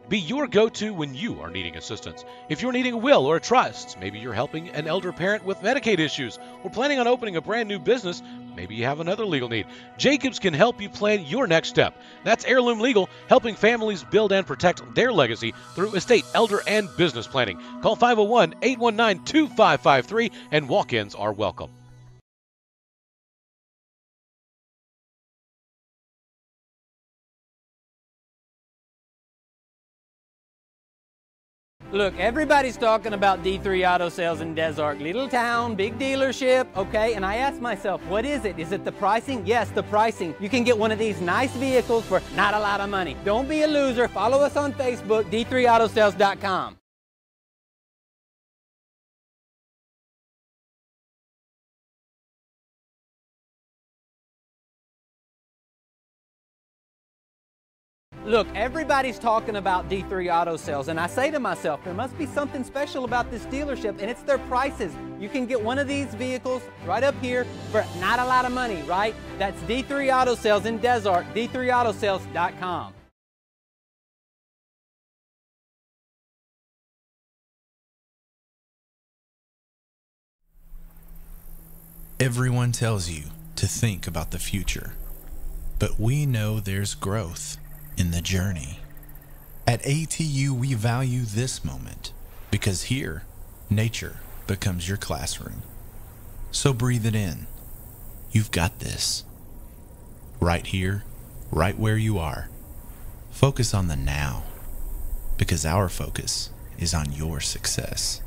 be your go-to when you are needing assistance. If you're needing a will or a trust, maybe you're helping an elder parent with Medicaid issues, or planning on opening a brand new business, maybe you have another legal need, Jacobs can help you plan your next step. That's Heirloom Legal, helping families build and protect their legacy through estate, elder, and business planning. Call 501-819-2553, and walk-ins are welcome. Look, everybody's talking about D3 Auto Sales in Desart. Little town, big dealership, okay? And I asked myself, what is it? Is it the pricing? Yes, the pricing. You can get one of these nice vehicles for not a lot of money. Don't be a loser. Follow us on Facebook, d3autosales.com. Look, everybody's talking about D3 Auto Sales, and I say to myself, there must be something special about this dealership, and it's their prices. You can get one of these vehicles right up here for not a lot of money, right? That's D3 Auto Sales in Desart, d3autosales.com. Everyone tells you to think about the future, but we know there's growth in the journey. At ATU, we value this moment because here, nature becomes your classroom. So breathe it in. You've got this. Right here, right where you are. Focus on the now, because our focus is on your success.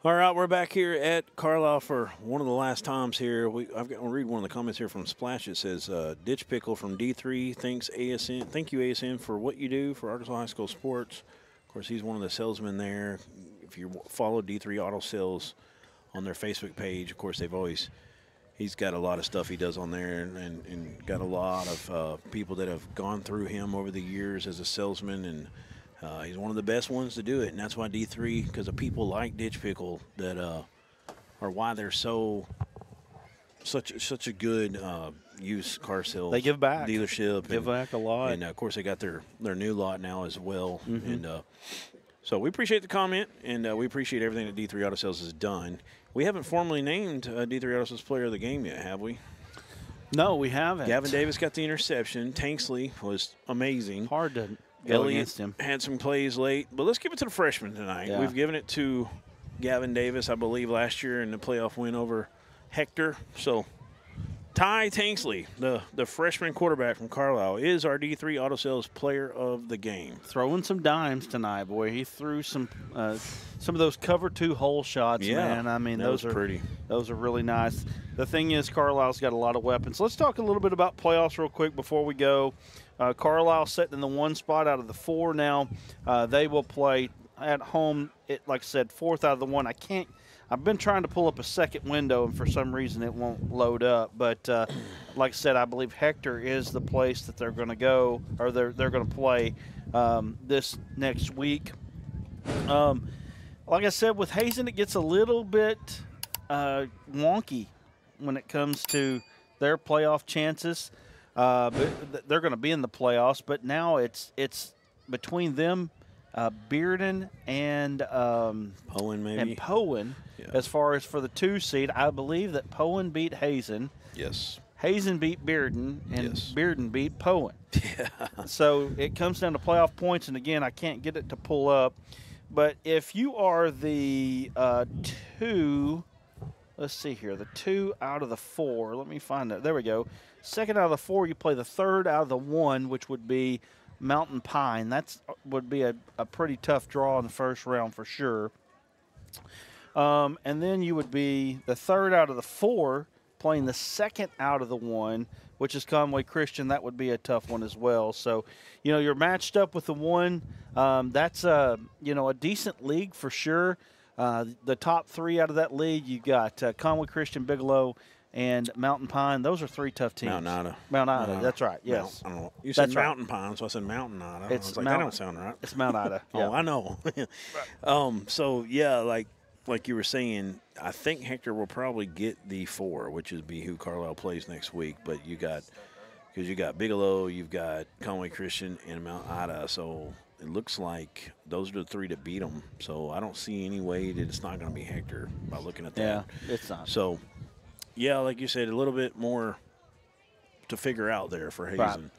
All right, we're back here at Carlisle for one of the last times here. I've got to read one of the comments here from Splash. It says, Ditch Pickle from D3 thanks ASN. Thank you, ASN, for what you do for Arkansas High School sports. Of course, he's one of the salesmen there. If you follow D3 Auto Sales on their Facebook page, of course, he's got a lot of stuff he does on there and got a lot of people that have gone through him over the years as a salesman, and he's one of the best ones to do it, and that's why D3, because of people like Ditch Pickle that are why they're such a good used car sales. They give back. Dealership. Give back a lot. And, of course, they got their new lot now as well. Mm-hmm. And so we appreciate the comment, and we appreciate everything that D3 Auto Sales has done. We haven't formally named D3 Auto Sales Player of the Game yet, have we? No, we haven't. Gavin Davis got the interception. Tanksley was amazing. Hard to go Elliott against him. had some plays late, but let's give it to the freshman tonight. Yeah. We've given it to Gavin Davis, I believe, last year in the playoff win over Hector. So Ty Tanksley, the freshman quarterback from Carlisle, is our D3 Auto Sales Player of the Game. Throwing some dimes tonight, boy. He threw some of those cover 2 hole shots, man. I mean, those are pretty. Those are really nice. The thing is, Carlisle's got a lot of weapons. Let's talk a little bit about playoffs real quick before we go. Carlisle sitting in the 1 spot out of the 4 now. They will play at home. Like I said, 4th out of the 1. I've been trying to pull up a second window, and for some reason it won't load up. But like I said, I believe Hector is the place that they're going to go, or they're going to play this next week. Like I said, with Hazen, it gets a little bit wonky when it comes to their playoff chances. But they're going to be in the playoffs, but now it's between them, Bearden and Poen, maybe. And Poen. Yeah. As far as for the 2 seed, I believe that Poen beat Hazen. Yes. Hazen beat Bearden, and Bearden beat Poen. Yeah. So it comes down to playoff points, and again, I can't get it to pull up. But if you are the 2, let's see here, the 2 out of the 4. Let me find that. There we go. 2nd out of the 4, you play the 3rd out of the 1, which would be Mountain Pine. That would be a pretty tough draw in the first round for sure. And then you would be the 3rd out of the 4 playing the 2nd out of the 1, which is Conway Christian. That would be a tough one as well. So, you're matched up with the 1. That's a decent league for sure. The top 3 out of that league, you got Conway Christian, Bigelow, and Mountain Pine. Those are 3 tough teams. Mount Ida. That's right. Yes. I don't know. You said Mountain Pine, so I said Mountain Ida. I was like, that don't sound right. It's Mount Ida. Oh, I know. So yeah, like you were saying, I think Hector will probably get the 4, which is be who Carlisle plays next week. But you got Bigelow, you've got Conway Christian, and Mount Ida. So it looks like those are the 3 to beat them. So I don't see any way that it's not going to be Hector by looking at that. Yeah, it's not. So. Yeah, like you said, a little bit more to figure out there for Hazen.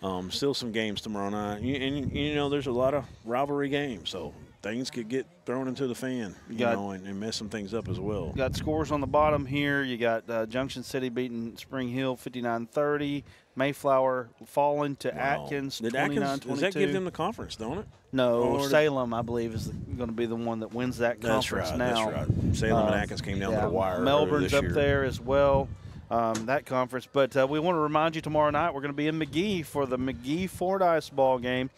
Right. Still some games tomorrow night. And there's a lot of rivalry games, so things could get thrown into the fan, and mess some things up as well. You got scores on the bottom here. You got Junction City beating Spring Hill 59-30. Mayflower falling to Atkins 29-22. Does that give them the conference, don't it? No, Salem, I believe, is going to be the one that wins that conference now. That's right. Salem and Atkins came down to the wire. Melbourne's up there as well, that conference. But we want to remind you tomorrow night we're going to be in McGee for the McGee-Fordyce ball game.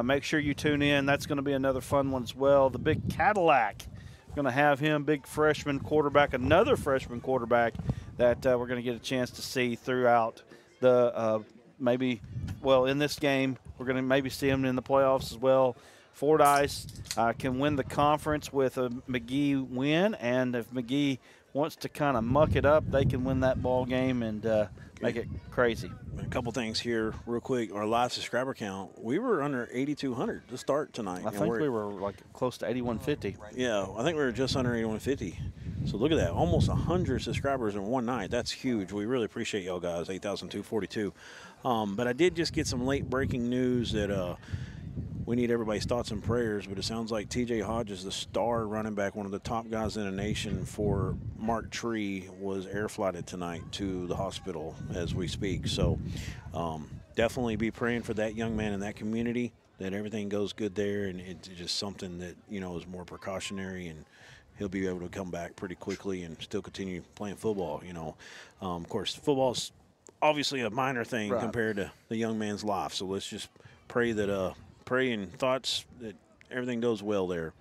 Make sure you tune in. That's going to be another fun one as well. The big Cadillac, going to have him, big freshman quarterback, another freshman quarterback that we're going to get a chance to see throughout the in this game. We're going to maybe see him in the playoffs as well. Fordyce can win the conference with a McGee win, and if McGee wants to kind of muck it up, they can win that ball game and make it crazy. A couple things here real quick. Our live subscriber count, we were under 8,200 to start tonight. I think we were like close to 8,150. Yeah, I think we were just under 8,150. So look at that, almost 100 subscribers in one night. That's huge. We really appreciate y'all guys, 8,242. But I did just get some late breaking news that we need everybody's thoughts and prayers, but it sounds like T.J. Hodges, the star running back, one of the top guys in the nation for Mark Tree, was air flighted tonight to the hospital as we speak. So definitely be praying for that young man in that community, that everything goes good there, and it's just something that, is more precautionary, and he'll be able to come back pretty quickly and still continue playing football, Of course, football's obviously a minor thing compared to the young man's life, so let's just pray that pray and thoughts that everything goes well there.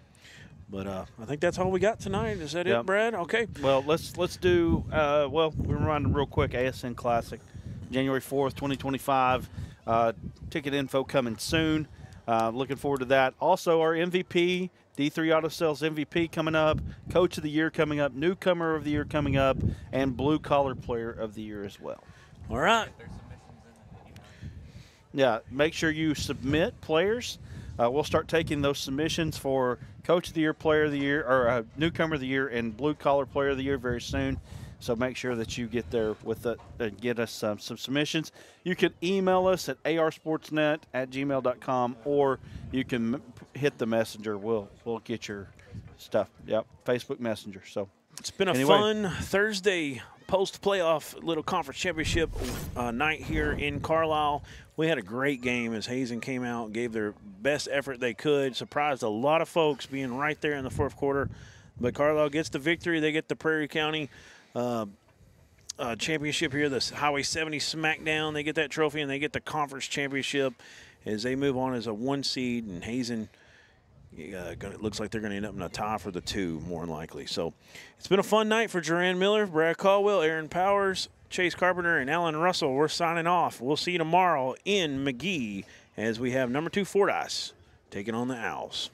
But I think that's all we got tonight. Is that it, Brad? Okay. Well, let's do we're reminding real quick, ASN Classic, January 4th, 2025. Ticket info coming soon. Looking forward to that. Also, our MVP, D3 Auto Sales MVP coming up, Coach of the Year coming up, Newcomer of the Year coming up, and Blue Collar Player of the Year as well. All right. Yeah, make sure you submit players. We'll start taking those submissions for Coach of the Year, Player of the Year, or Newcomer of the Year, and Blue Collar Player of the Year very soon. So make sure that you get there with it and get us some submissions. You can email us at arsportsnet@gmail.com, or you can hit the messenger. We'll get your stuff. Yep, Facebook Messenger. So it's been a fun Thursday post-playoff little conference championship night here in Carlisle. We had a great game as Hazen came out and gave their best effort they could. Surprised a lot of folks being right there in the fourth quarter. But Carlisle gets the victory. They get the Prairie County championship here, the Highway 70 Smackdown. They get that trophy, and they get the conference championship as they move on as a 1 seed. And Hazen, it looks like they're going to end up in a tie for the 2, more than likely. So it's been a fun night for Joranne Miller, Brad Caldwell, Aaron Powers, Chase Carpenter, and Alan Russell. We're signing off. We'll see you tomorrow in McGee as we have number 2 Fordyce taking on the Owls.